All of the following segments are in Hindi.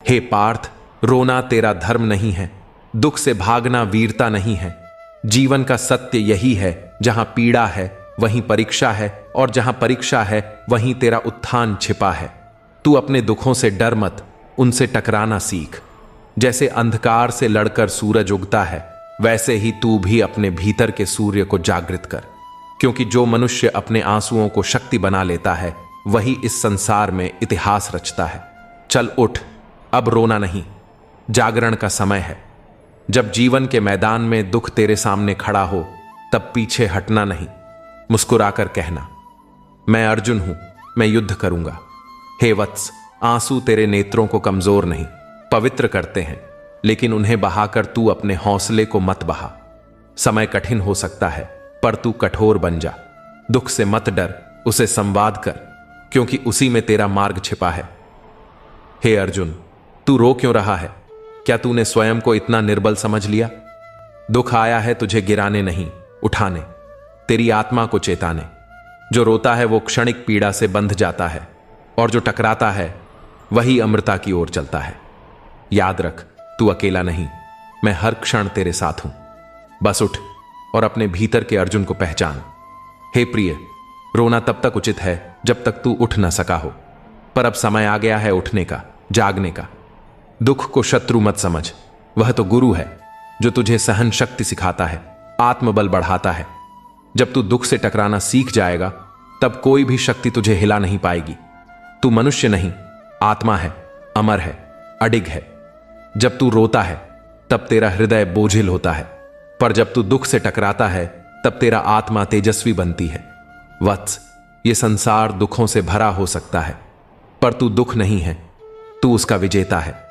हे पार्थ, रोना तेरा धर्म नहीं है, दुख से भागना वीरता नहीं है। जीवन का सत्य यही है, जहां पीड़ा है वहीं परीक्षा है, और जहां परीक्षा है वहीं तेरा उत्थान छिपा है। तू अपने दुखों से डर मत, उनसे टकराना सीख। जैसे अंधकार से लड़कर सूरज उगता है, वैसे ही तू भी अपने भीतर के सूर्य को जागृत कर। क्योंकि जो मनुष्य अपने आंसुओं को शक्ति बना लेता है, वही इस संसार में इतिहास रचता है। चल उठ, अब रोना नहीं, जागरण का समय है। जब जीवन के मैदान में दुख तेरे सामने खड़ा हो, तब पीछे हटना नहीं, मुस्कुराकर कहना, मैं अर्जुन हूं, मैं युद्ध करूंगा। हे वत्स, आंसू तेरे नेत्रों को कमजोर नहीं, पवित्र करते हैं, लेकिन उन्हें बहाकर तू अपने हौसले को मत बहा। समय कठिन हो सकता है, पर तू कठोर बन जा। दुख से मत डर, उसे संवाद कर, क्योंकि उसी में तेरा मार्ग छिपा है। हे अर्जुन, तू रो क्यों रहा है? क्या तूने स्वयं को इतना निर्बल समझ लिया? दुख आया है तुझे गिराने नहीं, उठाने, तेरी आत्मा को चेताने। जो रोता है वो क्षणिक पीड़ा से बंध जाता है, और जो टकराता है वही अमृता की ओर चलता है। याद रख, तू अकेला नहीं, मैं हर क्षण तेरे साथ हूं। बस उठ और अपने भीतर के अर्जुन को पहचान। हे प्रिय, रोना तब तक उचित है जब तक तू उठ न सका हो, पर अब समय आ गया है उठने का, जागने का। दुख को शत्रु मत समझ, वह तो गुरु है जो तुझे सहन शक्ति सिखाता है, आत्मबल बढ़ाता है। जब तू दुख से टकराना सीख जाएगा, तब कोई भी शक्ति तुझे हिला नहीं पाएगी। तू मनुष्य नहीं, आत्मा है, अमर है, अडिग है। जब तू रोता है तब तेरा हृदय बोझिल होता है, पर जब तू दुख से टकराता है तब तेरा आत्मा तेजस्वी बनती है। वत्स, ये संसार दुखों से भरा हो सकता है, पर तू दुख नहीं है, तू उसका विजेता है।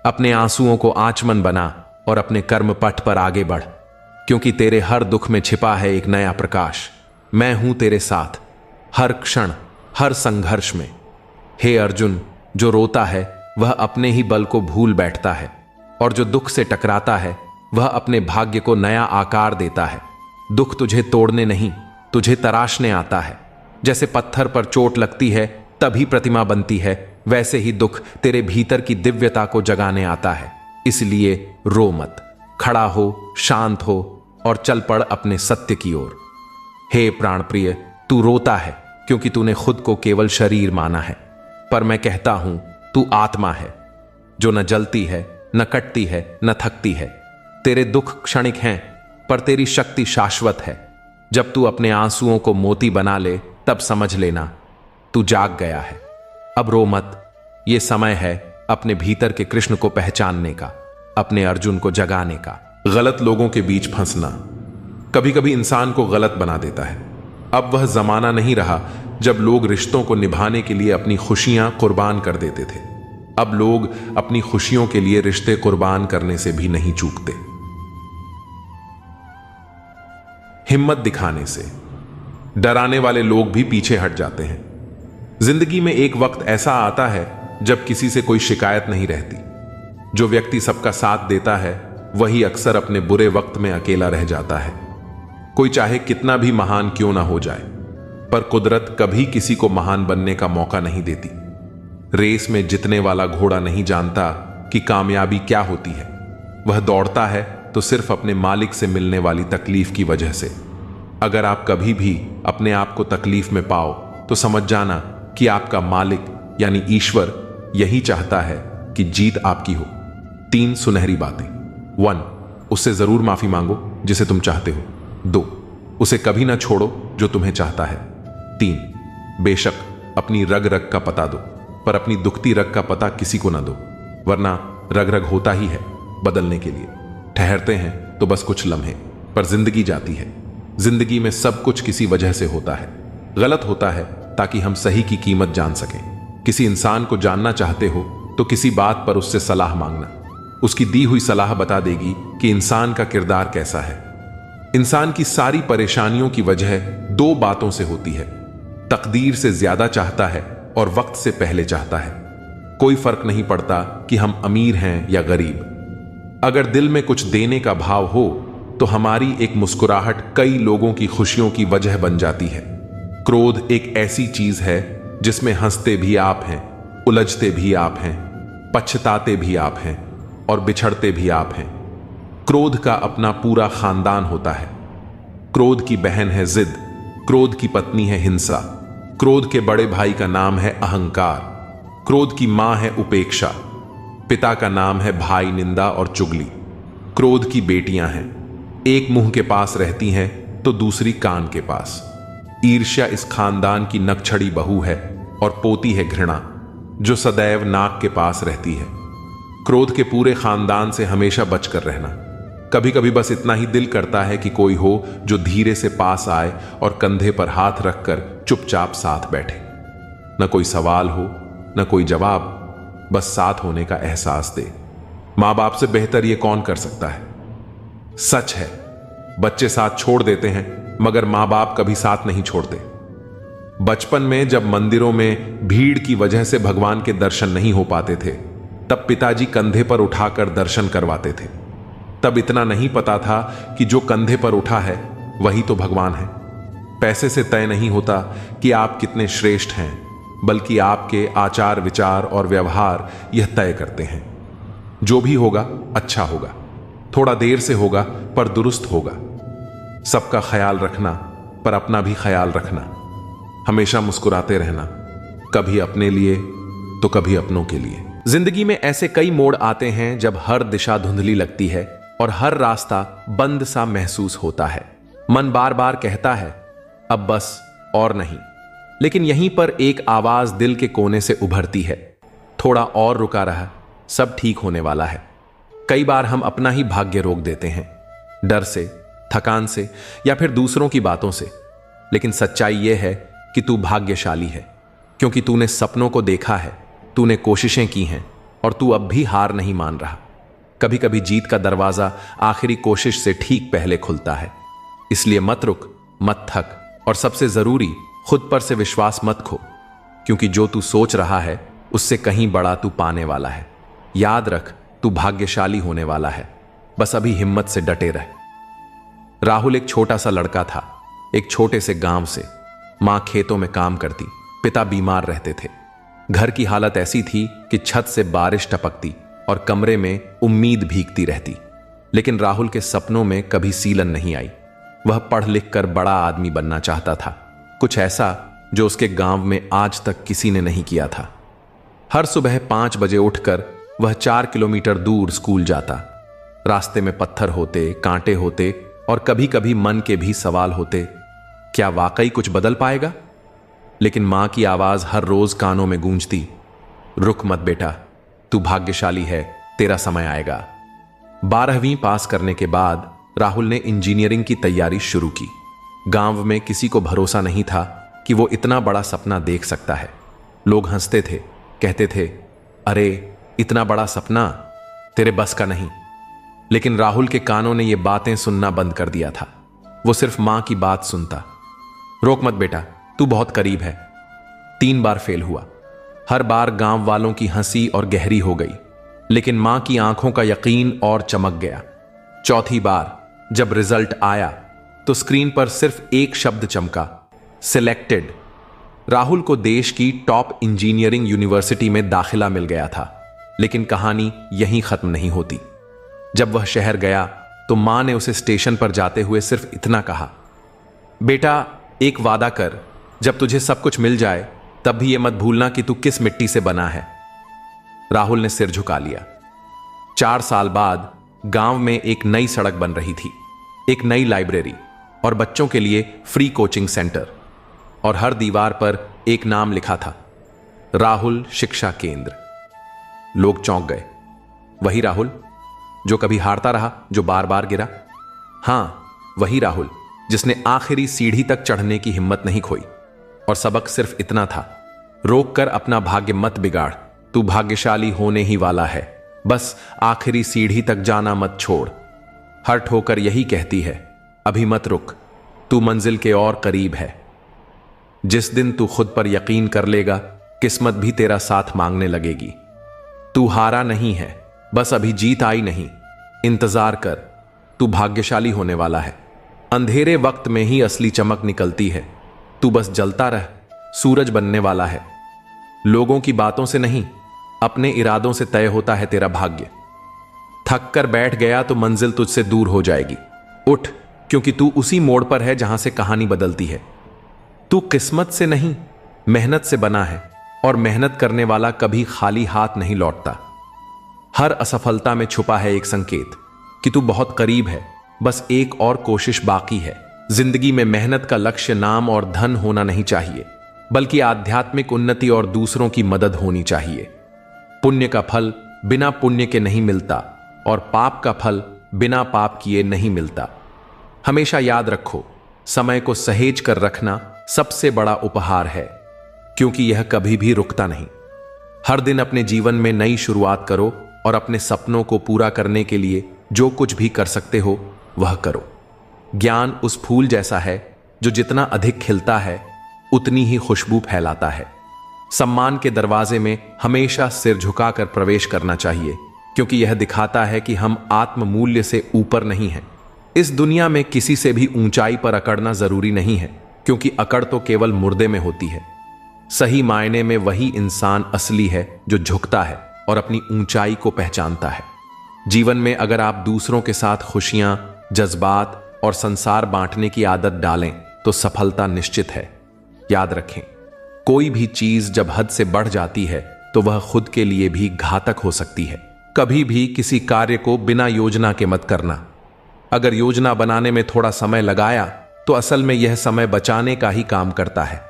अपने आंसुओं को आचमन बना और अपने कर्म पथ पर आगे बढ़, क्योंकि तेरे हर दुख में छिपा है एक नया प्रकाश। मैं हूं तेरे साथ, हर क्षण, हर संघर्ष में। हे अर्जुन, जो रोता है वह अपने ही बल को भूल बैठता है, और जो दुख से टकराता है वह अपने भाग्य को नया आकार देता है। दुख तुझे तोड़ने नहीं, तुझे तराशने आता है। जैसे पत्थर पर चोट लगती है तभी प्रतिमा बनती है, वैसे ही दुख तेरे भीतर की दिव्यता को जगाने आता है। इसलिए रो मत, खड़ा हो, शांत हो और चल पड़ अपने सत्य की ओर। हे प्राण प्रिय, तू रोता है क्योंकि तूने खुद को केवल शरीर माना है, पर मैं कहता हूं तू आत्मा है, जो न जलती है, न कटती है, न थकती है। तेरे दुख क्षणिक हैं, पर तेरी शक्ति शाश्वत है। जब तू अपने आंसुओं को मोती बना ले, तब समझ लेना तू जाग गया है। अब रो मत, ये समय है अपने भीतर के कृष्ण को पहचानने का, अपने अर्जुन को जगाने का। गलत लोगों के बीच फंसना कभी कभी इंसान को गलत बना देता है। अब वह जमाना नहीं रहा जब लोग रिश्तों को निभाने के लिए अपनी खुशियां कुर्बान कर देते थे। अब लोग अपनी खुशियों के लिए रिश्ते कुर्बान करने से भी नहीं चूकते। हिम्मत दिखाने से डराने वाले लोग भी पीछे हट जाते हैं। जिंदगी में एक वक्त ऐसा आता है जब किसी से कोई शिकायत नहीं रहती। जो व्यक्ति सबका साथ देता है वही अक्सर अपने बुरे वक्त में अकेला रह जाता है। कोई चाहे कितना भी महान क्यों ना हो जाए, पर कुदरत कभी किसी को महान बनने का मौका नहीं देती। रेस में जीतने वाला घोड़ा नहीं जानता कि कामयाबी क्या होती है। वह दौड़ता है तो सिर्फ अपने मालिक से मिलने वाली तकलीफ की वजह से। अगर आप कभी भी अपने आप को तकलीफ में पाओ तो समझ जाना कि आपका मालिक यानी ईश्वर यही चाहता है कि जीत आपकी हो। 3 सुनहरी बातें। 1, उससे जरूर माफी मांगो जिसे तुम चाहते हो। 2, उसे कभी ना छोड़ो जो तुम्हें चाहता है। 3, बेशक अपनी रग रग का पता दो, पर अपनी दुखती रग का पता किसी को ना दो, वरना रग रग होता ही है बदलने के लिए। ठहरते हैं तो बस कुछ लम्हे, पर जिंदगी जाती है। जिंदगी में सब कुछ किसी वजह से होता है। गलत होता है ताकि हम सही की कीमत जान सकें। किसी इंसान को जानना चाहते हो तो किसी बात पर उससे सलाह मांगना। उसकी दी हुई सलाह बता देगी कि इंसान का किरदार कैसा है। इंसान की सारी परेशानियों की वजह 2 बातों से होती है। तकदीर से ज्यादा चाहता है और वक्त से पहले चाहता है। कोई फर्क नहीं पड़ता कि हम अमीर हैं या गरीब। अगर दिल में कुछ देने का भाव हो तो हमारी एक मुस्कुराहट कई लोगों की खुशियों की वजह बन जाती है। क्रोध एक ऐसी चीज है जिसमें हंसते भी आप हैं, उलझते भी आप हैं, पछताते भी आप हैं और बिछड़ते भी आप हैं। क्रोध का अपना पूरा खानदान होता है। क्रोध की बहन है जिद, क्रोध की पत्नी है हिंसा, क्रोध के बड़े भाई का नाम है अहंकार, क्रोध की मां है उपेक्षा, पिता का नाम है भाई निंदा और चुगली। क्रोध की बेटियां हैं, एक मुंह के पास रहती हैं तो दूसरी कान के पास। ईर्ष्या इस खानदान की नकछड़ी बहू है और पोती है घृणा, जो सदैव नाक के पास रहती है। क्रोध के पूरे खानदान से हमेशा बचकर रहना। कभी कभी बस इतना ही दिल करता है कि कोई हो जो धीरे से पास आए और कंधे पर हाथ रखकर चुपचाप साथ बैठे। न कोई सवाल हो न कोई जवाब, बस साथ होने का एहसास दे। मां बाप से बेहतर ये कौन कर सकता है? सच है, बच्चे साथ छोड़ देते हैं मगर मां बाप कभी साथ नहीं छोड़ते। बचपन में जब मंदिरों में भीड़ की वजह से भगवान के दर्शन नहीं हो पाते थे, तब पिताजी कंधे पर उठाकर दर्शन करवाते थे। तब इतना नहीं पता था कि जो कंधे पर उठा है वही तो भगवान है। पैसे से तय नहीं होता कि आप कितने श्रेष्ठ हैं, बल्कि आपके आचार विचार और व्यवहार यह तय करते हैं। जो भी होगा अच्छा होगा, थोड़ा देर से होगा पर दुरुस्त होगा। सबका ख्याल रखना पर अपना भी ख्याल रखना। हमेशा मुस्कुराते रहना, कभी अपने लिए तो कभी अपनों के लिए। जिंदगी में ऐसे कई मोड़ आते हैं जब हर दिशा धुंधली लगती है और हर रास्ता बंद सा महसूस होता है। मन बार बार कहता है अब बस और नहीं, लेकिन यहीं पर एक आवाज दिल के कोने से उभरती है, थोड़ा और रुका रहा, सब ठीक होने वाला है। कई बार हम अपना ही भाग्य रोक देते हैं, डर से, थकान से या फिर दूसरों की बातों से। लेकिन सच्चाई यह है कि तू भाग्यशाली है, क्योंकि तूने सपनों को देखा है, तूने कोशिशें की हैं और तू अब भी हार नहीं मान रहा। कभी कभी जीत का दरवाजा आखिरी कोशिश से ठीक पहले खुलता है। इसलिए मत रुक, मत थक और सबसे जरूरी खुद पर से विश्वास मत खो, क्योंकि जो तू सोच रहा है उससे कहीं बड़ा तू पाने वाला है। याद रख, तू भाग्यशाली होने वाला है, बस अभी हिम्मत से डटे रह। राहुल एक छोटा सा लड़का था, एक छोटे से गांव से। मां खेतों में काम करती, पिता बीमार रहते थे। घर की हालत ऐसी थी कि छत से बारिश टपकती और कमरे में उम्मीद भीगती रहती। लेकिन राहुल के सपनों में कभी सीलन नहीं आई। वह पढ़ लिख कर बड़ा आदमी बनना चाहता था, कुछ ऐसा जो उसके गांव में आज तक किसी ने नहीं किया था। हर सुबह 5 बजे उठकर वह 4 किलोमीटर दूर स्कूल जाता। रास्ते में पत्थर होते, कांटे होते और कभी कभी मन के भी सवाल होते, क्या वाकई कुछ बदल पाएगा? लेकिन मां की आवाज हर रोज कानों में गूंजती, रुक मत बेटा, तू भाग्यशाली है, तेरा समय आएगा। 12वीं पास करने के बाद राहुल ने इंजीनियरिंग की तैयारी शुरू की। गांव में किसी को भरोसा नहीं था कि वो इतना बड़ा सपना देख सकता है। लोग हंसते थे, कहते थे, अरे इतना बड़ा सपना तेरे बस का नहीं। लेकिन राहुल के कानों ने ये बातें सुनना बंद कर दिया था। वो सिर्फ मां की बात सुनता, रोक मत बेटा, तू बहुत करीब है। 3 बार फेल हुआ। हर बार गांव वालों की हंसी और गहरी हो गई, लेकिन मां की आंखों का यकीन और चमक गया। चौथी बार जब रिजल्ट आया तो स्क्रीन पर सिर्फ एक शब्द चमका, सिलेक्टेड। राहुल को देश की टॉप इंजीनियरिंग यूनिवर्सिटी में दाखिला मिल गया था। लेकिन कहानी यहीं खत्म नहीं होती। जब वह शहर गया तो मां ने उसे स्टेशन पर जाते हुए सिर्फ इतना कहा, बेटा एक वादा कर, जब तुझे सब कुछ मिल जाए तब भी यह मत भूलना कि तू किस मिट्टी से बना है। राहुल ने सिर झुका लिया। 4 साल बाद गांव में एक नई सड़क बन रही थी, एक नई लाइब्रेरी और बच्चों के लिए फ्री कोचिंग सेंटर, और हर दीवार पर एक नाम लिखा था, राहुल शिक्षा केंद्र। लोग चौंक गए। वही राहुल जो कभी हारता रहा, जो बार बार गिरा। हां, वही राहुल जिसने आखिरी सीढ़ी तक चढ़ने की हिम्मत नहीं खोई। और सबक सिर्फ इतना था, रोक कर अपना भाग्य मत बिगाड़, तू भाग्यशाली होने ही वाला है, बस आखिरी सीढ़ी तक जाना मत छोड़। हर ठोकर यही कहती है, अभी मत रुक, तू मंजिल के और करीब है। जिस दिन तू खुद पर यकीन कर लेगा, किस्मत भी तेरा साथ मांगने लगेगी। तू हारा नहीं है, बस अभी जीत आई नहीं। इंतजार कर, तू भाग्यशाली होने वाला है। अंधेरे वक्त में ही असली चमक निकलती है। तू बस जलता रह, सूरज बनने वाला है। लोगों की बातों से नहीं, अपने इरादों से तय होता है तेरा भाग्य। थक कर बैठ गया तो मंजिल तुझसे दूर हो जाएगी। उठ, क्योंकि तू उसी मोड़ पर है जहां से कहानी बदलती है। तू किस्मत से नहीं, मेहनत से बना है, और मेहनत करने वाला कभी खाली हाथ नहीं लौटता। हर असफलता में छुपा है एक संकेत कि तू बहुत करीब है, बस एक और कोशिश बाकी है। जिंदगी में मेहनत का लक्ष्य नाम और धन होना नहीं चाहिए, बल्कि आध्यात्मिक उन्नति और दूसरों की मदद होनी चाहिए। पुण्य का फल बिना पुण्य के नहीं मिलता, और पाप का फल बिना पाप किए नहीं मिलता। हमेशा याद रखो, समय को सहेज कर रखना सबसे बड़ा उपहार है, क्योंकि यह कभी भी रुकता नहीं। हर दिन अपने जीवन में नई शुरुआत करो और अपने सपनों को पूरा करने के लिए जो कुछ भी कर सकते हो वह करो। ज्ञान उस फूल जैसा है जो जितना अधिक खिलता है उतनी ही खुशबू फैलाता है। सम्मान के दरवाजे में हमेशा सिर झुकाकर प्रवेश करना चाहिए, क्योंकि यह दिखाता है कि हम आत्म मूल्य से ऊपर नहीं हैं। इस दुनिया में किसी से भी ऊंचाई पर अकड़ना जरूरी नहीं है, क्योंकि अकड़ तो केवल मुर्दे में होती है। सही मायने में वही इंसान असली है जो झुकता है और अपनी ऊंचाई को पहचानता है। जीवन में अगर आप दूसरों के साथ खुशियां, जज्बात और संसार बांटने की आदत डालें तो सफलता निश्चित है। याद रखें, कोई भी चीज जब हद से बढ़ जाती है तो वह खुद के लिए भी घातक हो सकती है। कभी भी किसी कार्य को बिना योजना के मत करना। अगर योजना बनाने में थोड़ा समय लगाया तो असल में यह समय बचाने का ही काम करता है।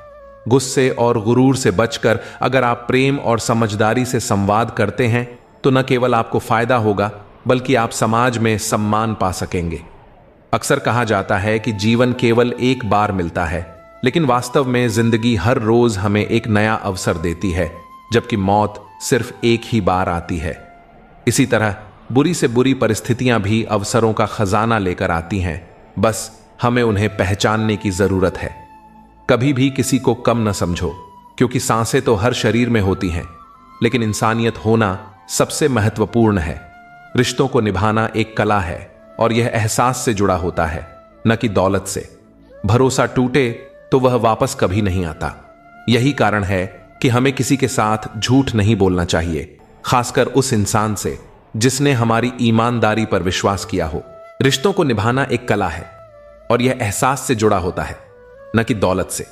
गुस्से और गुरूर से बचकर अगर आप प्रेम और समझदारी से संवाद करते हैं तो न केवल आपको फायदा होगा, बल्कि आप समाज में सम्मान पा सकेंगे। अक्सर कहा जाता है कि जीवन केवल एक बार मिलता है, लेकिन वास्तव में जिंदगी हर रोज हमें एक नया अवसर देती है, जबकि मौत सिर्फ एक ही बार आती है। इसी तरह बुरी से बुरी परिस्थितियां भी अवसरों का खजाना लेकर आती हैं, बस हमें उन्हें पहचानने की जरूरत है। कभी भी किसी को कम न समझो, क्योंकि सांसें तो हर शरीर में होती हैं, लेकिन इंसानियत होना सबसे महत्वपूर्ण है। रिश्तों को निभाना एक कला है और यह एहसास से जुड़ा होता है, न कि दौलत से। भरोसा टूटे तो वह वापस कभी नहीं आता। यही कारण है कि हमें किसी के साथ झूठ नहीं बोलना चाहिए, खासकर उस इंसान से जिसने हमारी ईमानदारी पर विश्वास किया हो। रिश्तों को निभाना एक कला है और यह एहसास से जुड़ा होता है, न कि दौलत से।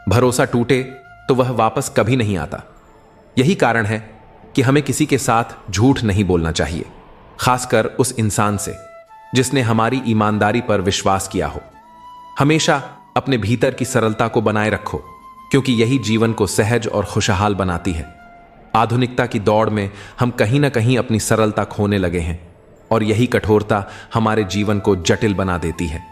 भरोसा टूटे तो वह वापस कभी नहीं आता। यही कारण है कि हमें किसी के साथ झूठ नहीं बोलना चाहिए, खासकर उस इंसान से जिसने हमारी ईमानदारी पर विश्वास किया हो। हमेशा अपने भीतर की सरलता को बनाए रखो, क्योंकि यही जीवन को सहज और खुशहाल बनाती है। आधुनिकता की दौड़ में हम कहीं ना कहीं अपनी सरलता खोने लगे हैं, और यही कठोरता हमारे जीवन को जटिल बना देती है।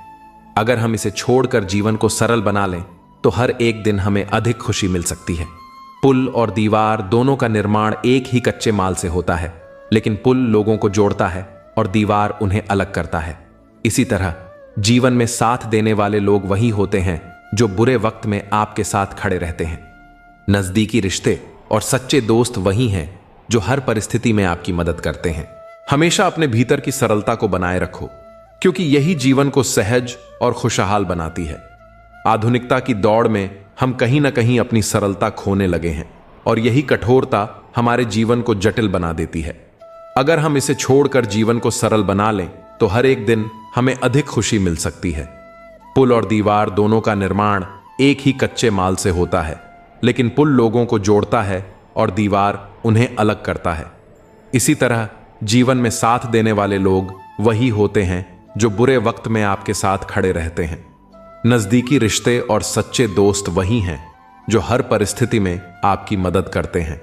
अगर हम इसे छोड़कर जीवन को सरल बना लें तो हर एक दिन हमें अधिक खुशी मिल सकती है। पुल और दीवार दोनों का निर्माण एक ही कच्चे माल से होता है, लेकिन पुल लोगों को जोड़ता है और दीवार उन्हें अलग करता है। इसी तरह जीवन में साथ देने वाले लोग वही होते हैं जो बुरे वक्त में आपके साथ खड़े रहते हैं। नजदीकी रिश्ते और सच्चे दोस्त वही हैं जो हर परिस्थिति में आपकी मदद करते हैं। हमेशा अपने भीतर की सरलता को बनाए रखो, क्योंकि यही जीवन को सहज और खुशहाल बनाती है। आधुनिकता की दौड़ में हम कहीं ना कहीं अपनी सरलता खोने लगे हैं, और यही कठोरता हमारे जीवन को जटिल बना देती है। अगर हम इसे छोड़कर जीवन को सरल बना लें तो हर एक दिन हमें अधिक खुशी मिल सकती है। पुल और दीवार दोनों का निर्माण एक ही कच्चे माल से होता है, लेकिन पुल लोगों को जोड़ता है और दीवार उन्हें अलग करता है। इसी तरह जीवन में साथ देने वाले लोग वही होते हैं जो बुरे वक्त में आपके साथ खड़े रहते हैं। नजदीकी रिश्ते और सच्चे दोस्त वही हैं जो हर परिस्थिति में आपकी मदद करते हैं।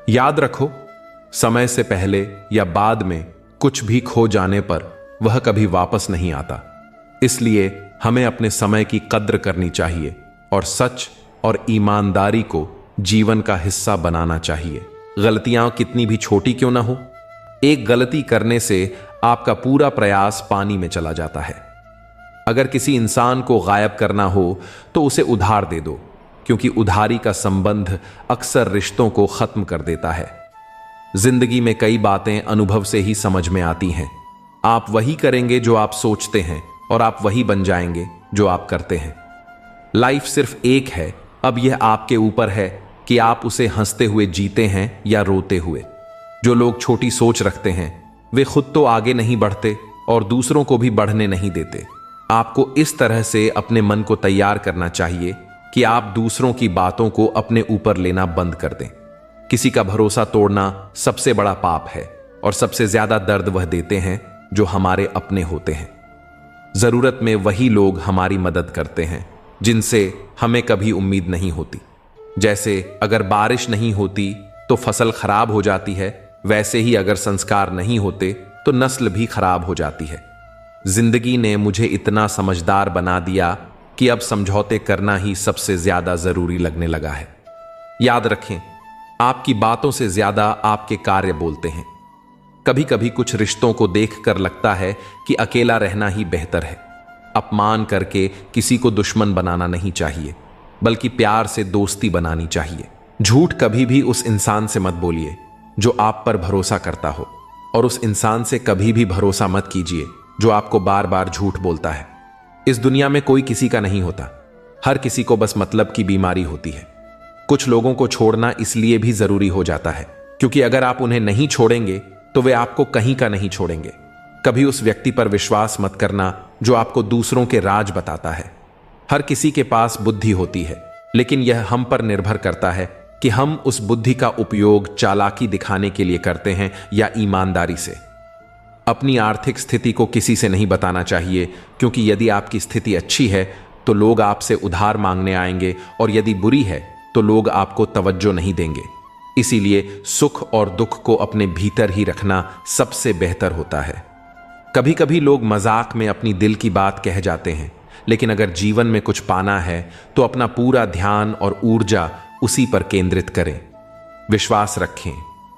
याद रखो, समय से पहले या बाद में कुछ भी खो जाने पर वह कभी वापस नहीं आता। इसलिए हमें अपने समय की कद्र करनी चाहिए और सच और ईमानदारी को जीवन का हिस्सा बनाना चाहिए। गलतियां कितनी भी छोटी क्यों ना हो, एक गलती करने से आपका पूरा प्रयास पानी में चला जाता है। अगर किसी इंसान को गायब करना हो तो उसे उधार दे दो, क्योंकि उधारी का संबंध अक्सर रिश्तों को खत्म कर देता है। जिंदगी में कई बातें अनुभव से ही समझ में आती हैं। आप वही करेंगे जो आप सोचते हैं, और आप वही बन जाएंगे जो आप करते हैं। लाइफ सिर्फ एक है, अब यह आपके ऊपर है कि आप उसे हंसते हुए जीते हैं या रोते हुए। जो लोग छोटी सोच रखते हैं वे खुद तो आगे नहीं बढ़ते और दूसरों को भी बढ़ने नहीं देते। आपको इस तरह से अपने मन को तैयार करना चाहिए कि आप दूसरों की बातों को अपने ऊपर लेना बंद कर दें। किसी का भरोसा तोड़ना सबसे बड़ा पाप है और सबसे ज्यादा दर्द वह देते हैं जो हमारे अपने होते हैं। जरूरत में वही लोग हमारी मदद करते हैं जिनसे हमें कभी उम्मीद नहीं होती। जैसे अगर बारिश नहीं होती तो फसल खराब हो जाती है, वैसे ही अगर संस्कार नहीं होते तो नस्ल भी खराब हो जाती है। जिंदगी ने मुझे इतना समझदार बना दिया कि अब समझौते करना ही सबसे ज्यादा जरूरी लगने लगा है। याद रखें, आपकी बातों से ज्यादा आपके कार्य बोलते हैं। कभी कभी कुछ रिश्तों को देखकर लगता है कि अकेला रहना ही बेहतर है। अपमान करके किसी को दुश्मन बनाना नहीं चाहिए, बल्कि प्यार से दोस्ती बनानी चाहिए। झूठ कभी भी उस इंसान से मत बोलिए जो आप पर भरोसा करता हो, और उस इंसान से कभी भी भरोसा मत कीजिए जो आपको बार बार झूठ बोलता है। इस दुनिया में कोई किसी का नहीं होता, हर किसी को बस मतलब की बीमारी होती है। कुछ लोगों को छोड़ना इसलिए भी जरूरी हो जाता है क्योंकि अगर आप उन्हें नहीं छोड़ेंगे तो वे आपको कहीं का नहीं छोड़ेंगे। कभी उस व्यक्ति पर विश्वास मत करना जो आपको दूसरों के राज बताता है। हर किसी के पास बुद्धि होती है, लेकिन यह हम पर निर्भर करता है कि हम उस बुद्धि का उपयोग चालाकी दिखाने के लिए करते हैं या ईमानदारी से। अपनी आर्थिक स्थिति को किसी से नहीं बताना चाहिए, क्योंकि यदि आपकी स्थिति अच्छी है तो लोग आपसे उधार मांगने आएंगे, और यदि बुरी है तो लोग आपको तवज्जो नहीं देंगे। इसीलिए सुख और दुख को अपने भीतर ही रखना सबसे बेहतर होता है। कभी कभी लोग मजाक में अपनी दिल की बात कह जाते हैं, लेकिन अगर जीवन में कुछ पाना है तो अपना पूरा ध्यान और ऊर्जा उसी पर केंद्रित करें। विश्वास रखें,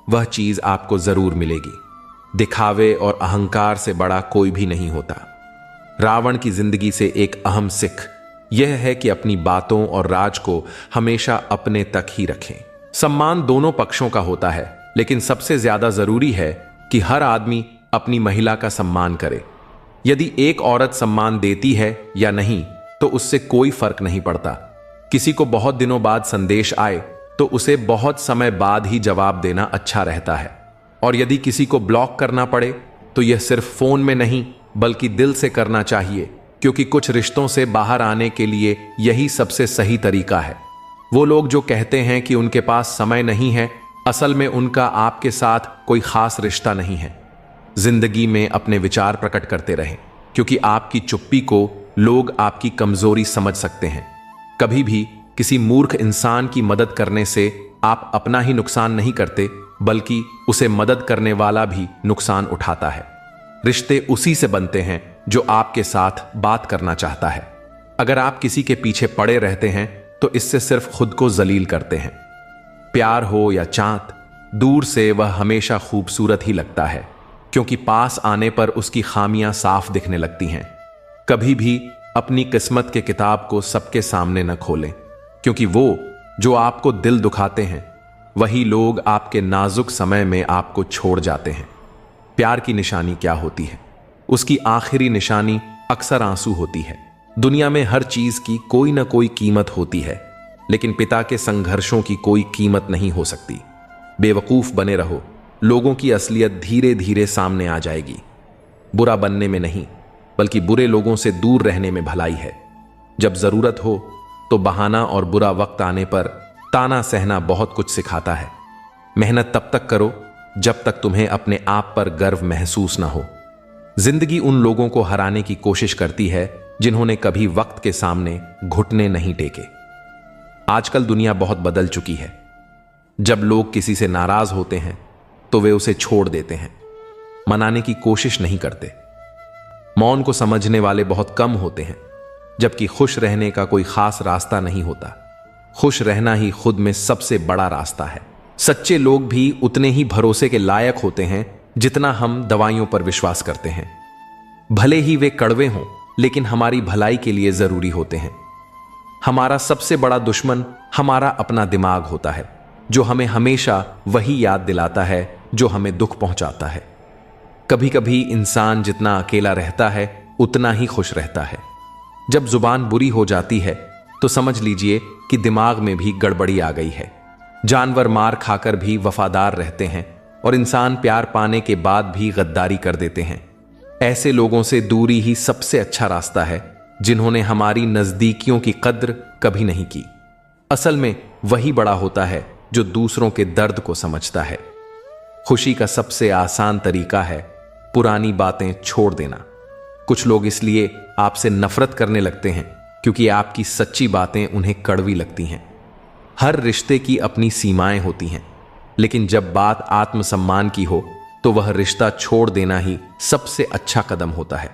वह चीज आपको जरूर मिलेगी। दिखावे और अहंकार से बड़ा कोई भी नहीं होता। रावण की जिंदगी से एक अहम सीख यह है कि अपनी बातों और राज को हमेशा अपने तक ही रखें। सम्मान दोनों पक्षों का होता है, लेकिन सबसे ज्यादा जरूरी है कि हर आदमी अपनी महिला का सम्मान करे। यदि एक औरत सम्मान देती है या नहीं तो उससे कोई फर्क नहीं पड़ता। किसी को बहुत दिनों बाद संदेश आए तो उसे बहुत समय बाद ही जवाब देना अच्छा रहता है, और यदि किसी को ब्लॉक करना पड़े तो यह सिर्फ फोन में नहीं बल्कि दिल से करना चाहिए, क्योंकि कुछ रिश्तों से बाहर आने के लिए यही सबसे सही तरीका है। वो लोग जो कहते हैं कि उनके पास समय नहीं है, असल में उनका आपके साथ कोई खास रिश्ता नहीं है। जिंदगी में अपने विचार प्रकट करते रहें, क्योंकि आपकी चुप्पी को लोग आपकी कमजोरी समझ सकते हैं। कभी भी किसी मूर्ख इंसान की मदद करने से आप अपना ही नुकसान नहीं करते, बल्कि उसे मदद करने वाला भी नुकसान उठाता है। रिश्ते उसी से बनते हैं जो आपके साथ बात करना चाहता है। अगर आप किसी के पीछे पड़े रहते हैं तो इससे सिर्फ खुद को जलील करते हैं। प्यार हो या चांद, दूर से वह हमेशा खूबसूरत ही लगता है, क्योंकि पास आने पर उसकी खामियां साफ दिखने लगती हैं। कभी भी अपनी किस्मत के किताब को सबके सामने न खोलें, क्योंकि वो जो आपको दिल दुखाते हैं वही लोग आपके नाजुक समय में आपको छोड़ जाते हैं। प्यार की निशानी क्या होती है? उसकी आखिरी निशानी अक्सर आंसू होती है। दुनिया में हर चीज की कोई ना कोई कीमत होती है, लेकिन पिता के संघर्षों की कोई कीमत नहीं हो सकती। बेवकूफ बने रहो, लोगों की असलियत धीरे धीरे सामने आ जाएगी। बुरा बनने में नहीं, बल्कि बुरे लोगों से दूर रहने में भलाई है। जब जरूरत हो तो बहाना, और बुरा वक्त आने पर ताना सहना बहुत कुछ सिखाता है। मेहनत तब तक करो जब तक तुम्हें अपने आप पर गर्व महसूस ना हो। जिंदगी उन लोगों को हराने की कोशिश करती है जिन्होंने कभी वक्त के सामने घुटने नहीं टेके। आजकल दुनिया बहुत बदल चुकी है। जब लोग किसी से नाराज होते हैं तो वे उसे छोड़ देते हैं, मनाने की कोशिश नहीं करते। मौन को समझने वाले बहुत कम होते हैं, जबकि खुश रहने का कोई खास रास्ता नहीं होता। खुश रहना ही खुद में सबसे बड़ा रास्ता है। सच्चे लोग भी उतने ही भरोसे के लायक होते हैं जितना हम दवाइयों पर विश्वास करते हैं। भले ही वे कड़वे हों, लेकिन हमारी भलाई के लिए जरूरी होते हैं। हमारा सबसे बड़ा दुश्मन हमारा अपना दिमाग होता है, जो हमें हमेशा वही याद दिलाता है जो हमें दुख पहुंचाता है। कभी कभी इंसान जितना अकेला रहता है उतना ही खुश रहता है। जब जुबान बुरी हो जाती है तो समझ लीजिए कि दिमाग में भी गड़बड़ी आ गई है। जानवर मार खाकर भी वफादार रहते हैं और इंसान प्यार पाने के बाद भी गद्दारी कर देते हैं। ऐसे लोगों से दूरी ही सबसे अच्छा रास्ता है जिन्होंने हमारी नजदीकियों की कद्र कभी नहीं की। असल में वही बड़ा होता है जो दूसरों के दर्द को समझता है। खुशी का सबसे आसान तरीका है पुरानी बातें छोड़ देना। कुछ लोग इसलिए आपसे नफरत करने लगते हैं क्योंकि आपकी सच्ची बातें उन्हें कड़वी लगती हैं। हर रिश्ते की अपनी सीमाएं होती हैं, लेकिन जब बात आत्मसम्मान की हो तो वह रिश्ता छोड़ देना ही सबसे अच्छा कदम होता है।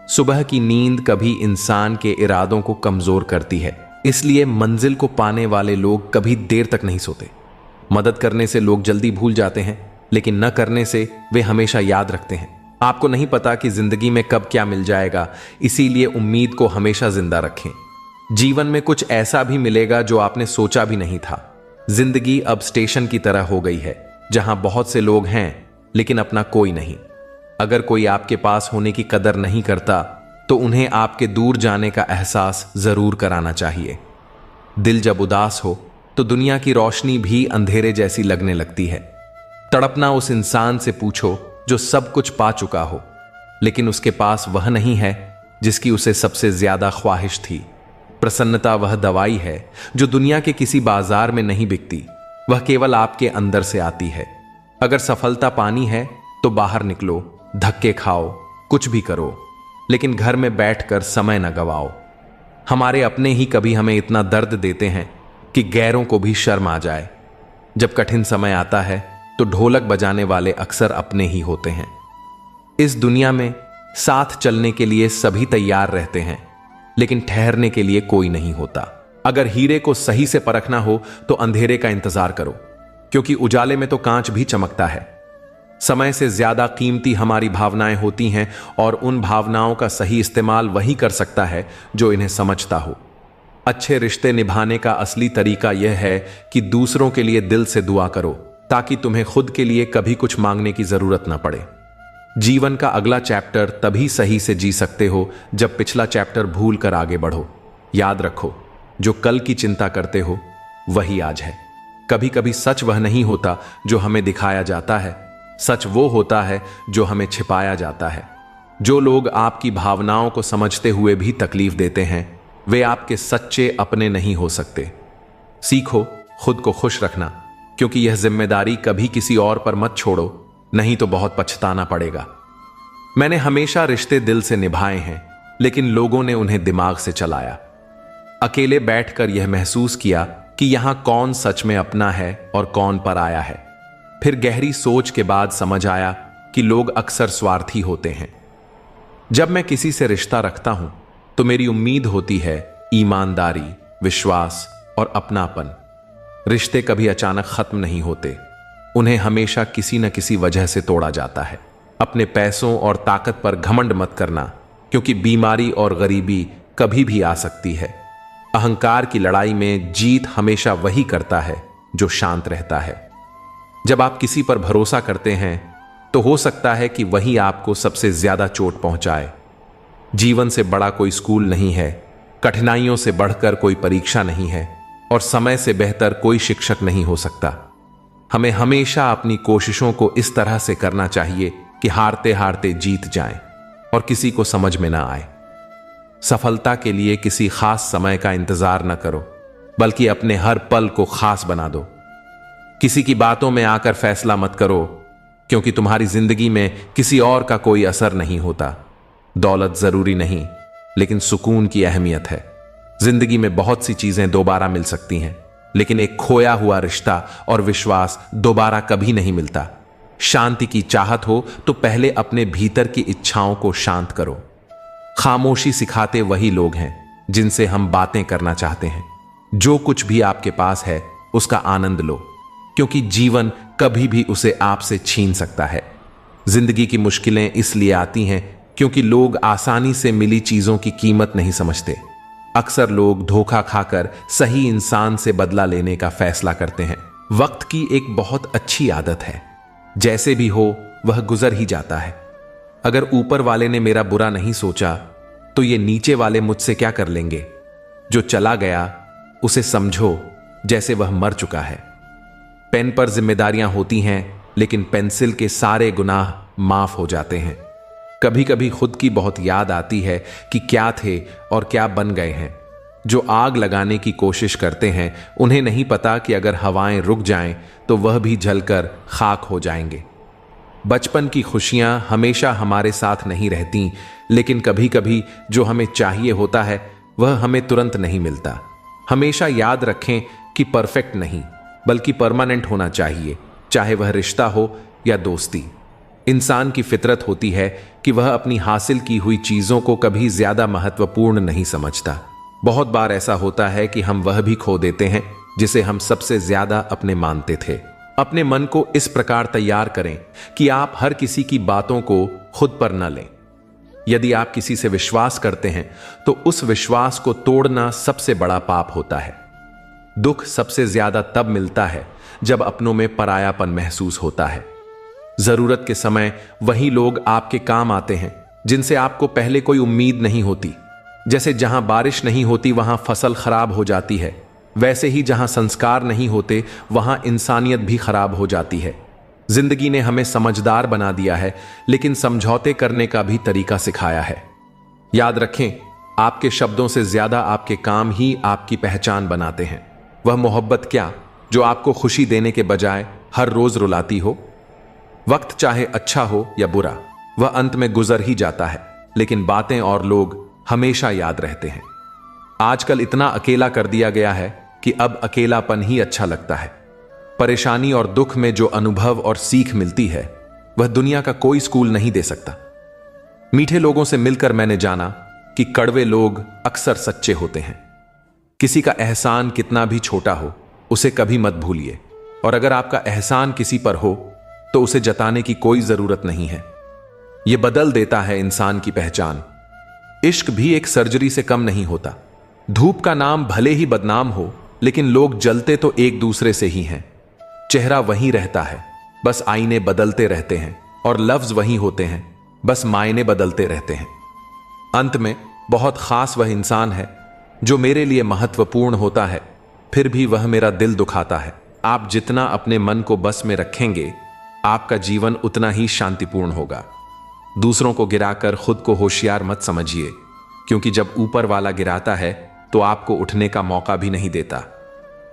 सुबह की नींद कभी इंसान के इरादों को कमजोर करती है, इसलिए मंजिल को पाने वाले लोग कभी देर तक नहीं सोते। मदद करने से लोग जल्दी भूल जाते हैं, लेकिन न करने से वे हमेशा याद रखते हैं। आपको नहीं पता कि जिंदगी में कब क्या मिल जाएगा, इसीलिए उम्मीद को हमेशा जिंदा रखें। जीवन में कुछ ऐसा भी मिलेगा जो आपने सोचा भी नहीं था। जिंदगी अब स्टेशन की तरह हो गई है जहां बहुत से लोग हैं लेकिन अपना कोई नहीं। अगर कोई आपके पास होने की कदर नहीं करता तो उन्हें आपके दूर जाने का एहसास जरूर कराना चाहिए। दिल जब उदास हो तो दुनिया की रोशनी भी अंधेरे जैसी लगने लगती है। तड़पना उस इंसान से पूछो जो सब कुछ पा चुका हो, लेकिन उसके पास वह नहीं है जिसकी उसे सबसे ज्यादा ख्वाहिश थी। प्रसन्नता वह दवाई है जो दुनिया के किसी बाजार में नहीं बिकती, वह केवल आपके अंदर से आती है। अगर सफलता पानी है तो बाहर निकलो, धक्के खाओ, कुछ भी करो, लेकिन घर में बैठकर समय न गवाओ। हमारे अपने ही कभी हमें इतना दर्द देते हैं कि गैरों को भी शर्म आ जाए। जब कठिन समय आता है तो ढोलक बजाने वाले अक्सर अपने ही होते हैं। इस दुनिया में साथ चलने के लिए सभी तैयार रहते हैं, लेकिन ठहरने के लिए कोई नहीं होता। अगर हीरे को सही से परखना हो तो अंधेरे का इंतजार करो, क्योंकि उजाले में तो कांच भी चमकता है। समय से ज्यादा कीमती हमारी भावनाएं होती हैं और उन भावनाओं का सही इस्तेमाल वही कर सकता है जो इन्हें समझता हो। अच्छे रिश्ते निभाने का असली तरीका यह है कि दूसरों के लिए दिल से दुआ करो, ताकि तुम्हें खुद के लिए कभी कुछ मांगने की जरूरत न पड़े। जीवन का अगला चैप्टर तभी सही से जी सकते हो जब पिछला चैप्टर भूल कर आगे बढ़ो। याद रखो, जो कल की चिंता करते हो वही आज है। कभी कभी सच वह नहीं होता जो हमें दिखाया जाता है, सच वो होता है जो हमें छिपाया जाता है। जो लोग आपकी भावनाओं को समझते हुए भी तकलीफ देते हैं, वे आपके सच्चे अपने नहीं हो सकते। सीखो खुद को खुश रखना, क्योंकि यह जिम्मेदारी कभी किसी और पर मत छोड़ो, नहीं तो बहुत पछताना पड़ेगा। मैंने हमेशा रिश्ते दिल से निभाए हैं, लेकिन लोगों ने उन्हें दिमाग से चलाया। अकेले बैठकर यह महसूस किया कि यहां कौन सच में अपना है और कौन पराया है। फिर गहरी सोच के बाद समझ आया कि लोग अक्सर स्वार्थी होते हैं। जब मैं किसी से रिश्ता रखता हूं तो मेरी उम्मीद होती है ईमानदारी, विश्वास और अपनापन। रिश्ते कभी अचानक खत्म नहीं होते, उन्हें हमेशा किसी न किसी वजह से तोड़ा जाता है। अपने पैसों और ताकत पर घमंड मत करना, क्योंकि बीमारी और गरीबी कभी भी आ सकती है। अहंकार की लड़ाई में जीत हमेशा वही करता है जो शांत रहता है। जब आप किसी पर भरोसा करते हैं तो हो सकता है कि वही आपको सबसे ज्यादा चोट पहुंचाए। जीवन से बड़ा कोई स्कूल नहीं है, कठिनाइयों से बढ़कर कोई परीक्षा नहीं है, और समय से बेहतर कोई शिक्षक नहीं हो सकता। हमें हमेशा अपनी कोशिशों को इस तरह से करना चाहिए कि हारते हारते जीत जाएं और किसी को समझ में ना आए। सफलता के लिए किसी खास समय का इंतजार न करो, बल्कि अपने हर पल को खास बना दो। किसी की बातों में आकर फैसला मत करो, क्योंकि तुम्हारी जिंदगी में किसी और का कोई असर नहीं होता। दौलत जरूरी नहीं, लेकिन सुकून की अहमियत है। जिंदगी में बहुत सी चीजें दोबारा मिल सकती हैं, लेकिन एक खोया हुआ रिश्ता और विश्वास दोबारा कभी नहीं मिलता। शांति की चाहत हो तो पहले अपने भीतर की इच्छाओं को शांत करो। खामोशी सिखाते वही लोग हैं जिनसे हम बातें करना चाहते हैं। जो कुछ भी आपके पास है उसका आनंद लो, क्योंकि जीवन कभी भी उसे आपसे छीन सकता है। जिंदगी की मुश्किलें इसलिए आती हैं क्योंकि लोग आसानी से मिली चीजों की कीमत नहीं समझते। अक्सर लोग धोखा खाकर सही इंसान से बदला लेने का फैसला करते हैं। वक्त की एक बहुत अच्छी आदत है, जैसे भी हो वह गुजर ही जाता है। अगर ऊपर वाले ने मेरा बुरा नहीं सोचा तो ये नीचे वाले मुझसे क्या कर लेंगे। जो चला गया उसे समझो जैसे वह मर चुका है। पेन पर जिम्मेदारियां होती हैं, लेकिन पेंसिल के सारे गुनाह माफ हो जाते हैं। कभी कभी खुद की बहुत याद आती है कि क्या थे और क्या बन गए हैं। जो आग लगाने की कोशिश करते हैं उन्हें नहीं पता कि अगर हवाएं रुक जाएं तो वह भी जलकर खाक हो जाएंगे। बचपन की खुशियां हमेशा हमारे साथ नहीं रहती, लेकिन कभी कभी जो हमें चाहिए होता है वह हमें तुरंत नहीं मिलता। हमेशा याद रखें कि परफेक्ट नहीं बल्कि परमानेंट होना चाहिए, चाहे वह रिश्ता हो या दोस्ती। इंसान की फितरत होती है कि वह अपनी हासिल की हुई चीजों को कभी ज्यादा महत्वपूर्ण नहीं समझता। बहुत बार ऐसा होता है कि हम वह भी खो देते हैं जिसे हम सबसे ज्यादा अपने मानते थे। अपने मन को इस प्रकार तैयार करें कि आप हर किसी की बातों को खुद पर न लें। यदि आप किसी से विश्वास करते हैं तो उस विश्वास को तोड़ना सबसे बड़ा पाप होता है। दुख सबसे ज्यादा तब मिलता है जब अपनों में परायापन महसूस होता है। जरूरत के समय वही लोग आपके काम आते हैं जिनसे आपको पहले कोई उम्मीद नहीं होती। जैसे जहां बारिश नहीं होती वहां फसल खराब हो जाती है, वैसे ही जहां संस्कार नहीं होते वहां इंसानियत भी खराब हो जाती है। जिंदगी ने हमें समझदार बना दिया है, लेकिन समझौते करने का भी तरीका सिखाया है। याद रखें, आपके शब्दों से ज्यादा आपके काम ही आपकी पहचान बनाते हैं। वह मोहब्बत क्या जो आपको खुशी देने के बजाय हर रोज रुलाती हो। वक्त चाहे अच्छा हो या बुरा, वह अंत में गुजर ही जाता है, लेकिन बातें और लोग हमेशा याद रहते हैं। आजकल इतना अकेला कर दिया गया है कि अब अकेलापन ही अच्छा लगता है। परेशानी और दुख में जो अनुभव और सीख मिलती है वह दुनिया का कोई स्कूल नहीं दे सकता। मीठे लोगों से मिलकर मैंने जाना कि कड़वे लोग अक्सर सच्चे होते हैं। किसी का एहसान कितना भी छोटा हो उसे कभी मत भूलिए, और अगर आपका एहसान किसी पर हो तो उसे जताने की कोई जरूरत नहीं है। यह बदल देता है इंसान की पहचान। इश्क भी एक सर्जरी से कम नहीं होता। धूप का नाम भले ही बदनाम हो, लेकिन लोग जलते तो एक दूसरे से ही हैं। चेहरा वही रहता है, बस आईने बदलते रहते हैं, और लफ्ज वही होते हैं, बस मायने बदलते रहते हैं। अंत में बहुत खास वह इंसान है जो मेरे लिए महत्वपूर्ण होता है, फिर भी वह मेरा दिल दुखाता है। आप जितना अपने मन को बस में रखेंगे, आपका जीवन उतना ही शांतिपूर्ण होगा। दूसरों को गिराकर खुद को होशियार मत समझिए, क्योंकि जब ऊपर वाला गिराता है तो आपको उठने का मौका भी नहीं देता।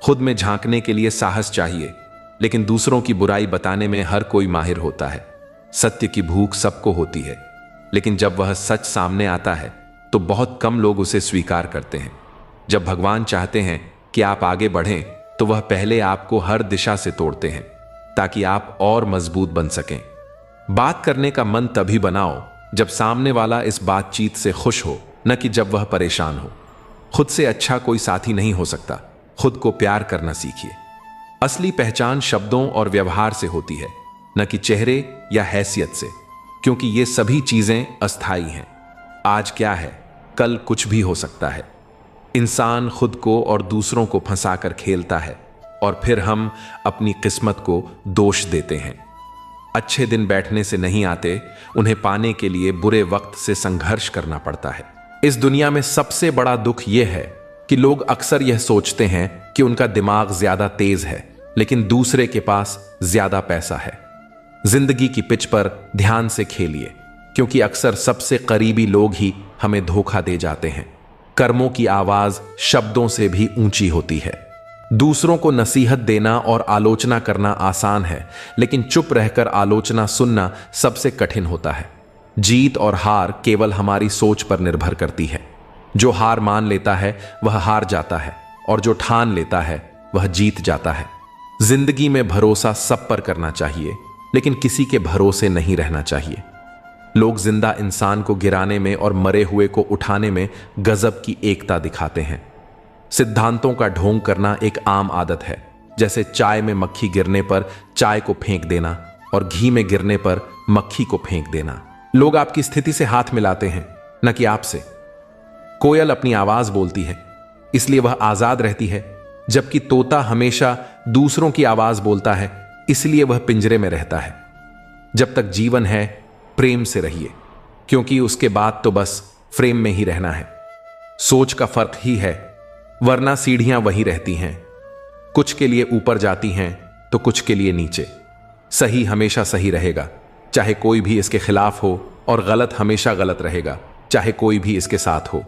खुद में झांकने के लिए साहस चाहिए, लेकिन दूसरों की बुराई बताने में हर कोई माहिर होता है। सत्य की भूख सबको होती है, लेकिन जब वह सच सामने आता है तो बहुत कम लोग उसे स्वीकार करते हैं। जब भगवान चाहते हैं कि आप आगे बढ़ें तो वह पहले आपको हर दिशा से तोड़ते हैं ताकि आप और मजबूत बन सकें। बात करने का मन तभी बनाओ जब सामने वाला इस बातचीत से खुश हो, न कि जब वह परेशान हो। खुद से अच्छा कोई साथी नहीं हो सकता। खुद को प्यार करना सीखिए। असली पहचान शब्दों और व्यवहार से होती है, न कि चेहरे या हैसियत से, क्योंकि ये सभी चीजें अस्थायी हैं। आज क्या है, कल कुछ भी हो सकता है। इंसान खुद को और दूसरों को फंसाकर खेलता है, और फिर हम अपनी किस्मत को दोष देते हैं। अच्छे दिन बैठने से नहीं आते, उन्हें पाने के लिए बुरे वक्त से संघर्ष करना पड़ता है। इस दुनिया में सबसे बड़ा दुख यह है कि लोग अक्सर यह सोचते हैं कि उनका दिमाग ज्यादा तेज है, लेकिन दूसरे के पास ज्यादा पैसा है। जिंदगी की पिच पर ध्यान से खेलिए, क्योंकि अक्सर सबसे करीबी लोग ही हमें धोखा दे जाते हैं। कर्मों की आवाज शब्दों से भी ऊंची होती है। दूसरों को नसीहत देना और आलोचना करना आसान है, लेकिन चुप रहकर आलोचना सुनना सबसे कठिन होता है। जीत और हार केवल हमारी सोच पर निर्भर करती है। जो हार मान लेता है वह हार जाता है, और जो ठान लेता है वह जीत जाता है। जिंदगी में भरोसा सब पर करना चाहिए, लेकिन किसी के भरोसे नहीं रहना चाहिए। लोग जिंदा इंसान को गिराने में और मरे हुए को उठाने में गजब की एकता दिखाते हैं। सिद्धांतों का ढोंग करना एक आम आदत है, जैसे चाय में मक्खी गिरने पर चाय को फेंक देना और घी में गिरने पर मक्खी को फेंक देना। लोग आपकी स्थिति से हाथ मिलाते हैं, न कि आपसे। कोयल अपनी आवाज बोलती है, इसलिए वह आजाद रहती है, जबकि तोता हमेशा दूसरों की आवाज बोलता है, इसलिए वह पिंजरे में रहता है। जब तक जीवन है, प्रेम से रहिए, क्योंकि उसके बाद तो बस फ्रेम में ही रहना है। सोच का फर्क ही है, वरना सीढ़ियां वही रहती हैं। कुछ के लिए ऊपर जाती हैं, तो कुछ के लिए नीचे। सही हमेशा सही रहेगा, चाहे कोई भी इसके खिलाफ हो, और गलत हमेशा गलत रहेगा, चाहे कोई भी इसके साथ हो।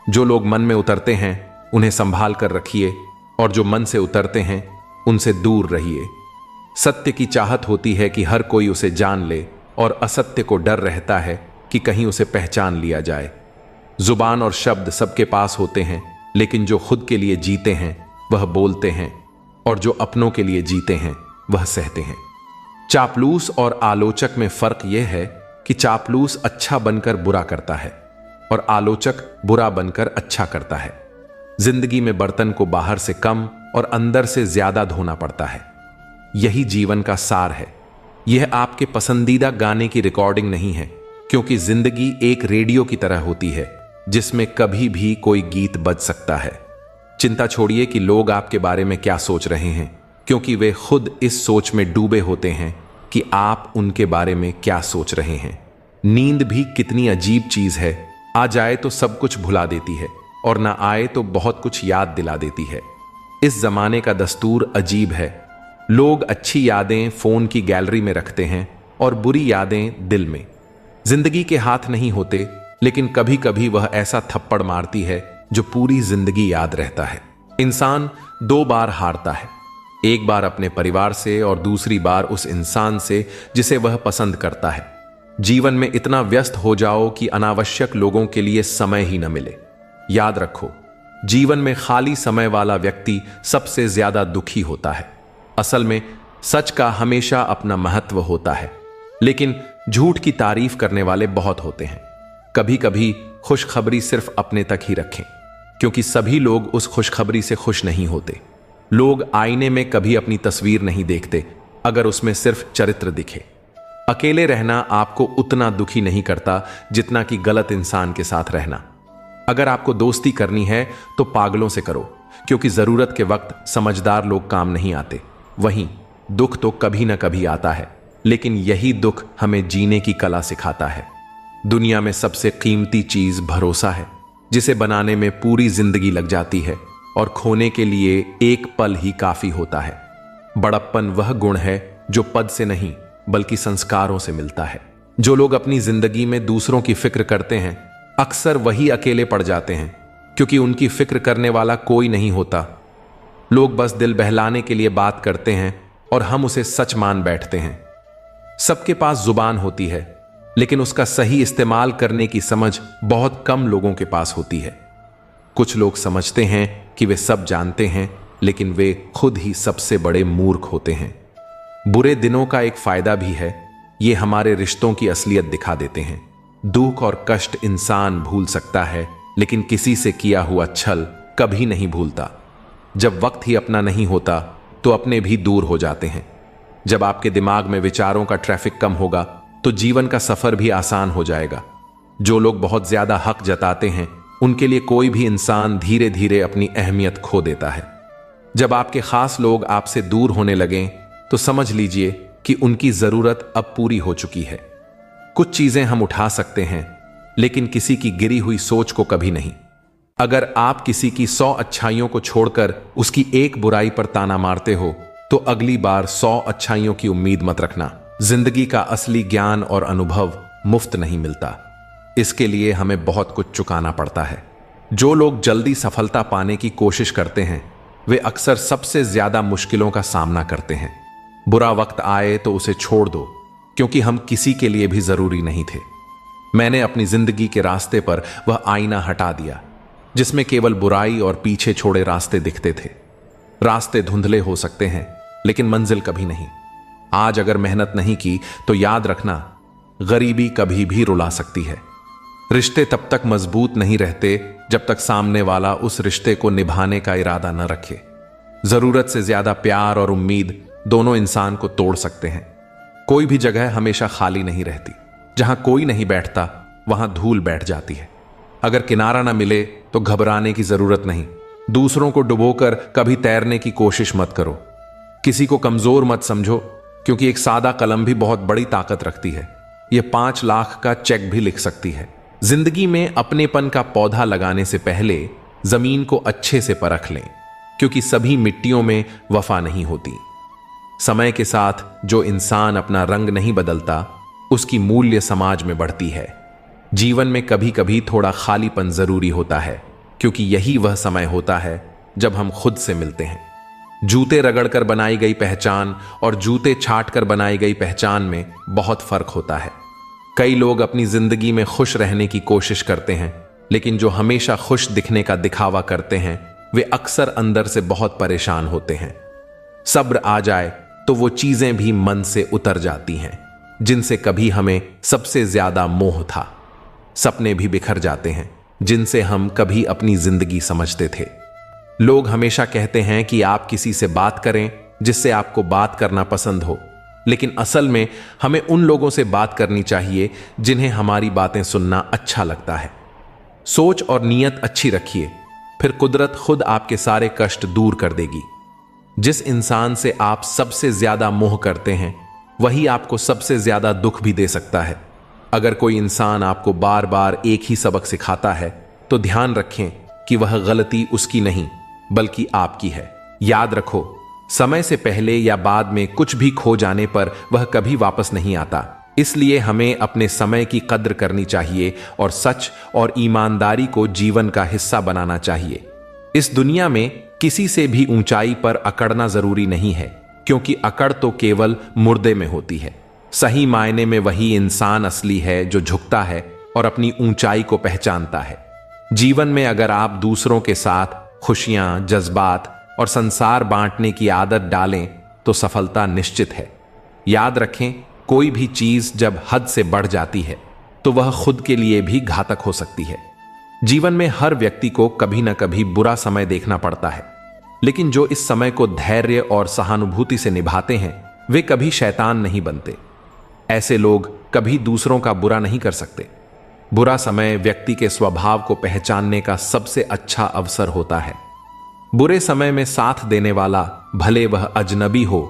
जो लोग मन में उतरते हैं उन्हें संभाल कर रखिए, और जो मन से उतरते हैं उनसे दूर रहिए। सत्य की चाहत होती है कि हर कोई उसे जान ले, और असत्य को डर रहता है कि कहीं उसे पहचान लिया जाए। जुबान और शब्द सबके पास होते हैं, लेकिन जो खुद के लिए जीते हैं वह बोलते हैं, और जो अपनों के लिए जीते हैं वह सहते हैं। चापलूस और आलोचक में फर्क यह है कि चापलूस अच्छा बनकर बुरा करता है, और आलोचक बुरा बनकर अच्छा करता है। जिंदगी में बर्तन को बाहर से कम और अंदर से ज्यादा धोना पड़ता है। यही जीवन का सार है। यह आपके पसंदीदा गाने की रिकॉर्डिंग नहीं है, क्योंकि जिंदगी एक रेडियो की तरह होती है जिसमें कभी भी कोई गीत बज सकता है। चिंता छोड़िए कि लोग आपके बारे में क्या सोच रहे हैं, क्योंकि वे खुद इस सोच में डूबे होते हैं कि आप उनके बारे में क्या सोच रहे हैं। नींद भी कितनी अजीब चीज है, आ जाए तो सब कुछ भुला देती है, और ना आए तो बहुत कुछ याद दिला देती है। इस जमाने का दस्तूर अजीब है। लोग अच्छी यादें फोन की गैलरी में रखते हैं और बुरी यादें दिल में। जिंदगी के हाथ नहीं होते, लेकिन कभी कभी वह ऐसा थप्पड़ मारती है जो पूरी जिंदगी याद रहता है। इंसान 2 बार हारता है, एक बार अपने परिवार से और दूसरी बार उस इंसान से जिसे वह पसंद करता है। जीवन में इतना व्यस्त हो जाओ कि अनावश्यक लोगों के लिए समय ही न मिले। याद रखो, जीवन में खाली समय वाला व्यक्ति सबसे ज्यादा दुखी होता है। असल में सच का हमेशा अपना महत्व होता है, लेकिन झूठ की तारीफ करने वाले बहुत होते हैं। कभी कभी खुशखबरी सिर्फ अपने तक ही रखें, क्योंकि सभी लोग उस खुशखबरी से खुश नहीं होते। लोग आईने में कभी अपनी तस्वीर नहीं देखते अगर उसमें सिर्फ चरित्र दिखे। अकेले रहना आपको उतना दुखी नहीं करता जितना कि गलत इंसान के साथ रहना। अगर आपको दोस्ती करनी है तो पागलों से करो, क्योंकि जरूरत के वक्त समझदार लोग काम नहीं आते। वहीं दुख तो कभी ना कभी आता है, लेकिन यही दुख हमें जीने की कला सिखाता है। दुनिया में सबसे कीमती चीज भरोसा है, जिसे बनाने में पूरी जिंदगी लग जाती है और खोने के लिए एक पल ही काफी होता है। बड़प्पन वह गुण है जो पद से नहीं बल्कि संस्कारों से मिलता है। जो लोग अपनी जिंदगी में दूसरों की फिक्र करते हैं अक्सर वही अकेले पड़ जाते हैं, क्योंकि उनकी फिक्र करने वाला कोई नहीं होता। लोग बस दिल बहलाने के लिए बात करते हैं और हम उसे सच मान बैठते हैं। सबके पास जुबान होती है, लेकिन उसका सही इस्तेमाल करने की समझ बहुत कम लोगों के पास होती है। कुछ लोग समझते हैं कि वे सब जानते हैं, लेकिन वे खुद ही सबसे बड़े मूर्ख होते हैं। बुरे दिनों का एक फायदा भी है, ये हमारे रिश्तों की असलियत दिखा देते हैं। दुख और कष्ट इंसान भूल सकता है, लेकिन किसी से किया हुआ छल कभी नहीं भूलता। जब वक्त ही अपना नहीं होता तो अपने भी दूर हो जाते हैं। जब आपके दिमाग में विचारों का ट्रैफिक कम होगा तो जीवन का सफर भी आसान हो जाएगा। जो लोग बहुत ज्यादा हक जताते हैं उनके लिए कोई भी इंसान धीरे धीरे अपनी अहमियत खो देता है। जब आपके खास लोग आपसे दूर होने लगें तो समझ लीजिए कि उनकी जरूरत अब पूरी हो चुकी है। कुछ चीजें हम उठा सकते हैं, लेकिन किसी की गिरी हुई सोच को कभी नहीं। अगर आप किसी की 100 अच्छाइयों को छोड़कर उसकी एक बुराई पर ताना मारते हो तो अगली बार 100 अच्छाइयों की उम्मीद मत रखना। जिंदगी का असली ज्ञान और अनुभव मुफ्त नहीं मिलता, इसके लिए हमें बहुत कुछ चुकाना पड़ता है। जो लोग जल्दी सफलता पाने की कोशिश करते हैं वे अक्सर सबसे ज्यादा मुश्किलों का सामना करते हैं। बुरा वक्त आए तो उसे छोड़ दो, क्योंकि हम किसी के लिए भी जरूरी नहीं थे। मैंने अपनी जिंदगी के रास्ते पर वह आईना हटा दिया जिसमें केवल बुराई और पीछे छोड़े रास्ते दिखते थे। रास्ते धुंधले हो सकते हैं, लेकिन मंजिल कभी नहीं। आज अगर मेहनत नहीं की तो याद रखना, गरीबी कभी भी रुला सकती है। रिश्ते तब तक मजबूत नहीं रहते जब तक सामने वाला उस रिश्ते को निभाने का इरादा न रखे। जरूरत से ज्यादा प्यार और उम्मीद दोनों इंसान को तोड़ सकते हैं। कोई भी जगह हमेशा खाली नहीं रहती। जहां कोई नहीं बैठता वहां धूल बैठ जाती है। अगर किनारा ना मिले तो घबराने की जरूरत नहीं। दूसरों को डुबोकर कभी तैरने की कोशिश मत करो। किसी को कमजोर मत समझो, क्योंकि एक सादा कलम भी बहुत बड़ी ताकत रखती है। यह 5 लाख का चेक भी लिख सकती है। जिंदगी में अपनेपन का पौधा लगाने से पहले जमीन को अच्छे से परख लें, क्योंकि सभी मिट्टियों में वफा नहीं होती। समय के साथ जो इंसान अपना रंग नहीं बदलता, उसकी मूल्य समाज में बढ़ती है। जीवन में कभी कभी थोड़ा खालीपन जरूरी होता है, क्योंकि यही वह समय होता है जब हम खुद से मिलते हैं। जूते रगड़कर बनाई गई पहचान और जूते छाट कर बनाई गई पहचान में बहुत फर्क होता है। कई लोग अपनी जिंदगी में खुश रहने की कोशिश करते हैं, लेकिन जो हमेशा खुश दिखने का दिखावा करते हैं वे अक्सर अंदर से बहुत परेशान होते हैं। सब्र आ जाए तो वो चीजें भी मन से उतर जाती हैं जिनसे कभी हमें सबसे ज्यादा मोह था। सपने भी बिखर जाते हैं जिनसे हम कभी अपनी जिंदगी समझते थे। लोग हमेशा कहते हैं कि आप किसी से बात करें जिससे आपको बात करना पसंद हो, लेकिन असल में हमें उन लोगों से बात करनी चाहिए जिन्हें हमारी बातें सुनना अच्छा लगता है। सोच और नीयत अच्छी रखिए, फिर कुदरत खुद आपके सारे कष्ट दूर कर देगी। जिस इंसान से आप सबसे ज्यादा मोह करते हैं वही आपको सबसे ज्यादा दुख भी दे सकता है। अगर कोई इंसान आपको बार बार एक ही सबक सिखाता है तो ध्यान रखें कि वह गलती उसकी नहीं बल्कि आपकी है। याद रखो, समय से पहले या बाद में कुछ भी खो जाने पर वह कभी वापस नहीं आता। इसलिए हमें अपने समय की कद्र करनी चाहिए और सच और ईमानदारी को जीवन का हिस्सा बनाना चाहिए। इस दुनिया में किसी से भी ऊंचाई पर अकड़ना जरूरी नहीं है, क्योंकि अकड़ तो केवल मुर्दे में होती है। सही मायने में वही इंसान असली है जो झुकता है और अपनी ऊंचाई को पहचानता है। जीवन में अगर आप दूसरों के साथ खुशियां, जज्बात और संसार बांटने की आदत डालें तो सफलता निश्चित है। याद रखें, कोई भी चीज जब हद से बढ़ जाती है तो वह खुद के लिए भी घातक हो सकती है। जीवन में हर व्यक्ति को कभी ना कभी बुरा समय देखना पड़ता है, लेकिन जो इस समय को धैर्य और सहानुभूति से निभाते हैं वे कभी शैतान नहीं बनते। ऐसे लोग कभी दूसरों का बुरा नहीं कर सकते। बुरा समय व्यक्ति के स्वभाव को पहचानने का सबसे अच्छा अवसर होता है। बुरे समय में साथ देने वाला, भले वह अजनबी हो,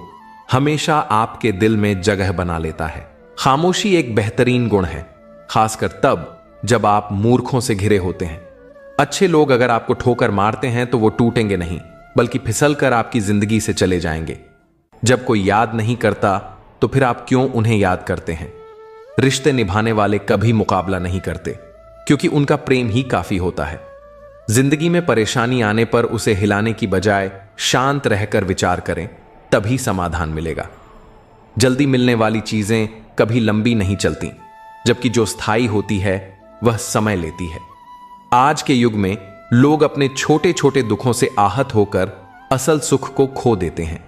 हमेशा आपके दिल में जगह बना लेता है। खामोशी एक बेहतरीन गुण है, खासकर तब जब आप मूर्खों से घिरे होते हैं। अच्छे लोग अगर आपको ठोकर मारते हैं तो वो टूटेंगे नहीं, बल्कि फिसल कर आपकी जिंदगी से चले जाएंगे। जब कोई याद नहीं करता तो फिर आप क्यों उन्हें याद करते हैं? रिश्ते निभाने वाले कभी मुकाबला नहीं करते, क्योंकि उनका प्रेम ही काफी होता है। जिंदगी में परेशानी आने पर उसे हिलाने की बजाय शांत रहकर विचार करें, तभी समाधान मिलेगा। जल्दी मिलने वाली चीजें कभी लंबी नहीं चलती, जबकि जो स्थायी होती है वह समय लेती है। आज के युग में लोग अपने छोटे छोटे दुखों से आहत होकर असल सुख को खो देते हैं।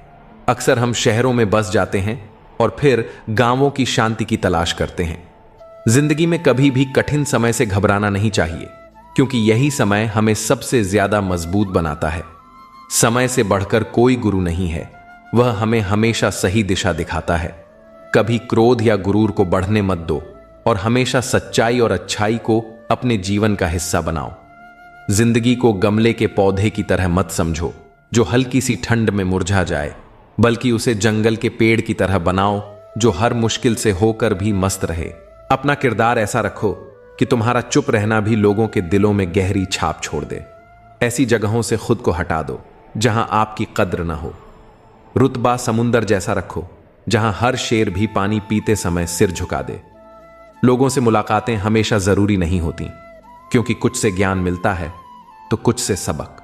अक्सर हम शहरों में बस जाते हैं और फिर गांवों की शांति की तलाश करते हैं। जिंदगी में कभी भी कठिन समय से घबराना नहीं चाहिए, क्योंकि यही समय हमें सबसे ज्यादा मजबूत बनाता है। समय से बढ़कर कोई गुरु नहीं है, वह हमें हमेशा सही दिशा दिखाता है। कभी क्रोध या गुरूर को बढ़ने मत दो और हमेशा सच्चाई और अच्छाई को अपने जीवन का हिस्सा बनाओ। जिंदगी को गमले के पौधे की तरह मत समझो जो हल्की सी ठंड में मुरझा जाए, बल्कि उसे जंगल के पेड़ की तरह बनाओ जो हर मुश्किल से होकर भी मस्त रहे। अपना किरदार ऐसा रखो कि तुम्हारा चुप रहना भी लोगों के दिलों में गहरी छाप छोड़ दे। ऐसी जगहों से खुद को हटा दो जहां आपकी कद्र ना हो। रुतबा समुंदर जैसा रखो जहां हर शेर भी पानी पीते समय सिर झुका दे। लोगों से मुलाकातें हमेशा जरूरी नहीं होती, क्योंकि कुछ से ज्ञान मिलता है तो कुछ से सबक।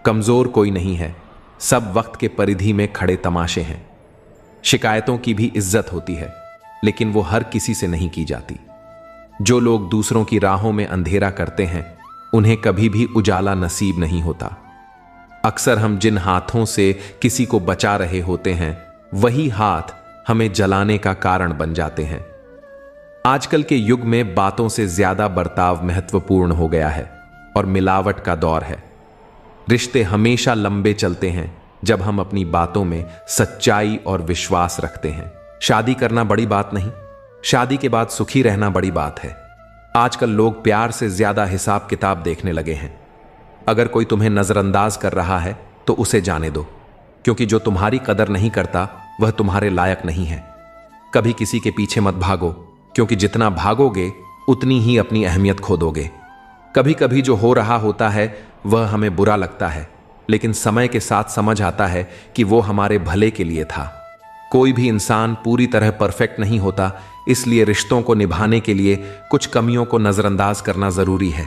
कमजोर कोई नहीं है, सब वक्त के परिधि में खड़े तमाशे हैं। शिकायतों की भी इज्जत होती है, लेकिन वो हर किसी से नहीं की जाती। जो लोग दूसरों की राहों में अंधेरा करते हैं उन्हें कभी भी उजाला नसीब नहीं होता। अक्सर हम जिन हाथों से किसी को बचा रहे होते हैं वही हाथ हमें जलाने का कारण बन जाते हैं। आजकल के युग में बातों से ज्यादा बर्ताव महत्वपूर्ण हो गया है और मिलावट का दौर है। रिश्ते हमेशा लंबे चलते हैं जब हम अपनी बातों में सच्चाई और विश्वास रखते हैं। शादी करना बड़ी बात नहीं, शादी के बाद सुखी रहना बड़ी बात है। आजकल लोग प्यार से ज्यादा हिसाब किताब देखने लगे हैं। अगर कोई तुम्हें नजरअंदाज कर रहा है तो उसे जाने दो, क्योंकि जो तुम्हारी कदर नहीं करता वह तुम्हारे लायक नहीं है। कभी किसी के पीछे मत भागो, क्योंकि जितना भागोगे उतनी ही अपनी अहमियत खो दोगे। कभी कभी जो हो रहा होता है वह हमें बुरा लगता है, लेकिन समय के साथ समझ आता है कि वो हमारे भले के लिए था। कोई भी इंसान पूरी तरह परफेक्ट नहीं होता, इसलिए रिश्तों को निभाने के लिए कुछ कमियों को नजरअंदाज करना जरूरी है।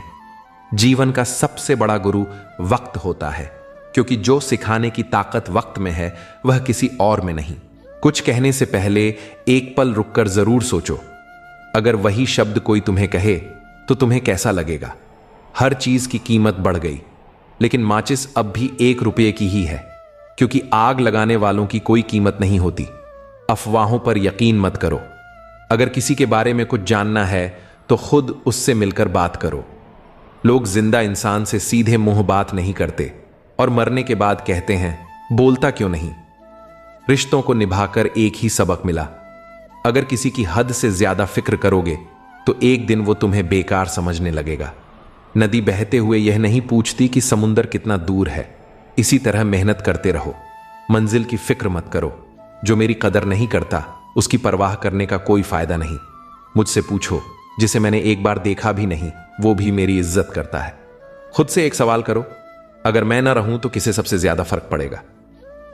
जीवन का सबसे बड़ा गुरु वक्त होता है, क्योंकि जो सिखाने की ताकत वक्त में है वह किसी और में नहीं। कुछ कहने से पहले एक पल रुककर जरूर सोचो। अगर वही शब्द कोई तुम्हें कहे तो तुम्हें कैसा लगेगा? हर चीज की कीमत बढ़ गई, लेकिन माचिस अब भी 1 रुपये की ही है, क्योंकि आग लगाने वालों की कोई कीमत नहीं होती। अफवाहों पर यकीन मत करो। अगर किसी के बारे में कुछ जानना है तो खुद उससे मिलकर बात करो। लोग जिंदा इंसान से सीधे मुंह बात नहीं करते और मरने के बाद कहते हैं बोलता क्यों नहीं। रिश्तों को निभाकर एक ही सबक मिला, अगर किसी की हद से ज्यादा फिक्र करोगे तो एक दिन वो तुम्हें बेकार समझने लगेगा। नदी बहते हुए यह नहीं पूछती कि समुंदर कितना दूर है। इसी तरह मेहनत करते रहो, मंजिल की फिक्र मत करो। जो मेरी कदर नहीं करता उसकी परवाह करने का कोई फायदा नहीं। मुझसे पूछो, जिसे मैंने एक बार देखा भी नहीं वो भी मेरी इज्जत करता है। खुद से एक सवाल करो, अगर मैं ना रहूं तो किसे सबसे ज्यादा फर्क पड़ेगा?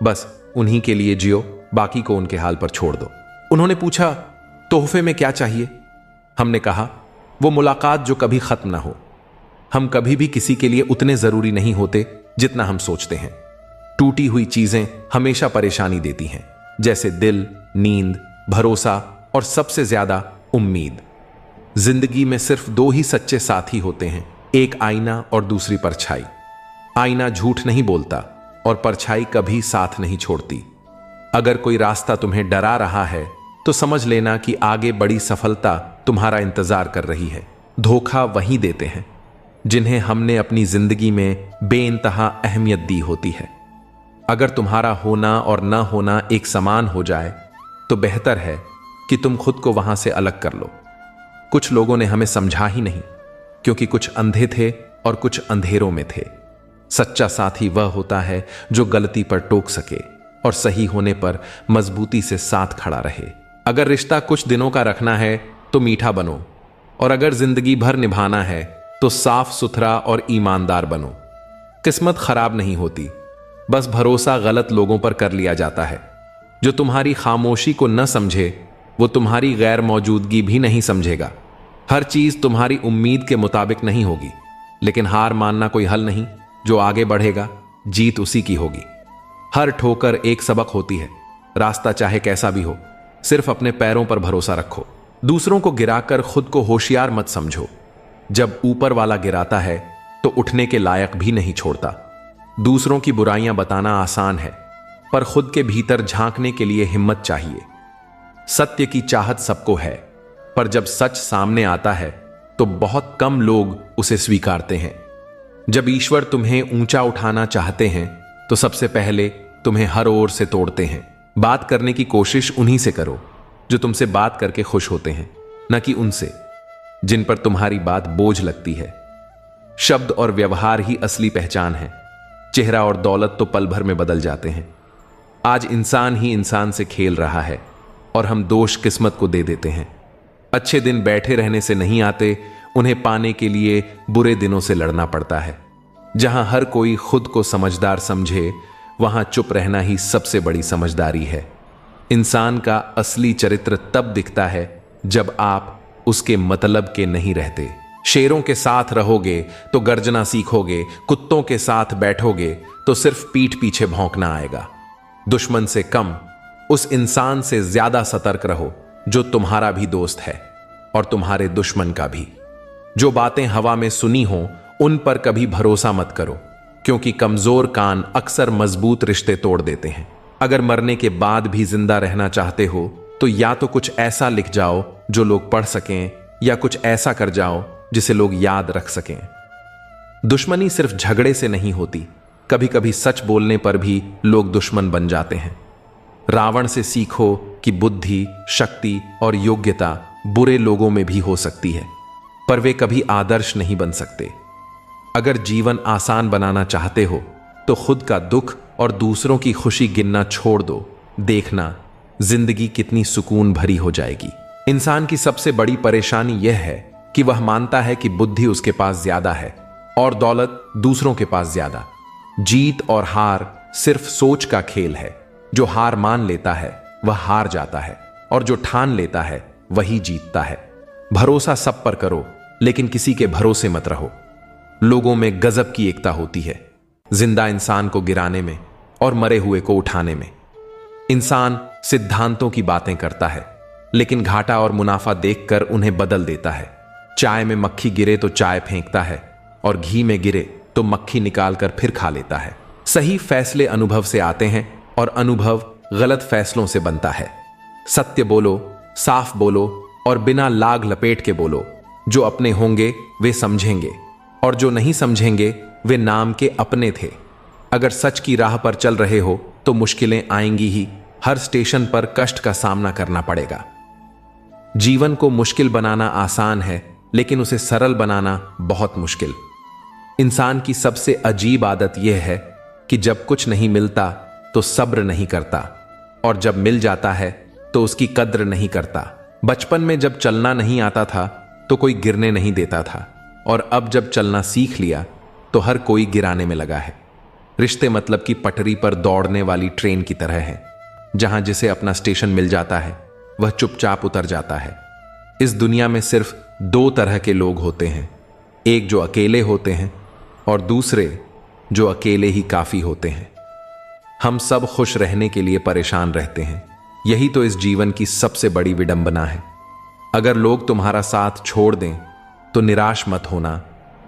बस उन्हीं के लिए जियो, बाकी को उनके हाल पर छोड़ दो। उन्होंने पूछा, तोहफे में क्या चाहिए? हमने कहा, वो मुलाकात जो कभी खत्म ना हो। हम कभी भी किसी के लिए उतने जरूरी नहीं होते जितना हम सोचते हैं। टूटी हुई चीजें हमेशा परेशानी देती हैं, जैसे दिल, नींद, भरोसा और सबसे ज्यादा उम्मीद। जिंदगी में सिर्फ 2 ही सच्चे साथी होते हैं, एक आईना और दूसरी परछाई। आईना झूठ नहीं बोलता और परछाई कभी साथ नहीं छोड़ती। अगर कोई रास्ता तुम्हें डरा रहा है तो समझ लेना कि आगे बड़ी सफलता तुम्हारा इंतजार कर रही है। धोखा वही देते हैं जिन्हें हमने अपनी जिंदगी में बेइंतहा अहमियत दी होती है। अगर तुम्हारा होना और न होना एक समान हो जाए तो बेहतर है कि तुम खुद को वहां से अलग कर लो। कुछ लोगों ने हमें समझा ही नहीं, क्योंकि कुछ अंधे थे और कुछ अंधेरों में थे। सच्चा साथी वह होता है जो गलती पर टोक सके और सही होने पर मजबूती से साथ खड़ा रहे। अगर रिश्ता कुछ दिनों का रखना है तो मीठा बनो, और अगर जिंदगी भर निभाना है तो साफ सुथरा और ईमानदार बनो। किस्मत खराब नहीं होती, बस भरोसा गलत लोगों पर कर लिया जाता है। जो तुम्हारी खामोशी को न समझे वो तुम्हारी गैर मौजूदगी भी नहीं समझेगा। हर चीज तुम्हारी उम्मीद के मुताबिक नहीं होगी, लेकिन हार मानना कोई हल नहीं। जो आगे बढ़ेगा जीत उसी की होगी। हर ठोकर एक सबक होती है। रास्ता चाहे कैसा भी हो, सिर्फ अपने पैरों पर भरोसा रखो। दूसरों को गिराकर खुद को होशियार मत समझो। जब ऊपर वाला गिराता है तो उठने के लायक भी नहीं छोड़ता। दूसरों की बुराइयां बताना आसान है, पर खुद के भीतर झांकने के लिए हिम्मत चाहिए। सत्य की चाहत सबको है, पर जब सच सामने आता है तो बहुत कम लोग उसे स्वीकारते हैं। जब ईश्वर तुम्हें ऊंचा उठाना चाहते हैं तो सबसे पहले तुम्हें हर ओर से तोड़ते हैं। बात करने की कोशिश उन्हीं से करो जो तुमसे बात करके खुश होते हैं, न कि उनसे जिन पर तुम्हारी बात बोझ लगती है। शब्द और व्यवहार ही असली पहचान है। चेहरा और दौलत तो पल भर में बदल जाते हैं। आज इंसान ही इंसान से खेल रहा है और हम दोष किस्मत को दे देते हैं। अच्छे दिन बैठे रहने से नहीं आते, उन्हें पाने के लिए बुरे दिनों से लड़ना पड़ता है। जहां हर कोई खुद को समझदार समझे, वहां चुप रहना ही सबसे बड़ी समझदारी है। इंसान का असली चरित्र तब दिखता है जब आप उसके मतलब के नहीं रहते। शेरों के साथ रहोगे तो गर्जना सीखोगे, कुत्तों के साथ बैठोगे तो सिर्फ पीठ पीछे भौंकना आएगा। दुश्मन से कम उस इंसान से ज्यादा सतर्क रहो जो तुम्हारा भी दोस्त है और तुम्हारे दुश्मन का भी। जो बातें हवा में सुनी हो उन पर कभी भरोसा मत करो, क्योंकि कमजोर कान अक्सर मजबूत रिश्ते तोड़ देते हैं। अगर मरने के बाद भी जिंदा रहना चाहते हो तो या तो कुछ ऐसा लिख जाओ जो लोग पढ़ सकें, या कुछ ऐसा कर जाओ जिसे लोग याद रख सकें। दुश्मनी सिर्फ झगड़े से नहीं होती, कभी कभी सच बोलने पर भी लोग दुश्मन बन जाते हैं। रावण से सीखो कि बुद्धि, शक्ति और योग्यता बुरे लोगों में भी हो सकती है, पर वे कभी आदर्श नहीं बन सकते। अगर जीवन आसान बनाना चाहते हो तो खुद का दुख और दूसरों की खुशी गिनना छोड़ दो। देखना जिंदगी कितनी सुकून भरी हो जाएगी। इंसान की सबसे बड़ी परेशानी यह है कि वह मानता है कि बुद्धि उसके पास ज्यादा है और दौलत दूसरों के पास ज्यादा। जीत और हार सिर्फ सोच का खेल है। जो हार मान लेता है वह हार जाता है, और जो ठान लेता है वही जीतता है। भरोसा सब पर करो, लेकिन किसी के भरोसे मत रहो। लोगों में गजब की एकता होती है, जिंदा इंसान को गिराने में और मरे हुए को उठाने में। इंसान सिद्धांतों की बातें करता है, लेकिन घाटा और मुनाफा देखकर उन्हें बदल देता है। चाय में मक्खी गिरे तो चाय फेंकता है, और घी में गिरे तो मक्खी निकालकर फिर खा लेता है। सही फैसले अनुभव से आते हैं, और अनुभव गलत फैसलों से बनता है। सत्य बोलो, साफ बोलो, और बिना लाग लपेट के बोलो। जो अपने होंगे वे समझेंगे, और जो नहीं समझेंगे वे नाम के अपने थे। अगर सच की राह पर चल रहे हो तो मुश्किलें आएंगी ही। हर स्टेशन पर कष्ट का सामना करना पड़ेगा। जीवन को मुश्किल बनाना आसान है, लेकिन उसे सरल बनाना बहुत मुश्किल। इंसान की सबसे अजीब आदत यह है कि जब कुछ नहीं मिलता तो सब्र नहीं करता, और जब मिल जाता है तो उसकी कद्र नहीं करता। बचपन में जब चलना नहीं आता था तो कोई गिरने नहीं देता था, और अब जब चलना सीख लिया तो हर कोई गिराने में लगा है। रिश्ते मतलब की पटरी पर दौड़ने वाली ट्रेन की तरह है, जहां जिसे अपना स्टेशन मिल जाता है वह चुपचाप उतर जाता है। इस दुनिया में सिर्फ दो तरह के लोग होते हैं, एक जो अकेले होते हैं और दूसरे जो अकेले ही काफी होते हैं। हम सब खुश रहने के लिए परेशान रहते हैं, यही तो इस जीवन की सबसे बड़ी विडंबना है। अगर लोग तुम्हारा साथ छोड़ दें तो निराश मत होना,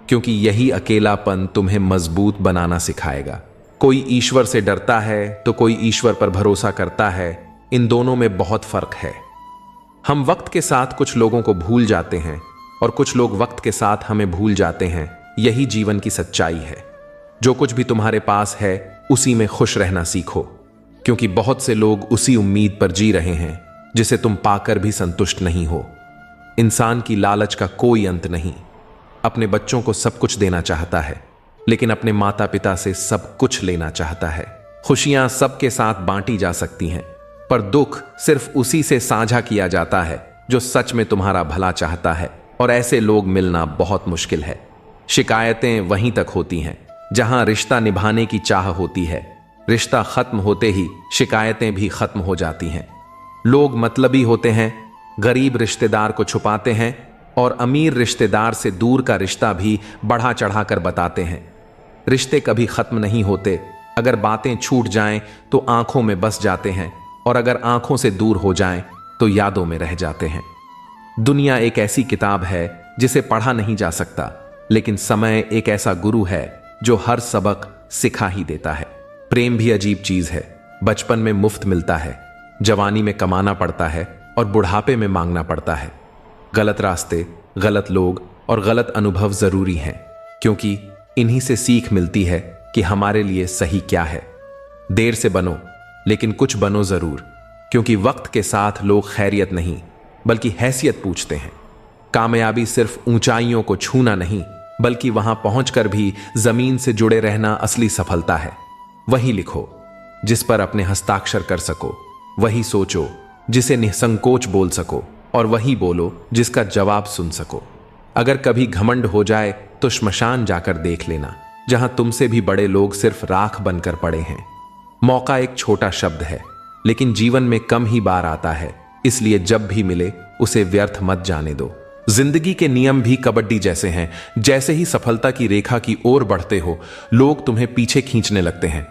क्योंकि यही अकेलापन तुम्हें मजबूत बनाना सिखाएगा। कोई ईश्वर से डरता है तो कोई ईश्वर पर भरोसा करता है। इन दोनों में बहुत फर्क है। हम वक्त के साथ कुछ लोगों को भूल जाते हैं, और कुछ लोग वक्त के साथ हमें भूल जाते हैं। यही जीवन की सच्चाई है। जो कुछ भी तुम्हारे पास है उसी में खुश रहना सीखो, क्योंकि बहुत से लोग उसी उम्मीद पर जी रहे हैं जिसे तुम पाकर भी संतुष्ट नहीं हो। इंसान की लालच का कोई अंत नहीं। अपने बच्चों को सब कुछ देना चाहता है, लेकिन अपने माता पिता से सब कुछ लेना चाहता है। खुशियां सबके साथ बांटी जा सकती हैं, पर दुख सिर्फ उसी से साझा किया जाता है जो सच में तुम्हारा भला चाहता है, और ऐसे लोग मिलना बहुत मुश्किल है। शिकायतें वहीं तक होती हैं जहां रिश्ता निभाने की चाह होती है। रिश्ता खत्म होते ही शिकायतें भी खत्म हो जाती हैं। लोग मतलबी होते हैं, गरीब रिश्तेदार को छुपाते हैं, और अमीर रिश्तेदार से दूर का रिश्ता भी बढ़ा चढ़ाकर बताते हैं। रिश्ते कभी खत्म नहीं होते। अगर बातें छूट जाएं तो आंखों में बस जाते हैं, और अगर आंखों से दूर हो जाएं तो यादों में रह जाते हैं। दुनिया एक ऐसी किताब है जिसे पढ़ा नहीं जा सकता, लेकिन समय एक ऐसा गुरु है जो हर सबक सिखा ही देता है। प्रेम भी अजीब चीज है। बचपन में मुफ्त मिलता है, जवानी में कमाना पड़ता है, और बुढ़ापे में मांगना पड़ता है। गलत रास्ते, गलत लोग और गलत अनुभव जरूरी हैं, क्योंकि इन्हीं से सीख मिलती है कि हमारे लिए सही क्या है। देर से बनो, लेकिन कुछ बनो जरूर, क्योंकि वक्त के साथ लोग खैरियत नहीं बल्कि हैसियत पूछते हैं। कामयाबी सिर्फ ऊंचाइयों को छूना नहीं, बल्कि वहां पहुंचकर भी जमीन से जुड़े रहना असली सफलता है। वही लिखो जिस पर अपने हस्ताक्षर कर सको, वही सोचो जिसे निसंकोच बोल सको, और वही बोलो जिसका जवाब सुन सको। अगर कभी घमंड हो जाए तो श्मशान जाकर देख लेना, जहां तुमसे भी बड़े लोग सिर्फ राख बनकर पड़े हैं। मौका एक छोटा शब्द है, लेकिन जीवन में कम ही बार आता है, इसलिए जब भी मिले उसे व्यर्थ मत जाने दो। जिंदगी के नियम भी कबड्डी जैसे हैं। जैसे ही सफलता की रेखा की ओर बढ़ते हो, लोग तुम्हें पीछे खींचने लगते हैं।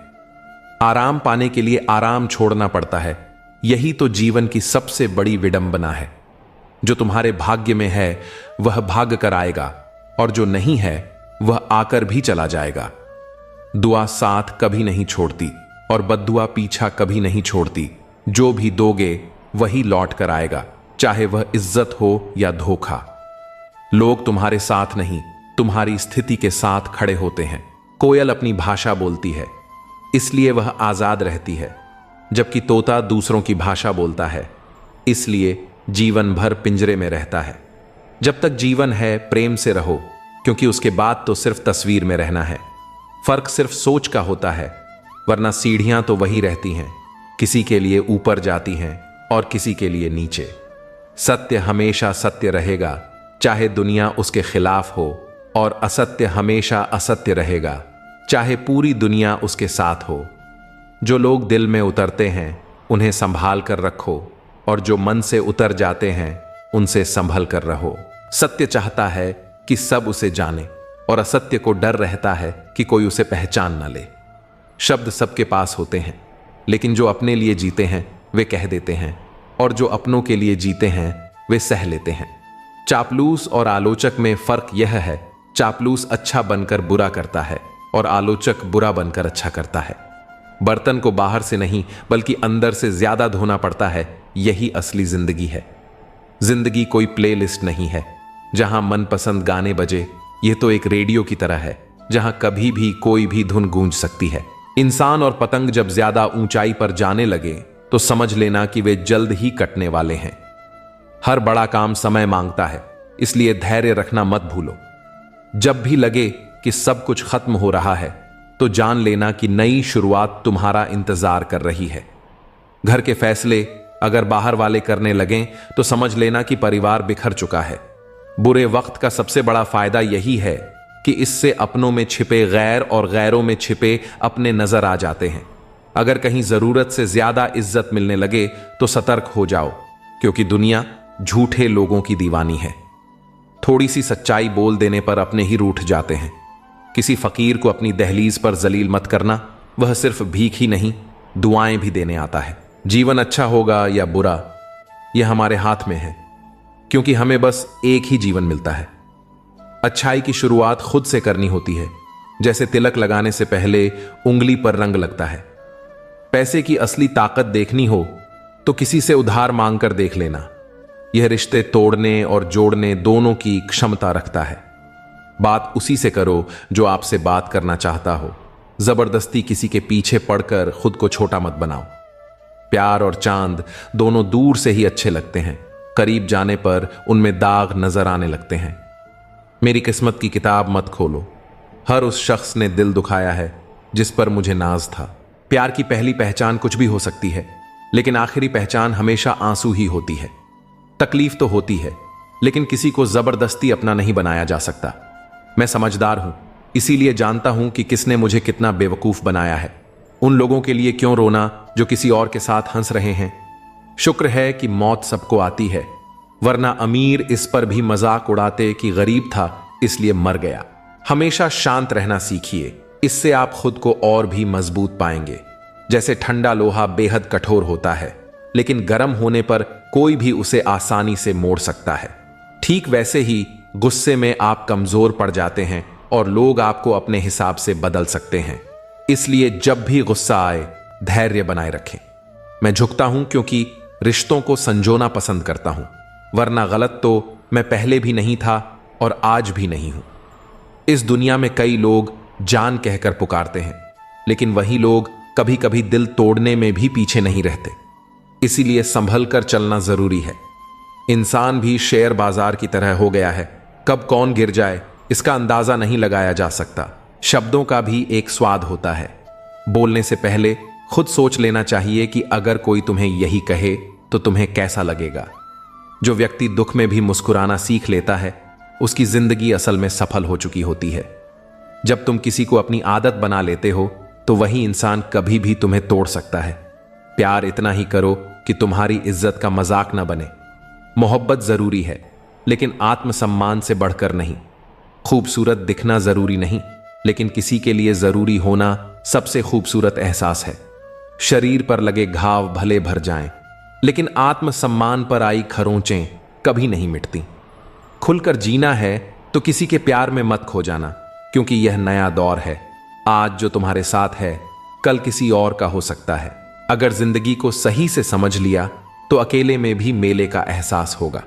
आराम पाने के लिए आराम छोड़ना पड़ता है। यही तो जीवन की सबसे बड़ी विडंबना है। जो तुम्हारे भाग्य में है वह भाग कर आएगा, और जो नहीं है वह आकर भी चला जाएगा। दुआ साथ कभी नहीं छोड़ती, और बद्दुआ पीछा कभी नहीं छोड़ती। जो भी दोगे वही लौट कर आएगा, चाहे वह इज्जत हो या धोखा। लोग तुम्हारे साथ नहीं, तुम्हारी स्थिति के साथ खड़े होते हैं। कोयल अपनी भाषा बोलती है, इसलिए वह आजाद रहती है, जबकि तोता दूसरों की भाषा बोलता है, इसलिए जीवन भर पिंजरे में रहता है। जब तक जीवन है प्रेम से रहो, क्योंकि उसके बाद तो सिर्फ तस्वीर में रहना है। फर्क सिर्फ सोच का होता है, वरना सीढ़ियां तो वही रहती हैं, किसी के लिए ऊपर जाती हैं और किसी के लिए नीचे। सत्य हमेशा सत्य रहेगा, चाहे दुनिया उसके खिलाफ हो, और असत्य हमेशा असत्य रहेगा, चाहे पूरी दुनिया उसके साथ हो। जो लोग दिल में उतरते हैं उन्हें संभाल कर रखो, और जो मन से उतर जाते हैं उनसे संभल कर रहो। सत्य चाहता है कि सब उसे जाने, और असत्य को डर रहता है कि कोई उसे पहचान न ले। शब्द सबके पास होते हैं, लेकिन जो अपने लिए जीते हैं वे कह देते हैं, और जो अपनों के लिए जीते हैं वे सह लेते हैं। चापलूस और आलोचक में फर्क यह है, चापलूस अच्छा बनकर बुरा करता है और आलोचक बुरा बनकर अच्छा करता है। बर्तन को बाहर से नहीं बल्कि अंदर से ज्यादा धोना पड़ता है, यही असली जिंदगी है। जिंदगी कोई प्लेलिस्ट नहीं है जहां मनपसंद गाने बजे, यह तो एक रेडियो की तरह है जहां कभी भी कोई भी धुन गूंज सकती है। इंसान और पतंग जब ज्यादा ऊंचाई पर जाने लगे तो समझ लेना कि वे जल्द ही कटने वाले हैं। हर बड़ा काम समय मांगता है, इसलिए धैर्य रखना मत भूलो। जब भी लगे कि सब कुछ खत्म हो रहा है तो जान लेना कि नई शुरुआत तुम्हारा इंतजार कर रही है। घर के फैसले अगर बाहर वाले करने लगें तो समझ लेना कि परिवार बिखर चुका है। बुरे वक्त का सबसे बड़ा फायदा यही है कि इससे अपनों में छिपे गैर और गैरों में छिपे अपने नजर आ जाते हैं। अगर कहीं जरूरत से ज्यादा इज्जत मिलने लगे तो सतर्क हो जाओ, क्योंकि दुनिया झूठे लोगों की दीवानी है। थोड़ी सी सच्चाई बोल देने पर अपने ही रूठ जाते हैं। किसी फकीर को अपनी दहलीज पर जलील मत करना, वह सिर्फ भीख ही नहीं दुआएं भी देने आता है। जीवन अच्छा होगा या बुरा यह हमारे हाथ में है, क्योंकि हमें बस एक ही जीवन मिलता है। अच्छाई की शुरुआत खुद से करनी होती है, जैसे तिलक लगाने से पहले उंगली पर रंग लगता है। पैसे की असली ताकत देखनी हो तो किसी से उधार मांगकर देख लेना। यह रिश्ते तोड़ने और जोड़ने दोनों की क्षमता रखता है। बात उसी से करो जो आपसे बात करना चाहता हो। जबरदस्ती किसी के पीछे पड़कर खुद को छोटा मत बनाओ। प्यार और चांद दोनों दूर से ही अच्छे लगते हैं, करीब जाने पर उनमें दाग नजर आने लगते हैं। मेरी किस्मत की किताब मत खोलो। हर उस शख्स ने दिल दुखाया है जिस पर मुझे नाज था। प्यार की पहली पहचान कुछ भी हो सकती है, लेकिन आखिरी पहचान हमेशा आंसू ही होती है। तकलीफ तो होती है, लेकिन किसी को जबरदस्ती अपना नहीं बनाया जा सकता। मैं समझदार हूं, इसीलिए जानता हूं कि किसने मुझे कितना बेवकूफ बनाया है। उन लोगों के लिए क्यों रोना जो किसी और के साथ हंस रहे हैं। शुक्र है कि मौत सबको आती है, वरना अमीर इस पर भी मजाक उड़ाते कि गरीब था इसलिए मर गया। हमेशा शांत रहना सीखिए, इससे आप खुद को और भी मजबूत पाएंगे। जैसे ठंडा लोहा बेहद कठोर होता है, लेकिन गर्म होने पर कोई भी उसे आसानी से मोड़ सकता है। ठीक वैसे ही गुस्से में आप कमजोर पड़ जाते हैं और लोग आपको अपने हिसाब से बदल सकते हैं। इसलिए जब भी गुस्सा आए धैर्य बनाए रखें। मैं झुकता हूं क्योंकि रिश्तों को संजोना पसंद करता हूं, वरना गलत तो मैं पहले भी नहीं था और आज भी नहीं हूं। इस दुनिया में कई लोग जान कहकर पुकारते हैं, लेकिन वही लोग कभी कभी दिल तोड़ने में भी पीछे नहीं रहते। इसीलिए संभल कर चलना जरूरी है। इंसान भी शेयर बाजार की तरह हो गया है, कब कौन गिर जाए इसका अंदाजा नहीं लगाया जा सकता। शब्दों का भी एक स्वाद होता है। बोलने से पहले खुद सोच लेना चाहिए कि अगर कोई तुम्हें यही कहे तो तुम्हें कैसा लगेगा। जो व्यक्ति दुख में भी मुस्कुराना सीख लेता है उसकी जिंदगी असल में सफल हो चुकी होती है। जब तुम किसी को अपनी आदत बना लेते हो तो वही इंसान कभी भी तुम्हें तोड़ सकता है। प्यार इतना ही करो कि तुम्हारी इज्जत का मजाक ना बने। मोहब्बत जरूरी है, लेकिन आत्मसम्मान से बढ़कर नहीं। खूबसूरत दिखना जरूरी नहीं, लेकिन किसी के लिए जरूरी होना सबसे खूबसूरत एहसास है। शरीर पर लगे घाव भले भर जाएं, लेकिन आत्मसम्मान पर आई खरोंचें कभी नहीं मिटती। खुलकर जीना है तो किसी के प्यार में मत खो जाना, क्योंकि यह नया दौर है। आज जो तुम्हारे साथ है कल किसी और का हो सकता है। अगर जिंदगी को सही से समझ लिया तो अकेले में भी मेले का एहसास होगा,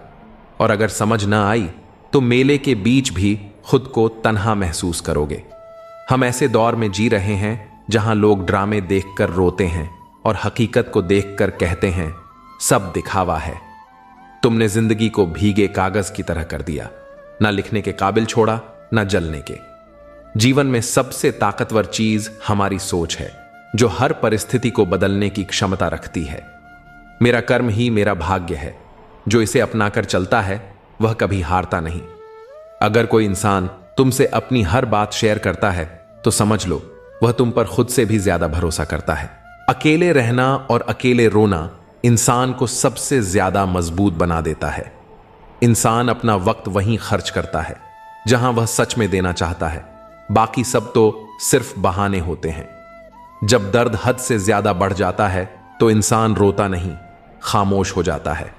और अगर समझ ना आई तो मेले के बीच भी खुद को तन्हा महसूस करोगे। हम ऐसे दौर में जी रहे हैं जहां लोग ड्रामे देखकर रोते हैं और हकीकत को देखकर कहते हैं सब दिखावा है। तुमने जिंदगी को भीगे कागज की तरह कर दिया, ना लिखने के काबिल छोड़ा ना जलने के। जीवन में सबसे ताकतवर चीज हमारी सोच है, जो हर परिस्थिति को बदलने की क्षमता रखती है। मेरा कर्म ही मेरा भाग्य है, जो इसे अपनाकर चलता है वह कभी हारता नहीं। अगर कोई इंसान तुमसे अपनी हर बात शेयर करता है तो समझ लो वह तुम पर खुद से भी ज्यादा भरोसा करता है। अकेले रहना और अकेले रोना इंसान को सबसे ज्यादा मजबूत बना देता है। इंसान अपना वक्त वहीं खर्च करता है जहां वह सच में देना चाहता है, बाकी सब तो सिर्फ बहाने होते हैं। जब दर्द हद से ज्यादा बढ़ जाता है तो इंसान रोता नहीं, खामोश हो जाता है।